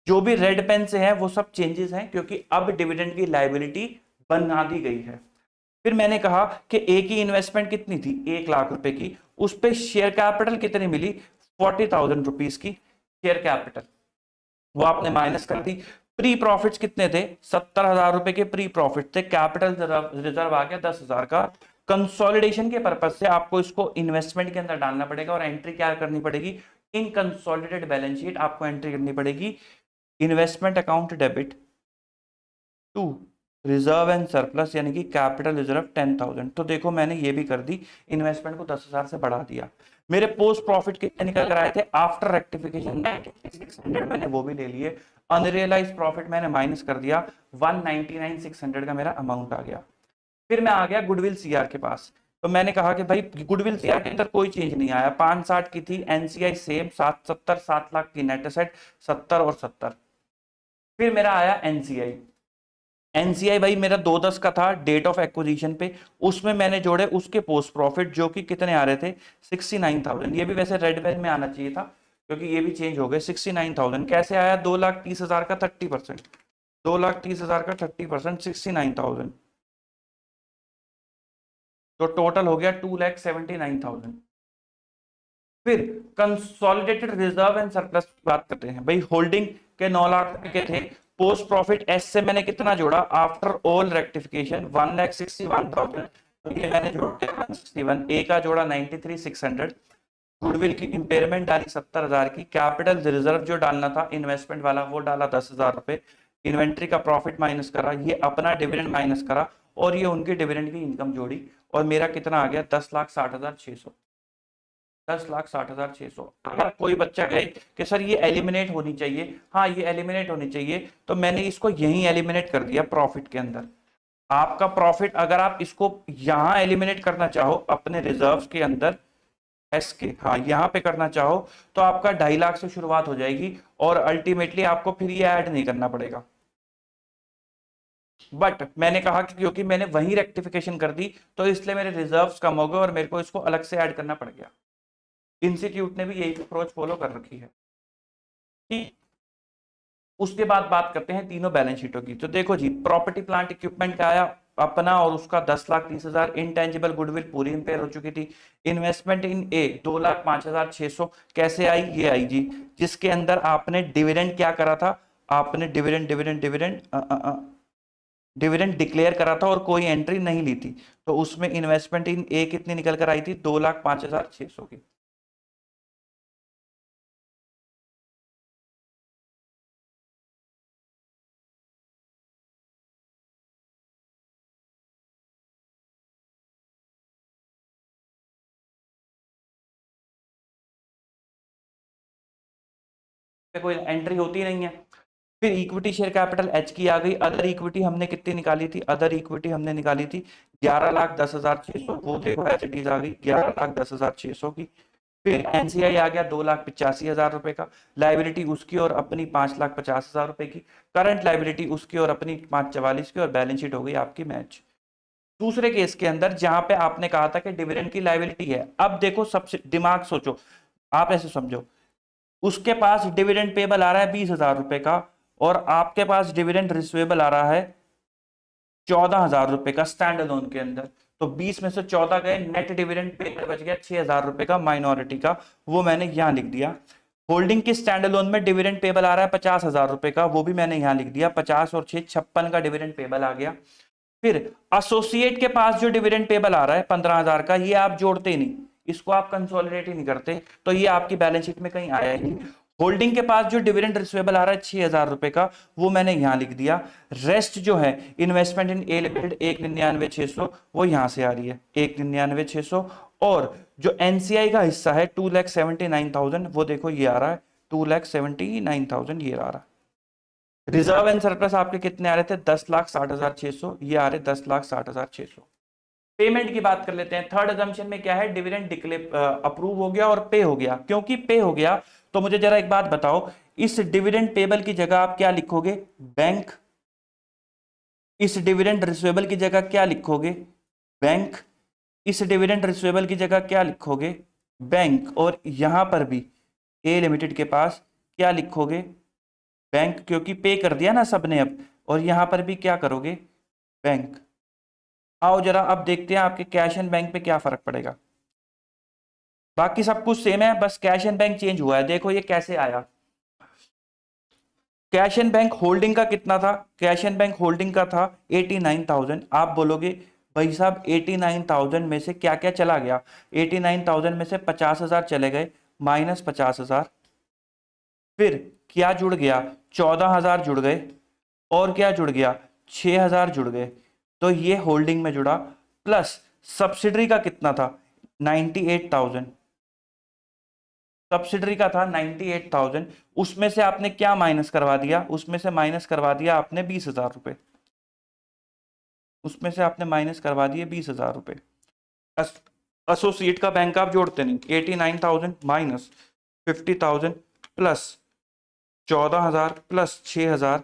जो भी रेड पेन से है वो सब चेंजेस हैं क्योंकि अब डिविडेंड की लायबिलिटी बना दी गई है। फिर मैंने कहा कि ए की इन्वेस्टमेंट कितनी थी, 1 लाख रुपए की, उस पर शेयर कैपिटल कितनी मिली, 40,000 रुपीज की शेयर कैपिटल, वो आपने माइनस कर दी। प्री प्रॉफिट्स कितने थे, 70,000 रुपए के प्री प्रॉफिट थे, कैपिटल रिजर्व आ गया 10,000 का। कंसोलिडेशन के पर्पज से आपको इसको इन्वेस्टमेंट के अंदर डालना पड़ेगा और एंट्री क्या करनी पड़ेगी, इन कंसोलिडेटेड बैलेंस शीट आपको एंट्री करनी पड़ेगी investment account debit to reserve and surplus यानी कि कैपिटल रिजर्व 10,000। तो देखो मैंने ये भी कर दी, इन्वेस्टमेंट को 10,000 से बढ़ा दिया। मेरे पोस्ट प्रॉफिट कितने निकल कर आए थे आफ्टर रेक्टिफिकेशन, मैंने वो भी ले लिए। अनरियलाइज प्रॉफिट मैंने माइनस कर दिया, 199,600 का मेरा अमाउंट आ गया। फिर मैं आ गया गुडविल सीआर के पास। तो मैंने कहा कि भाई गुडविल सीआर के अंदर कोई चेंज नहीं आया, 560 की थी, एनसीआई सेम 770, 7 लाख की नेट एसेट 70 और 70। फिर मेरा आया एनसीआई। एनसीआई भाई मेरा 210 का था डेट ऑफ एक्विजिशन पे, उसमें मैंने जोड़े उसके पोस्ट प्रॉफिट जो कि कितने आ रहे थे 69,000। ये भी वैसे रेड पेन में आना चाहिए था क्योंकि ये भी चेंज हो गए। 69,000 कैसे आया, 2,30,000 का 30%। 2,30,000 का 30% 69,000, तो टोटल हो गया 2,79,000। फिर कंसोलिडेटेड रिजर्व एंड सरप्लस की बात करते हैं भाई। होल्डिंग के 9 लाख रुपए के थे, पोस्ट प्रॉफिट एस से मैंने कितना जोड़ा आफ्टर ऑल रेक्टिफिकेशन 1,61,000, तो ये मैंने जोड़ दिया 161, ए का जोड़ा 93,600, गुडविल की इंपेयरमेंट डाली 70,000 की, कैपिटल रिजर्व जो डालना था इन्वेस्टमेंट वाला वो डाला 10,000 रुपए, इन्वेंट्री का प्रॉफिट माइनस करा, ये अपना डिविडेंड माइनस करा, और ये उनकी डिविडेंड की इनकम जोड़ी, और मेरा कितना आ गया 10,60,600। 10,60,600। अगर कोई बच्चा कहे कि सर ये एलिमिनेट होनी चाहिए, हाँ ये एलिमिनेट होनी चाहिए, तो मैंने इसको यहीं एलिमिनेट कर दिया प्रॉफिट के अंदर। आपका प्रॉफिट अगर आप इसको यहां एलिमिनेट करना चाहो अपने रिजर्व्स के अंदर एस के, हाँ यहां पे करना चाहो, तो आपका 2.5 लाख से शुरुआत हो जाएगी, और अल्टीमेटली आपको फिर ये ऐड नहीं करना पड़ेगा। बट मैंने कहा कि क्योंकि मैंने वही रेक्टिफिकेशन कर दी, तो इसलिए मेरे रिजर्व्स कम हो गए और मेरे को इसको अलग से ऐड करना पड़ गया। इंस्टीट्यूट ने भी यही अप्रोच फॉलो कर रखी है। ठीक, उसके बाद बात करते हैं तीनों बैलेंस शीटों की। तो देखो जी, प्रॉपर्टी प्लांट इक्विपमेंट का आया अपना और उसका 10,30,000, इनटेंजिबल गुडविल पूरी इंपेयर हो चुकी थी। इन्वेस्टमेंट इन ए 2,05,600 कैसे आई? ये आई जी, जिसके अंदर आपने डिविडेंड क्या करा था, आपने dividend dividend dividend dividend declare करा था और कोई एंट्री नहीं ली थी, तो उसमें इन्वेस्टमेंट इन ए कितनी निकल कर आई थी? 2,05,600 की। कोई एंट्री होती नहीं है। फिर इक्विटी शेयर कैपिटल एच की आ गई। अदर इक्विटी हमने कितनी निकाली थी? अदर इक्विटी हमने निकाली थी 11,10,600, वो देखो एच डी आ गई 11,10,600 की। फिर एनसीआई आ गया 2,85,000 रुपए का। लाइबिलिटी उसकी और अपनी 5,50,000 रुपए की। करंट लाइबिलिटी उसकी और अपनी 5,44 की, और बैलेंस शीट हो गई आपकी मैच। दूसरे केस के अंदर जहां पे आपने कहा था कि डिविडेंड की लाइबिलिटी है, अब देखो सबसे दिमाग सोचो, आप ऐसे समझो, उसके पास डिविडेंड पेबल आ रहा है 20,000 रुपए का, और आपके पास डिविडेंड रिसीवेबल आ रहा है 14,000 रुपए का स्टैंड अलोन के अंदर। तो 20 में से 14 गए, नेट डिविडेंड पेबल बच गया 6,000 रुपए का माइनॉरिटी का, वो मैंने यहां लिख दिया। होल्डिंग की स्टैंड अलोन में डिविडेंड पेबल आ रहा है 50,000 रुपए का, वो भी मैंने यहां लिख दिया। 50 और 6 56 का डिविडेंड पेबल आ गया। फिर एसोसिएट के पास जो डिविडेंड पेबल आ रहा है 15,000 का, ये आप जोड़ते ही नहीं, इसको आप कंसोलिडेट ही नहीं करते, तो ये आपकी बैलेंस शीट में कहीं आया ही नहीं। होल्डिंग के पास जो डिविडेंड रिसीवेबल आ रहा है 6,000 रुपए का, वो मैंने यहां लिख दिया। रेस्ट जो है इन्वेस्टमेंट इन ए लिमिटेड 1,99,600, वो यहां से आ रही है 1,99,600, और जो एनसीआई का हिस्सा है 2,79,000, वो देखो ये आ रहा है 2,79,000, ये आ रहा है। रिजर्व एंड सरप्लस आपके कितने आ रहे थे? 10,60,600, ये आ रहे 10,60,600। पेमेंट की बात कर लेते हैं। थर्ड अजम्पशन में क्या है? डिविडेंड डिक्लेयर अप्रूव हो गया और पे हो गया। क्योंकि पे हो गया, तो मुझे जरा एक बात बताओ, इस डिविडेंड पेबल की जगह आप क्या लिखोगे? बैंक। इस डिविडेंड रिसीवेबल की जगह क्या लिखोगे? बैंक। इस डिविडेंड रिसीवेबल की जगह क्या लिखोगे? बैंक। और यहां पर भी ए लिमिटेड के पास क्या लिखोगे? बैंक, क्योंकि पे कर दिया ना सबने अब, और यहां पर भी क्या करोगे? बैंक। आओ जरा अब देखते हैं आपके कैश एंड बैंक पे क्या फर्क पड़ेगा। बाकी सब कुछ सेम है, बस कैश एंड बैंक चेंज हुआ है। देखो ये कैसे आया। कैश एंड बैंक होल्डिंग का कितना था? कैश एंड बैंक होल्डिंग का था 89,000। आप बोलोगे भाई साहब 89,000 में से क्या क्या चला गया? 89,000 में से 50,000 चले गए, माइनस 50,000। फिर क्या जुड़ गया? 14,000 जुड़ गए, और क्या जुड़ गया? 6,000 जुड़ गए, तो ये होल्डिंग में जुड़ा। प्लस सब्सिडरी का कितना था? 98,000। सब्सिडरी का था 98,000, उसमें से आपने क्या माइनस करवा दिया? उसमें से माइनस करवा दिया आपने 20,000 रुपए। उसमें से आपने माइनस करवा दिए 20,000 रुपए। एसोसिएट का बैंक आप जोड़ते नहीं। 89,000 minus 50,000 plus 14,000 plus 6,000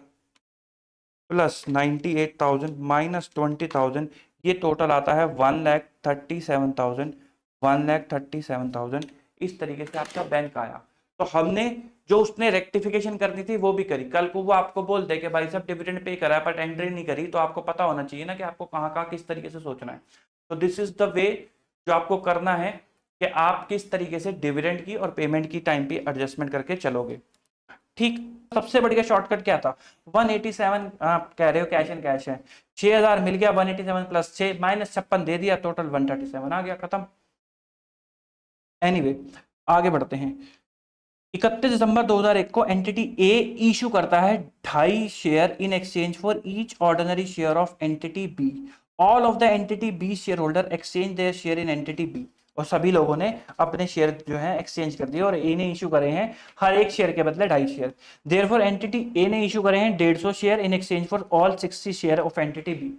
plus 98,000 minus 20,000, ये टोटल आता है 1,37,000। 1,37,000 इस तरीके से आपका बैंक आया। तो हमने जो उसने रेक्टिफिकेशन करनी थी वो भी करी। कल को वो आपको बोल दे कि भाई साहब डिविडेंड पे करा बट एंट्री नहीं करी, तो आपको पता होना चाहिए ना कि आपको कहाँ कहाँ किस तरीके से सोचना है। तो दिस इज द वे जो आपको करना है कि आप किस तरीके से डिविडेंड की और पेमेंट की टाइम पे एडजस्टमेंट करके चलोगे। ठीक, सबसे बढ़िया शॉर्टकट क्या था? 187 आप कह रहे हो कैश एंड कैश है, 6000 मिल गया, 187 प्लस 6 माइनस 56 दे दिया, टोटल 137 आ गया, खत्म। एनीवे आगे बढ़ते हैं। 31 दिसंबर 2001 को एंटिटी ए इशू करता है 2.5 share in exchange for each ordinary share of entity B. All of the entity B share holder exchange their share in entity B. और सभी लोगों ने अपने शेयर जो है एक्सचेंज कर दिए और ए ने इशू करे हैं हर एक शेयर के बदले 2.5 शेयर। देयरफॉर एंटिटी ए ने इशू करे हैं 150 share in exchange for all 60 share of entity B.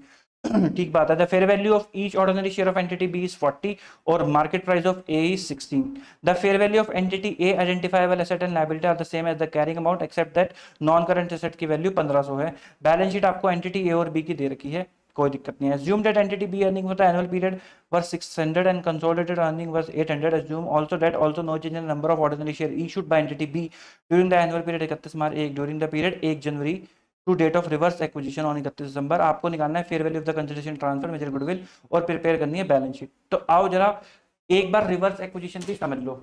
ठीक बात है। The fair value of each ordinary share of entity B is 40 और market price of A is 16। The fair value of entity A identifiable asset and liability are the same as the carrying amount except that non current asset की value 1500 है। Balance sheet आपको entity A और B की दे रखी है, कोई दिक्कत नहीं है। Assume that entity B earning for the annual period was 600 and consolidated earning was 800. Assume also that also no change in the number of ordinary share issued by entity B during the annual period 31 March 1 during the period 1 January to date of reverse acquisition on 31 December. आपको निकालना है fair value of the consideration transfer measure goodwill और prepare करनी है balance sheet. तो आओ जरा एक बार रिवर्स एक्विजिशन भी समझ लो।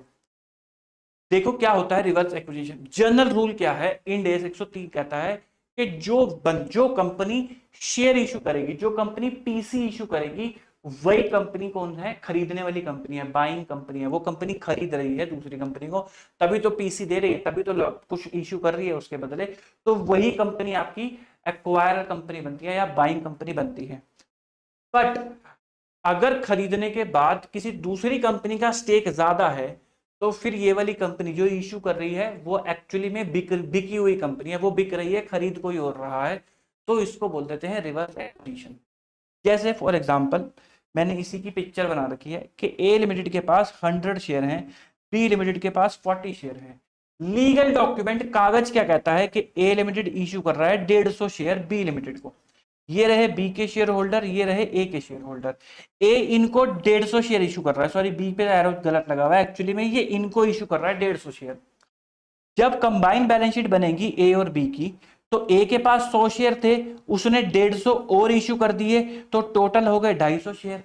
देखो क्या होता है रिवर्स एक्विजिशन। जनरल रूल क्या है, इंड AS 103 कहता है कि जो कंपनी शेयर इशू करेगी, जो कंपनी पीसी इशू करेगी, वही कंपनी कौन है? खरीदने वाली कंपनी है, बाइंग कंपनी है। वो कंपनी खरीद रही है दूसरी कंपनी को, तभी तो पीसी दे रही है, तभी तो कुछ इशू कर रही है उसके बदले। तो वही कंपनी आपकी एक्वायरर कंपनी बनती है या बाइंग कंपनी बनती है। बट अगर खरीदने के बाद किसी दूसरी कंपनी का स्टेक ज्यादा है, तो फिर ये वाली कंपनी जो इशू कर रही है वो एक्चुअली में बिकी हुई कंपनी है, वो बिक रही है, खरीद कोई और रहा है, तो इसको बोल देते हैं रिवर्स एक्विजिशन। जैसे फॉर एग्जांपल मैंने इसी की पिक्चर बना रखी है कि ए लिमिटेड के पास 100 शेयर हैं, बी लिमिटेड के पास 40 शेयर हैं। लीगल डॉक्यूमेंट कागज क्या कहता है कि ए लिमिटेड इशू कर रहा है 150 शेयर बी लिमिटेड को। ये रहे बी के शेयर होल्डर, ये रहे ए के शेयर होल्डर। ए इनको 150 शेयर इशू कर रहा है, सॉरी बी पे एरो गलत लगा हुआ है, एक्चुअली में ये इनको इशू कर रहा है 150 शेयर। जब कंबाइन बैलेंस शीट बनेगी ए और बी की, तो ए के पास 100 शेयर थे, उसने 150 और इशू कर दिए, तो टोटल हो गए 250 शेयर।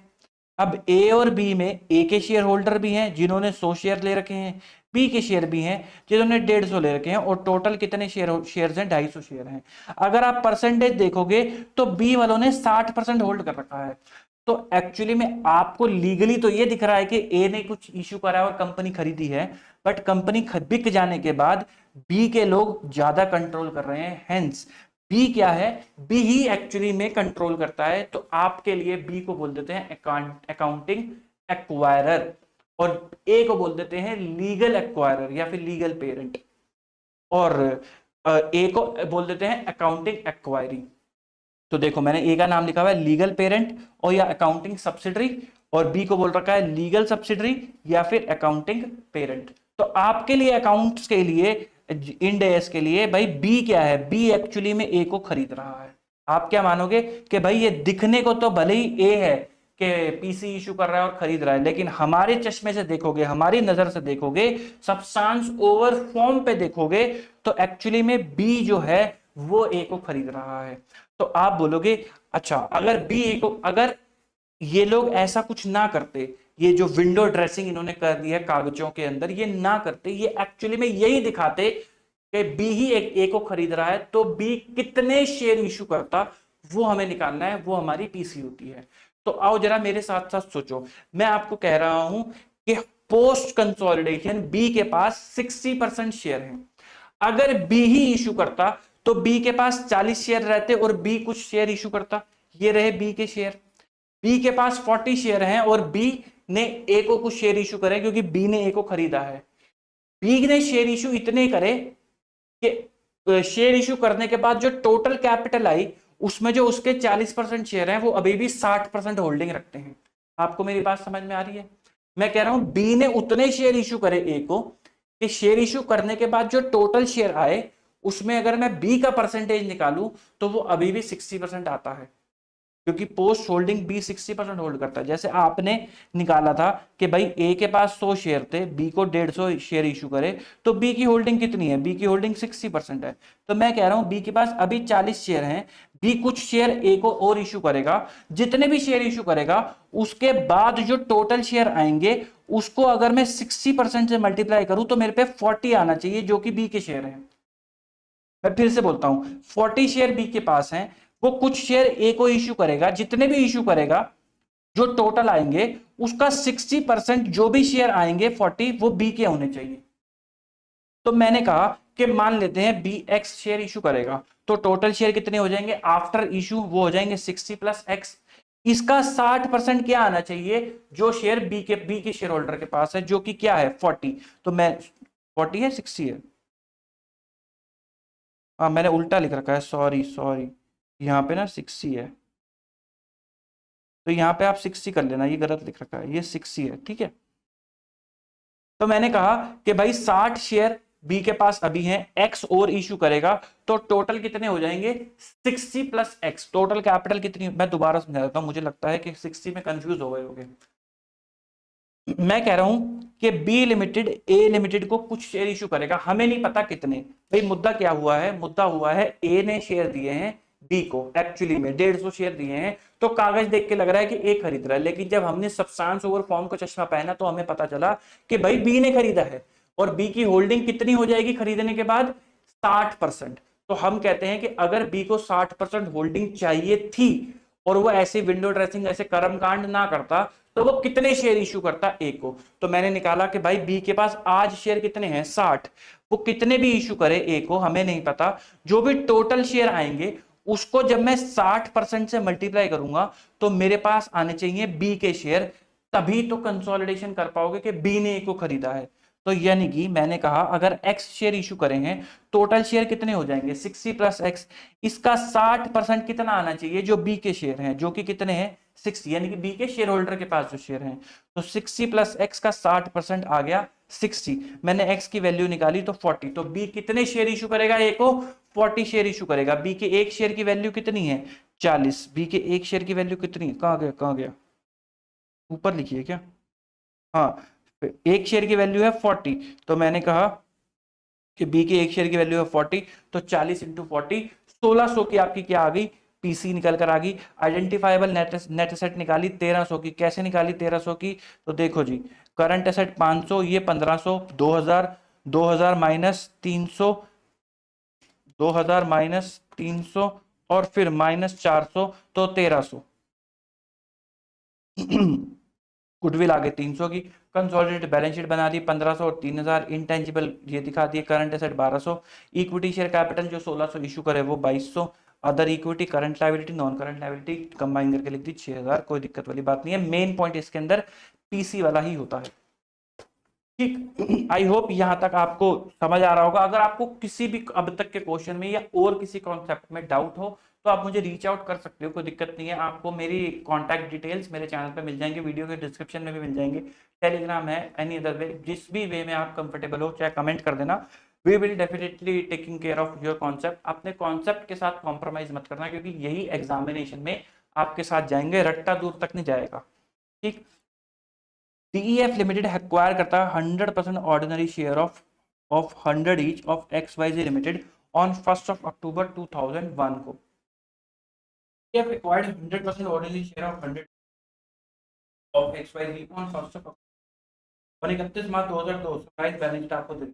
अब ए और बी में ए के शेयर होल्डर भी हैं जिन्होंने 100 शेयर ले रखे हैं, बी के शेयर भी हैं जिन्होंने 150 ले रखे हैं, और टोटल कितने शेयर्स हैं? 250 शेयर हैं। अगर आप परसेंटेज देखोगे तो बी वालों ने 60% होल्ड कर रखा है। तो एक्चुअली में आपको लीगली तो ये दिख रहा है कि ए ने कुछ इशू करा है और कंपनी खरीदी है, बट कंपनी बिक जाने के बाद बी के लोग ज्यादा कंट्रोल कर रहे हैं। हेंस बी क्या है? बी ही एक्चुअली में कंट्रोल करता है। तो आपके लिए बी को बोल देते हैं अकाउंटिंग एक्वायरर, और ए को बोल देते हैं लीगल एक्वायरर या फिर लीगल पेरेंट, और ए को बोल देते हैं अकाउंटिंग एक्वायरी। तो देखो मैंने ए का नाम लिखा हुआ है लीगल पेरेंट और या अकाउंटिंग सब्सिडरी, और बी को बोल रखा है लीगल सब्सिडरी या फिर अकाउंटिंग पेरेंट। तो आपके लिए अकाउंट्स के लिए इंड AS के लिए भाई बी क्या है? बी एक्चुअली में ए को खरीद रहा है। आप क्या मानोगे कि भाई ये दिखने को तो भले ही ए है कि पीसी इशू कर रहा है और खरीद रहा है, लेकिन हमारे चश्मे से देखोगे, हमारी नजर से देखोगे, सब्सटेंस ओवर फॉर्म पे देखोगे, तो एक्चुअली में बी जो है वो ए को खरीद रहा है। तो आप बोलोगे अच्छा अगर बी ए को, अगर ये लोग ऐसा कुछ ना करते, ये जो विंडो ड्रेसिंग इन्होंने कर दी है कागजों के अंदर, ये ना करते, ये एक्चुअली में यही दिखाते कि बी ही ए को खरीद रहा है, तो बी कितने शेयर इशू करता वो हमें निकालना है, वो हमारी पीसी होती है। तो आओ जरा मेरे साथ साथ सोचो, मैं आपको कह रहा हूं कि पोस्ट कंसोलिडेशन बी के पास 60% शेयर हैं। अगर बी ही इशू करता तो बी के पास 40 शेयर रहते और बी कुछ शेयर इशू करता। ये रहे बी के शेयर। बी के पास 40 शेयर हैं और बी ने ए को कुछ शेयर इशू करे क्योंकि बी ने ए को खरीदा है। बी ने शेयर इशू इतने करे कि शेयर इशू करने के बाद जो टोटल कैपिटल आई उसमें जो उसके 40% शेयर हैं वो अभी भी 60% होल्डिंग रखते हैं। आपको मेरी बात समझ में आ रही है? मैं कह रहा हूं बी ने उतने शेयर इशू करे ए को कि शेयर इशू करने के बाद जो टोटल शेयर आए उसमें अगर मैं बी का परसेंटेज निकालूं तो वो अभी भी 60% आता है। क्योंकि पोस्ट होल्डिंग बी 60% होल्ड करता है। जैसे आपने निकाला था कि भाई ए के पास 100 शेयर थे, बी को 150 शेयर इशू करे, तो बी की होल्डिंग कितनी है? बी की होल्डिंग 60% है। तो मैं कह रहा हूं बी के पास अभी 40 शेयर हैं, बी कुछ शेयर ए को और इशू करेगा, जितने भी शेयर इशू करेगा उसके बाद जो टोटल शेयर आएंगे उसको अगर मैं 60% से मल्टीप्लाई करूं तो मेरे पे 40 आना चाहिए, जो कि बी के शेयर है। मैं फिर से बोलता हूं, 40 शेयर बी के पास हैं, वो कुछ शेयर ए को इश्यू करेगा, जितने भी इश्यू करेगा जो टोटल आएंगे उसका 60% जो भी शेयर आएंगे 40 वो बी के होने चाहिए। तो मैंने कहा कि मान लेते हैं बी एक्स शेयर इशू करेगा, तो टोटल शेयर कितने हो जाएंगे आफ्टर इशू? वो हो जाएंगे 60 प्लस एक्स। इसका 60% क्या आना चाहिए? जो शेयर बी के शेयर होल्डर के पास है, जो कि क्या है 40। तो मैं 40 है 60 है, हाँ मैंने उल्टा लिख रखा है, सॉरी सॉरी, यहाँ पे ना 60 है, तो यहाँ पे आप 60 कर लेना, ये गलत लिख रखा है, ये 60 है, ठीक है। तो मैंने कहा कि भाई 60 शेयर बी के पास अभी हैं, एक्स और इशू करेगा, तो टोटल कितने हो जाएंगे? 60 प्लस एक्स। टोटल कैपिटल कितनी? मैं दोबारा समझा देता हूं, मुझे लगता है कि 60 में कंफ्यूज हो गए होंगे। मैं कह रहा हूं कि बी लिमिटेड ए लिमिटेड को कुछ शेयर इशू करेगा, हमें नहीं पता कितने। भाई मुद्दा क्या हुआ है? मुद्दा हुआ है ए ने शेयर दिए हैं बी को, एक्चुअली में 150 शेयर दिए हैं, तो कागज देख के लग रहा है कि ए खरीद रहा है, लेकिन जब हमने सब्सटेंस ओवर फॉर्म का चश्मा पहना तो हमें पता चला कि भाई बी ने खरीदा है। और बी की होल्डिंग कितनी हो जाएगी खरीदने के बाद? 60%। तो हम कहते हैं कि अगर बी को 60% होल्डिंग चाहिए थी और वो ऐसे विंडो ड्रेसिंग, ऐसे कर्मकांड ना करता, तो वो कितने शेयर इशू करता ए को? तो मैंने निकाला कि भाई बी के पास आज शेयर कितने हैं? 60। वो कितने भी इशू करे ए को हमें नहीं पता, जो भी टोटल शेयर आएंगे उसको जब मैं 60% से मल्टीप्लाई करूंगा तो मेरे पास आने चाहिए बी के शेयर, तभी तो कंसोलिडेशन कर पाओगे कि बी ने ए को खरीदा है। तो यानी कि मैंने कहा अगर एक्स शेयर इशू करें हैं, टोटल शेयर कितने हो जाएंगे? 60 प्लस एक्स। इसका 60% कितना आना चाहिए? जो बी के शेयर हैं, जो कि कितने हैं? 60, यानी कि बी के शेयर होल्डर के पास जो शेयर हैं। तो 60 प्लस एक्स का 60% आ गया 60। मैंने एक्स की वैल्यू निकाली तो 40। तो बी कितने शेयर इशू करेगा ए को? 40 शेयर इशू करेगा। बी के एक शेयर की वैल्यू कितनी है? 40। बी के एक शेयर की वैल्यू कितनी है? कहाँ गया कहाँ गया? ऊपर लिखिए क्या? हाँ, एक शेयर की वैल्यू है 40, तो मैंने कहा कि बी की एक शेयर की वैल्यू है 40, तो 40 इंटू 40, 1600 की आपकी क्या आ गई? पीसी निकल कर आ गई। आइडेंटिफाइबल नेट एसेट निकाली 1300 की। कैसे निकाली 1300 की? तो देखो जी, करंट एसेट 500, ये 1500, 2000, 2000 माइनस 300, 2000 माइनस 300 और फिर माइनस 400, तो 1300। गुडविल आगे 300 की। कंसोलिडेटेड बैलेंस शीट बना दी 1500 और 3000। इंटेंजिबल ये दिखा दिए, current asset 1200, equity share capital जो 1600 इशू करे वो 2200, other equity, current liability, non current liability combine करके लिख दी 6000। कोई दिक्कत वाली बात नहीं है, मेन पॉइंट इसके अंदर पीसी वाला ही होता है। ठीक, आई होप यहां तक आपको समझ आ रहा होगा। अगर आपको किसी भी अब तक के क्वेश्चन में या और किसी कॉन्सेप्ट में डाउट हो तो आप मुझे रीच आउट कर सकते हो, कोई दिक्कत नहीं है। आपको मेरी कॉन्टैक्ट डिटेल्स मेरे चैनल पे मिल जाएंगे, वीडियो के डिस्क्रिप्शन में भी मिल जाएंगे, टेलीग्राम है, एनी अदर वे, जिस भी वे में आप कंफर्टेबल हो चाहे कमेंट कर देना। We will definitely taking care of your concept. अपने कॉन्सेप्ट के साथ कॉम्प्रोमाइज मत करना, क्योंकि यही एग्जामिनेशन में आपके साथ जाएंगे, रट्टा दूर तक नहीं जाएगा। ठीक, DEF लिमिटेड एक्वायर करता है 100% ordinary share of 100 each of XYZ limited on 1st of October 2001 को। DEF acquired 100% ordinary share of 100 of XYZ on 1st of October 31 March 2002। Price balance sheet आपको दे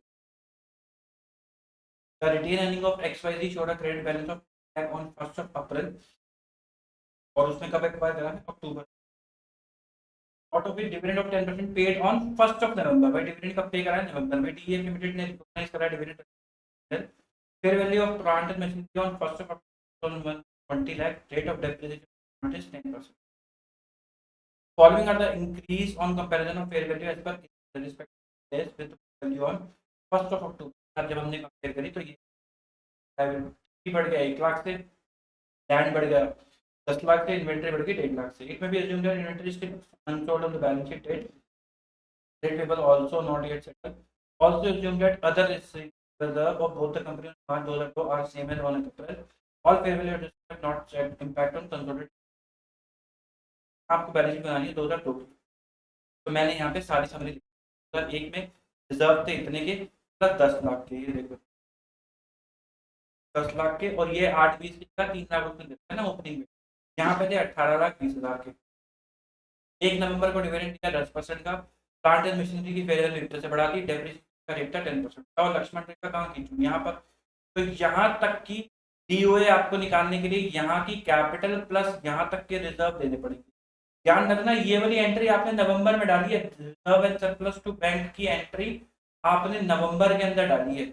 the retained earning of XYZ showed a credit balance of on 1st of April, और उसने कब acquire करा है? October. Out of it dividend of 10% paid on 1st of November। भाई dividend कब pay करा है? नवंबर में। DEF लिमिटेड ने रिकॉग्नाइज करा dividend. Fair value of plant and machinery on 1st of October 20 lakh, rate of depreciation is 10%। Following are the increase on comparison of fair value as per the respective days with value on 1st of October। अब जब हमने compare करी तो ये बढ़ गया 1 लाख से, land बढ़ गया 10 लाख से, इन्वेंटरी बढ़ गई 1.5 लाख से। इट में भी assumed that inventory is still unsold on the balance sheet date, trade payable also not yet settled। Also assume that other reserve of both the companies on March 2002 are same as on April। All fair value adjustments not set impact on consolidated आपको balance sheet बनानी है 2002 की। तो मैंने यहाँ पे सारी summary 2001 में रिजर्व थे इतने के प्लस 10 लाख के, ये देखो 10 लाख के, और ये 8-20 का 3 लाख रुपए देते हैं ना ओपनिंग में। यहाँ पे थे 18,20,000 के। 1 नवंबर को डिविडेंड दिया 10% का। प्लांट एंड मशीनरी की फेयर वैल्यू से बढ़ा दी, डेप्रिसिएशन का रेट था 10%। और लक्ष्मण रेखा कहाँ खींचूं, यहाँ पर। तो यहाँ तक की डीओए आपको निकालने के लिए यहाँ की कैपिटल प्लस यहाँ तक के रिजर्व देने पड़ेंगे। ध्यान रखना, ये वाली एंट्री आपने नवंबर में डाली है, reserve and surplus to bank की एंट्री आपने नवंबर के अंदर डाली है,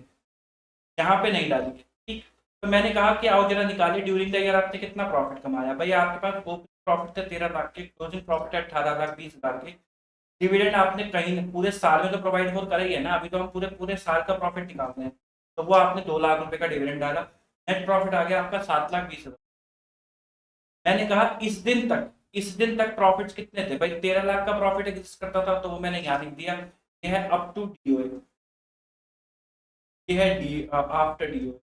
यहाँ पे नहीं डाली है, ठीक। तो मैंने कहा कि आओ जरा निकालिए ड्यूरिंग द ईयर आपने कितना प्रॉफिट कमाया। भाई आपके पास ओपनिंग प्रॉफिट थे 13 लाख के, क्लोजिंग प्रॉफिट है 18,20,000 के। डिविडेंड आपने कहीं पूरे साल में तो प्रोवाइड फॉर करा ही है ना, अभी तो हम पूरे पूरे साल का प्रॉफिट निकालते हैं। तो वो आपने 2 लाख रुपए का डिविडेंड डाला, नेट प्रॉफिट आ गया आपका 7,20,000। मैंने कहा इस दिन तक प्रॉफिट्स कितने थे, भाई 13 लाख का प्रॉफिट एग्जिस्ट करता था, तो वो मैंने यहाँ लिख दिया। ये है अप टू डीओए, ये है डी आफ्टर डीओए।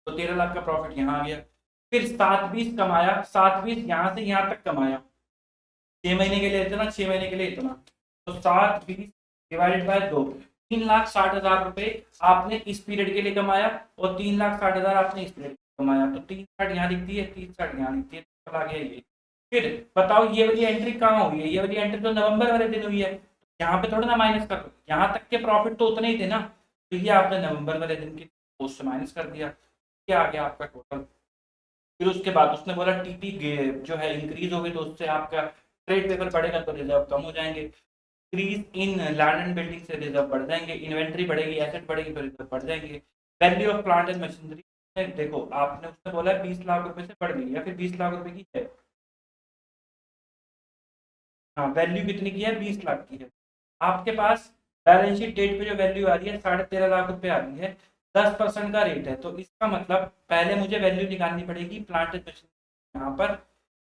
तो 13 लाख का प्रॉफिट यहाँ आ गया। फिर 7-20 कमाया, 7-20 यहाँ से यहाँ तक कमाया, 6 महीने के लिए इतना, 6 महीने के लिए इतना। तो 7-20 डिवाइडेड बाय 2, 3,60,000 रुपए आपने इस पीरियड के लिए कमाया, और 3,60,000 आपने इस पीरियड कमाया। तो 360 यहाँ लिखती है, 360 यहाँ लिखती है, आ गया ये। फिर बताओ ये वाली एंट्री कहाँ हुई है, ये वाली एंट्री तो नवंबर वाले दिन हुई है, यहाँ पे थोड़ा ना माइनस कर दो, यहाँ तक के प्रॉफिट तो उतने ही थे ना, तो ये आपने नवंबर वाले दिन की पोस्ट से माइनस कर दिया, क्या आ गया आपका टोटल। फिर उसके बाद उसने बोला टीपी जो है इंक्रीज हो गई, तो उससे आपका ट्रेड पेपर बढ़ेगा तो रिजर्व कम हो जाएंगे। Increase in land and building से रिजर्व बढ़ जाएंगे, इन्वेंट्री बढ़ेगी, एसेट बढ़ेगी तो रिजर्व बढ़ जाएंगे। Value of plant and machinery देखो आपने उसने बोला 20 लाख रुपए से बढ़ गई, या फिर 20 लाख रुपए की है। हाँ, वैल्यू कितनी की है, 20 लाख की है। आपके पास बैलेंस शीट डेट पे जो वैल्यू आ रही है 13.5 लाख रुपए आ रही है, 10% का रेट है, तो इसका मतलब पहले मुझे वैल्यू निकालनी पड़ेगी प्लांट एंड मशीनरी यहाँ पर,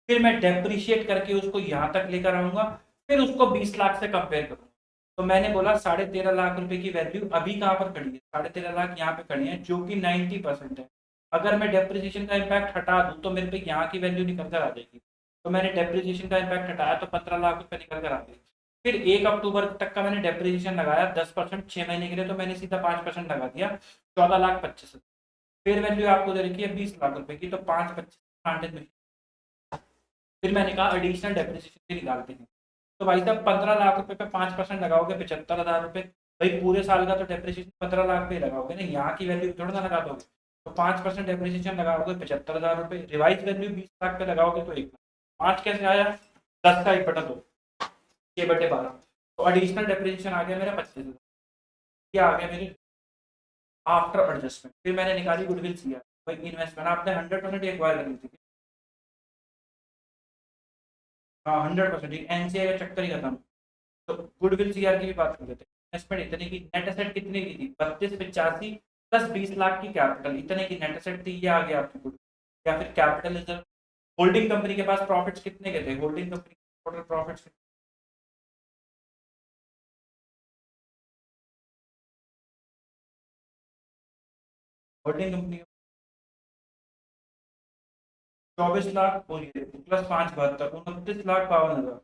फिर मैं डेप्रिशिएट करके उसको यहाँ तक लेकर आऊंगा, फिर उसको 20 लाख से कंपेयर करूंगा। तो मैंने बोला 13.5 लाख रुपए की वैल्यू अभी कहाँ पर खड़ी है, 13.5 लाख यहाँ पे खड़ी है, जो कि 90% है। अगर मैं डेप्रिसिएशन का इम्पैक्ट हटा दूं तो मेरे पे यहाँ की वैल्यू निकल कर आ जाएगी। तो मैंने डेप्रिसिएशन का इम्पैक्ट हटाया तो 15 लाख रुपए निकल कर आ गई। फिर 1 अक्टूबर तक का मैंने डेप्रिसिएशन लगाया 10%, 6 महीने के लिए, तो मैंने सीधा 5% लगा दिया, 14,25,000। फिर वैल्यू आपको दे रखी है 20 लाख रुपए की, तो 5-25 में। फिर मैंने कहा एडिशनल डेप्रिसिएशन भी निकालते हैं। तो भाई साहब 15 लाख रुपए पे 5% लगाओगे 75,000 रुपए, भाई पूरे साल का तो डेप्रिसिएशन 15 लाख पे लगाओगे ना, यहाँ की वैल्यू थोड़ा ना लगा दोगे। तो 5% डेप्रिसिएशन लगाओगे 75,000 रुपए, रिवाइज वैल्यू 20 लाख पे लगाओगे तो 1 लाख। 5 कैसे आया, 10 का 1/2, 6/12। तो एडिशनल डेप्रिसिएशन आ गया मेरा 25,000। क्या आ गया मेरे आफ्टर एडजस्टमेंट। फिर मैंने निकाली गुडविल सीआर, भाई इन्वेस्टमेंट आपने 100% एक्वायर करनी थी। हाँ 100%, एनसीआई का चक्कर ही खत्म। तो गुडविल सीआर की भी बात कर लेते हैं। इन्वेस्टमेंट इतने की, नेट एसेट कितने की थी, 3285 प्लस 20 लाख की कैपिटल, इतने की नेट एसेट थी, ये आ गया आपकी गुडविल। या फिर कैपिटल रिजर्व। होल्डिंग कंपनी के पास प्रॉफिट्स कितने के थे, holding company total profits, holding company 24 lakh plus 5 72, 29,52,000,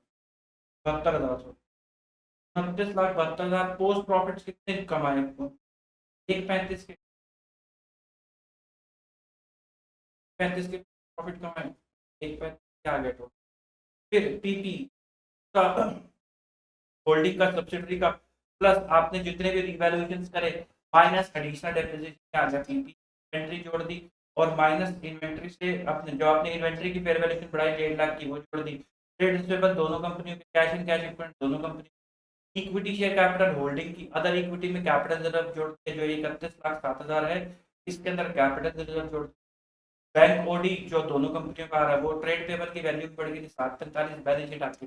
72,000, 29,72,000 post profits कितने कमाए, 135 के, 35 के प्रॉफिट कमाए, 135 आ गया टोटल। फिर पीपी का, होल्डिंग का, सब्सिडरी का, प्लस आपने जितने भी रिवैल्यूएशन करे, माइनस एडिशनल डेप्रिसिएशन आ गया, पीपी इन्वेंट्री जोड़ दी, और माइनस इन्वेंट्री से अपने जो आपने इन्वेंट्री की फेयर वैल्यूएशन बढ़ाई 1.5 लाख की, वो जोड़ दी। ट्रेड रिसीवेबल दोनों कंपनियों के, कैश एंड कैश इक्विवेलेंट दोनों company, equity share capital holding की, अदर इक्विटी में कैपिटल रिजर्व जोड़ के जो 31,07,000 है, इसके अंदर कैपिटल रिजर्व जोड़, बैंक ओडी जो दोनों कंपनियों का आ रहा है, वो ट्रेड पेबल की वैल्यू बढ़ गई 745, बैलेंस शीट आपकी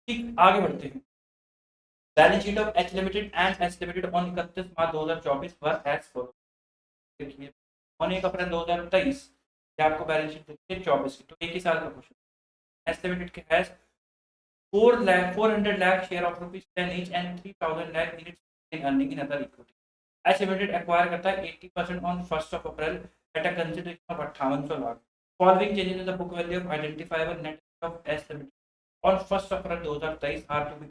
ठीक। आगे बढ़ते हैं। Balance sheet of H limited and H limited on 31 March 2024 पर एज फॉलो। देखिए ऑन 1 अप्रैल 2023 ये आपको बैलेंस शीट देखिए 24 की, तो एक ही साल का क्वेश्चन। एच लिमिटेड के has 400 lakh share of rupees 10 each and 3,000 lakh in its earning in other equity। H limited acquire करता है 80% on 1 April at a consideration of 5800 lakh. Following changes in the book value of identifiable net of S limited on 1 April 2023 are to be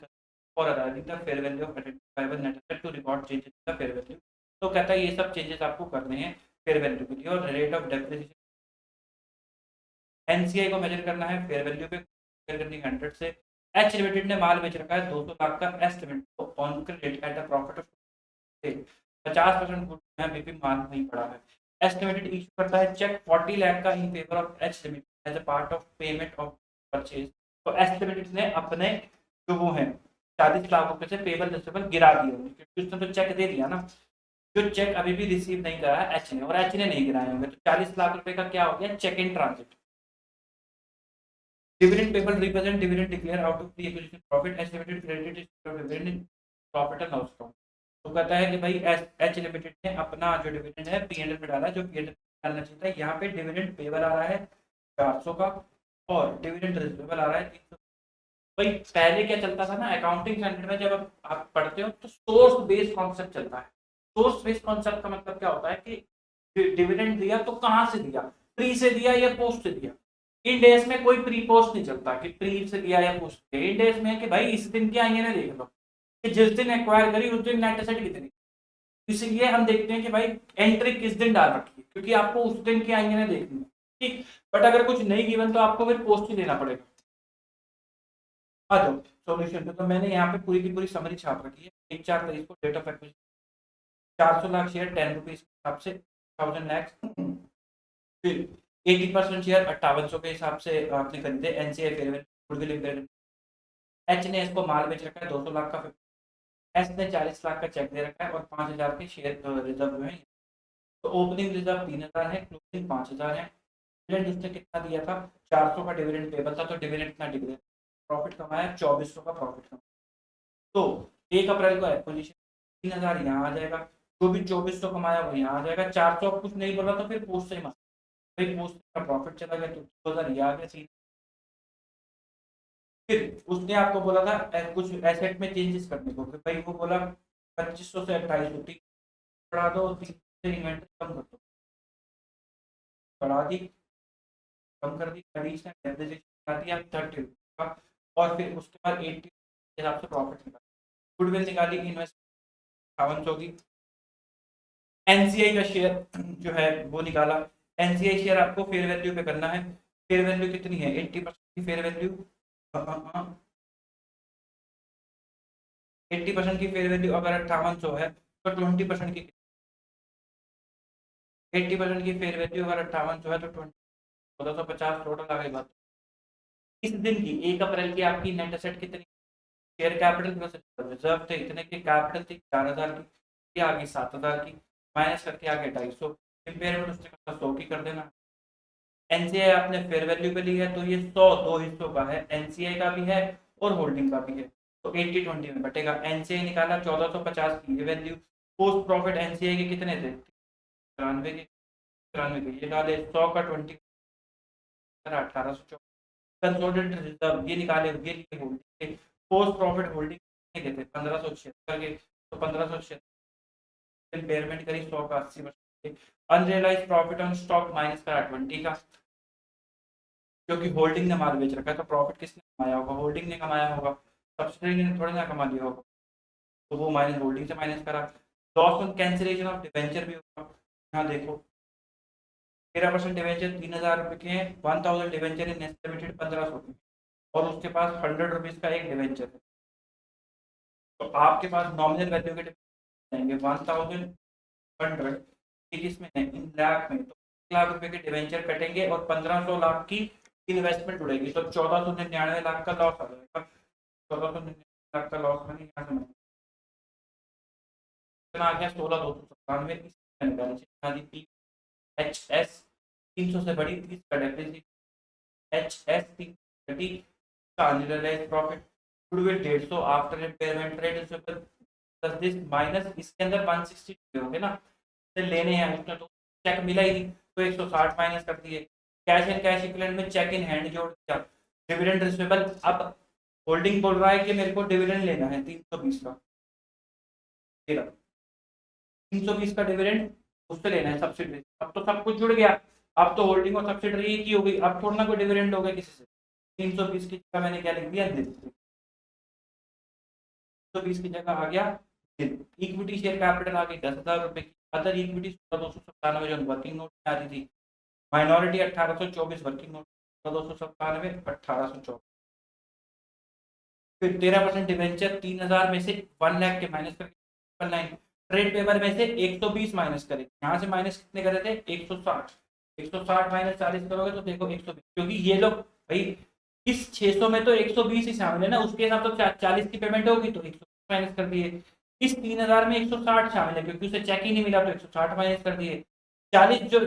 for arriving the fair value of identifiable net asset to record changes in the fair value. तो कहता है ये सब changes आपको करने हैं fair value के लिए। और रेट ऑफ डेप्रिसिएशन एनसीआई को मेजर करना है फेयर वैल्यू पे, मेजर करनी 100 से। एच लिमिटेड ने माल बेच रखा है 200 लाख का, एस लिमिटेड को on credit at a profit of 50% good है, अभी भी माल नहीं पड़ा है। एस लिमिटेड इशू करता है चेक 40 लाख का in favour of H limited as a part of payment of purchase. तो एस लिमिटेड ने अपने जो वो है 40 लाख रुपए से पेबल रिसीवेबल गिरा दिए, क्योंकि उसने तो चेक दे दिया ना। जो चेक अभी भी रिसीव नहीं करा है एच ने, और एच ने नहीं गिराए होंगे, तो 40 लाख रुपए का क्या हो गया, cheque in transit. Dividend payable represent dividend declared out of the acquisition profit. As limited credited is dividend in profit and loss account। तो कहता है कि भाई एच लिमिटेड ने अपना जो डिविडेंड है पीएनएल में डाला, जो पीएनएल डालना चाहिए था। यहाँ पे डिविडेंड पेबल आ रहा है 400 का और डिविडेंड रिसीवेबल आ रहा है 300। भाई पहले क्या चलता था ना अकाउंटिंग स्टैंडर्ड में, जब आप पढ़ते हो तो सोर्स बेस्ड कॉन्सेप्ट चलता है। सोर्स बेस्ड कॉन्सेप्ट का मतलब क्या होता है कि डिविडेंड दिया तो कहाँ से दिया, प्री से दिया या पोस्ट से दिया। इन डेज में कोई प्री पोस्ट नहीं चलता कि प्री से दिया या पोस्ट दिया। इन डेज में कि भाई इस दिन की आई ने देख लो कि जिस दिन एक्वायर करी उस दिन नेट एसेट कितनी, इसलिए हम देखते हैं कि भाई एंट्री किस दिन डाल रखी है, क्योंकि आपको उस दिन की आई ने देखनी है, ठीक। बट अगर कुछ नहीं गिवन तो आपको फिर पोस्ट ही देना पड़ेगा। आ जाओ सॉल्यूशन पे। तो मैंने यहाँ पे पूरी की पूरी समरी छाप रखी है। 1/4/23 को date of acquisition 400 lakh share 10 rupees के हिसाब से 1000 लैक्स, फिर 80% शेयर 5800 के हिसाब से आपने खरीदे। NCI fair value goodwill impairment. H ने इसको माल बेच रखा है 200 लाख का, एस ने 40 लाख का चेक दे रखा है और 5000 के शेयर रिजर्व में है। तो ओपनिंग रिजर्व 3000 है, क्लोजिंग 5000 है। डिविडेंड उसने कितना दिया था, 400 का डिविडेंड पेबल था, तो डिविडेंड कितना डिक्लेयर, प्रॉफिट कमाया 2400 का प्रॉफिट कमाया। तो 1 अप्रैल को एक्विजिशन 3000 यहाँ आ जाएगा, जो भी 2400 कमाया वो यहाँ आ जाएगा। 400 कुछ नहीं बोला तो फिर पोस्ट से ही भाई पोस्ट का प्रॉफिट चला गया तो 2000 ये आ गया। फिर उसने आपको बोला था कुछ एसेट में चेंजेस करने को, भाई वो बोला 2500 से 2800 बढ़ा दो, 3 से इन्वेंटरी कम कर दो, बढ़ा दी, कम कर दी, एडिशनल डेप्रिसिएशन बढ़ा दिया 30 का, और फिर उसके बाद 80 के हिसाब से प्रॉफिट निकाला, गुडविल निकाली, इन्वेस्टमेंट 5800 की। एनसीआई का शेयर जो है वो निकाला। एनसीआई शेयर आपको फेयर वैल्यू पे करना है। फेयर वैल्यू कितनी है, 80% की फेयर वैल्यू, 80% की फेयर वैल्यू अगर 5800 है तो 20% की, 80% की फेयर वैल्यू अगर 5800 है तो 1450 टोटल आ गई बात। इस दिन की 1 अप्रैल की आपकी नेट एसेट कितनी, शेयर कैपिटल प्लस रिजर्व थे इतने की, कैपिटल थी 4000 की, आ गई 7000 की, माइनस करके आ गए 250, इम्पेयरमेंट उसने कहा 100 की कर देना। एनसीआई आपने फेयर वैल्यू पे ली है तो ये 100 दो हिस्सों का है, एनसीआई का भी है और होल्डिंग का भी है, तो 80-20 में बटेगा। एनसीआई निकाला 1450 की ये वैल्यू, पोस्ट प्रॉफिट एनसीआई के कितने थे 93 के, 93 के ये डाले 100 का 20 1800, कंसोलिडेटेड रिजर्व ये निकाले, ये लिए होल्डिंग के, पोस्ट प्रॉफिट होल्डिंग के थे 1576 के, तो 1576 इम्पेयरमेंट करी 100 का 80%, unrealised profit on stock minus करा 20 का, क्योंकि होल्डिंग ने माल बेच रखा है तो प्रॉफिट किसने कमाया होगा, होल्डिंग ने कमाया होगा, सब्सिडरी ने थोड़ी ना कमा लिया होगा, तो वो माइनस होल्डिंग से माइनस करा। Loss on cancellation of debenture भी होगा, यहाँ देखो 13% डिवेंचर 3000 रुपये के हैं, 1000 डिवेंचर इन नेस्ले लिमिटेड 1500 के, और उसके पास 100 रुपीज का एक डिवेंचर है। तो आपके पास नॉमिनल वैल्यू के जाएंगे 1100 किसमें है, इन लाख में, तो 1 लाख रुपए के डिवेंचर कटेंगे और 1500 लाख की इन्वेस्टमेंट उड़ेगी, तो 1499 लाख का लॉस आ जाएगा। 1499 लाख का लॉस मैंने यहाँ से कितना आ गया 16297, इसमें balance sheet the H S 300 से बड़ी 30 का डेप्रिसिएशन, एच एस 330 का unrealised profit, goodwill 150 after impairment rate plus this minus इसके अंदर 160 होंगे ना, लेने हैं उसने तो चेक मिला ही नहीं तो 160 माइनस कर दिए, कैश एंड कैश इक्विवेलेंट में चेक इन हैंड जोड़ दिया, डिविडेंड रिसीवेबल, अब होल्डिंग बोल रहा है कि मेरे को डिविडेंड लेना है 320 का, 320 का डिविडेंड उससे लेना है सब्सिडरी। अब तो सब कुछ जुड़ गया, अब तो होल्डिंग और सब्सिडरी एक ही हो गई, अब थोड़ा ना कोई डिविडेंड होगा किसी से। 320 की जगह मैंने क्या लिख दिया, 320 की जगह आ गया। इक्विटी शेयर कैपिटल आ गई 10,000 रुपए की। अदर इक्विटी 297 जो वर्किंग नोट में आ रही थी। Minority 1824, working note 297, 1824। फिर 13% डिवेंचर 3,000 में से 1 लाख के माइनस करके 19। ट्रेड पेपर में से 120 माइनस करें, यहाँ से माइनस कितने करे थे, 160। 160 माइनस 40 करोगे तो देखो 120, क्योंकि ये लोग भाई इस 600 में तो 120 ही शामिल है ना, उसके हिसाब तो 40 की पेमेंट होगी तो 120 माइनस कर दिए। इस 3,000 में 160 शामिल है, क्योंकि उसे चेक ही नहीं मिला तो 160 माइनस कर दिए। 40 जो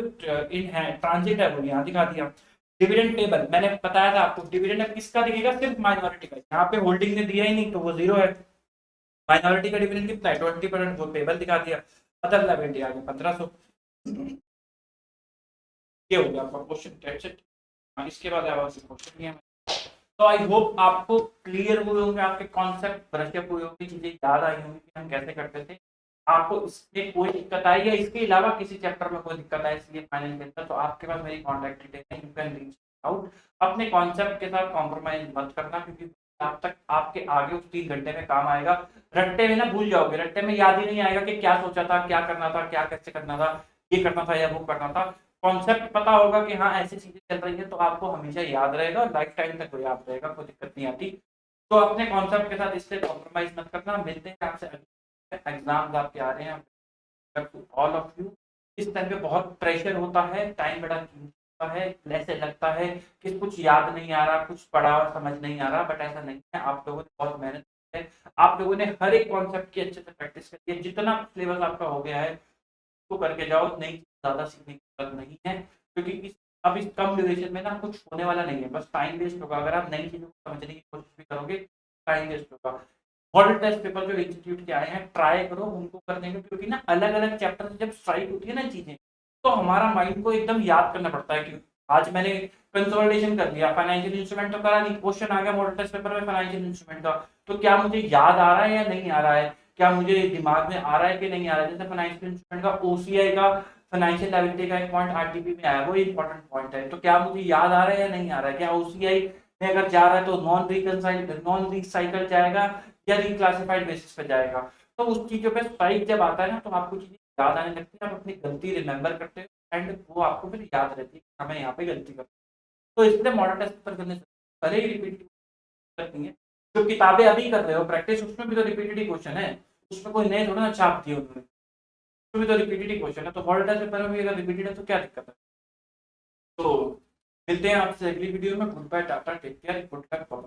इन है ट्रांजिट है वो यहाँ दिखा दिया। डिविडेंड टेबल मैंने बताया था आपको, डिविडेंड अब किसका दिखेगा, सिर्फ माइनॉरिटी का। यहाँ पे होल्डिंग ने दिया ही नहीं तो वो जीरो है। माइनॉरिटी का डिविडेंड कितना है, 20%, वो टेबल दिखा दिया। अदर लायबिलिटी आ गया 1500। ये हो गया आपका क्वेश्चन। इसके बाद क्वेश्चन नहीं है। तो आई होप आपको क्लियर हुए होंगे, आपके कॉन्सेप्ट ब्रशअप हुए होंगे, चीजें याद आई होंगी कि हम कैसे करते थे। आपको इसमें कोई दिक्कत आई या इसके अलावा किसी चैप्टर में कोई दिक्कत आई इसलिए फाइनल के अंदर, तो आपके पास मेरी कॉन्टैक्ट डिटेल है, यू कैन रीच आउट। अपने कॉन्सेप्ट के साथ कॉम्प्रोमाइज मत करना, क्योंकि आप तक आपके आगे उस 3 घंटे में काम आएगा। रट्टे में ना भूल जाओगे, रट्टे में याद ही नहीं आएगा कि क्या सोचा था, क्या करना था, क्या कैसे करना था, ये करना था या वो करना था। कॉन्सेप्ट पता होगा कि हाँ ऐसी चीजें चल रही है, तो आपको हमेशा याद रहेगा और लाइफ टाइम तक याद रहेगा, कोई दिक्कत नहीं आती। तो अपने कॉन्सेप्ट के साथ इससे कॉम्प्रोमाइज मत करना। मिलते हैं आपसे, एग्जाम्स आपके आ रहे हैं ऑल ऑफ यू। इस टाइम पे बहुत प्रेशर होता है, टाइम बड़ा कीमती है, ऐसे लगता है कि कुछ याद नहीं आ रहा, कुछ पढ़ा और समझ नहीं आ रहा, बट ऐसा नहीं है। आप लोगों ने बहुत मेहनत की है, आप लोगों ने हर एक कॉन्सेप्ट की अच्छे से प्रैक्टिस करी है। जितना सिलेबस आपका हो गया है तो करके जाओ, नई ज्यादा सीखने की जरूरत नहीं है, क्योंकि अब इस कम ड्यूरेशन में ना कुछ होने वाला नहीं है, बस टाइम वेस्ट होगा। अगर आप नई चीजों को समझने की कोशिश भी करोगे, टाइम वेस्ट होगा। मॉडल टेस्ट पेपर जो इंस्टीट्यूट के आए हैं, ट्राई करो उनको करने में, क्योंकि ना अलग अलग चैप्टर से जब स्ट्राइक होती है ना चीजें, तो हमारा माइंड को एकदम याद करना पड़ता है कि आज मैंने कंसोलिडेशन कर लिया, फाइनेंशियल इंस्ट्रूमेंट तो करा नहीं, क्वेश्चन आ गया मॉडल टेस्ट पेपर में फाइनेंशियल इंस्ट्रूमेंट का, तो क्या मुझे याद आ रहा है या नहीं आ रहा है, क्या मुझे दिमाग में आ रहा है कि नहीं आ रहा है। जैसे फाइनेंशियल इंस्ट्रूमेंट का ओसीआई का फाइनेंशियल लायबिलिटी का एक पॉइंट आरटीपी में आया, वो इंपॉर्टेंट पॉइंट है, तो क्या मुझे याद आ रहा है या नहीं आ रहा है। क्या ओसीआई में अगर जा रहा है तो नॉन रिसाइकल जाएगा या रिक्लासिफाइड बेसिस पे जाएगा। तो उस चीजों पे स्ट्राइक जब आता है ना, तो आपको चीजें याद आने लगती है, आप अपनी गलती रिमेंबर करते हो एंड वो आपको फिर याद रहती है कि हमें यहाँ पे गलती करते। तो इसलिए मॉडल टेस्ट पर करने से भले ही रिपीट करनी है, जो किताबें अभी कर रहे हो प्रैक्टिस, उसमें भी तो रिपीटेड ही क्वेश्चन है, उसमें कोई नए थोड़ा ना छाप दिए उन्होंने, उसमें भी तो रिपीटेड ही क्वेश्चन है। तो मॉडल टेस्ट पेपर में भी अगर रिपीटेड है तो क्या दिक्कत है। तो मिलते हैं आपसे अगली वीडियो में। गुड बाय, टाटा, take care, good luck, bye.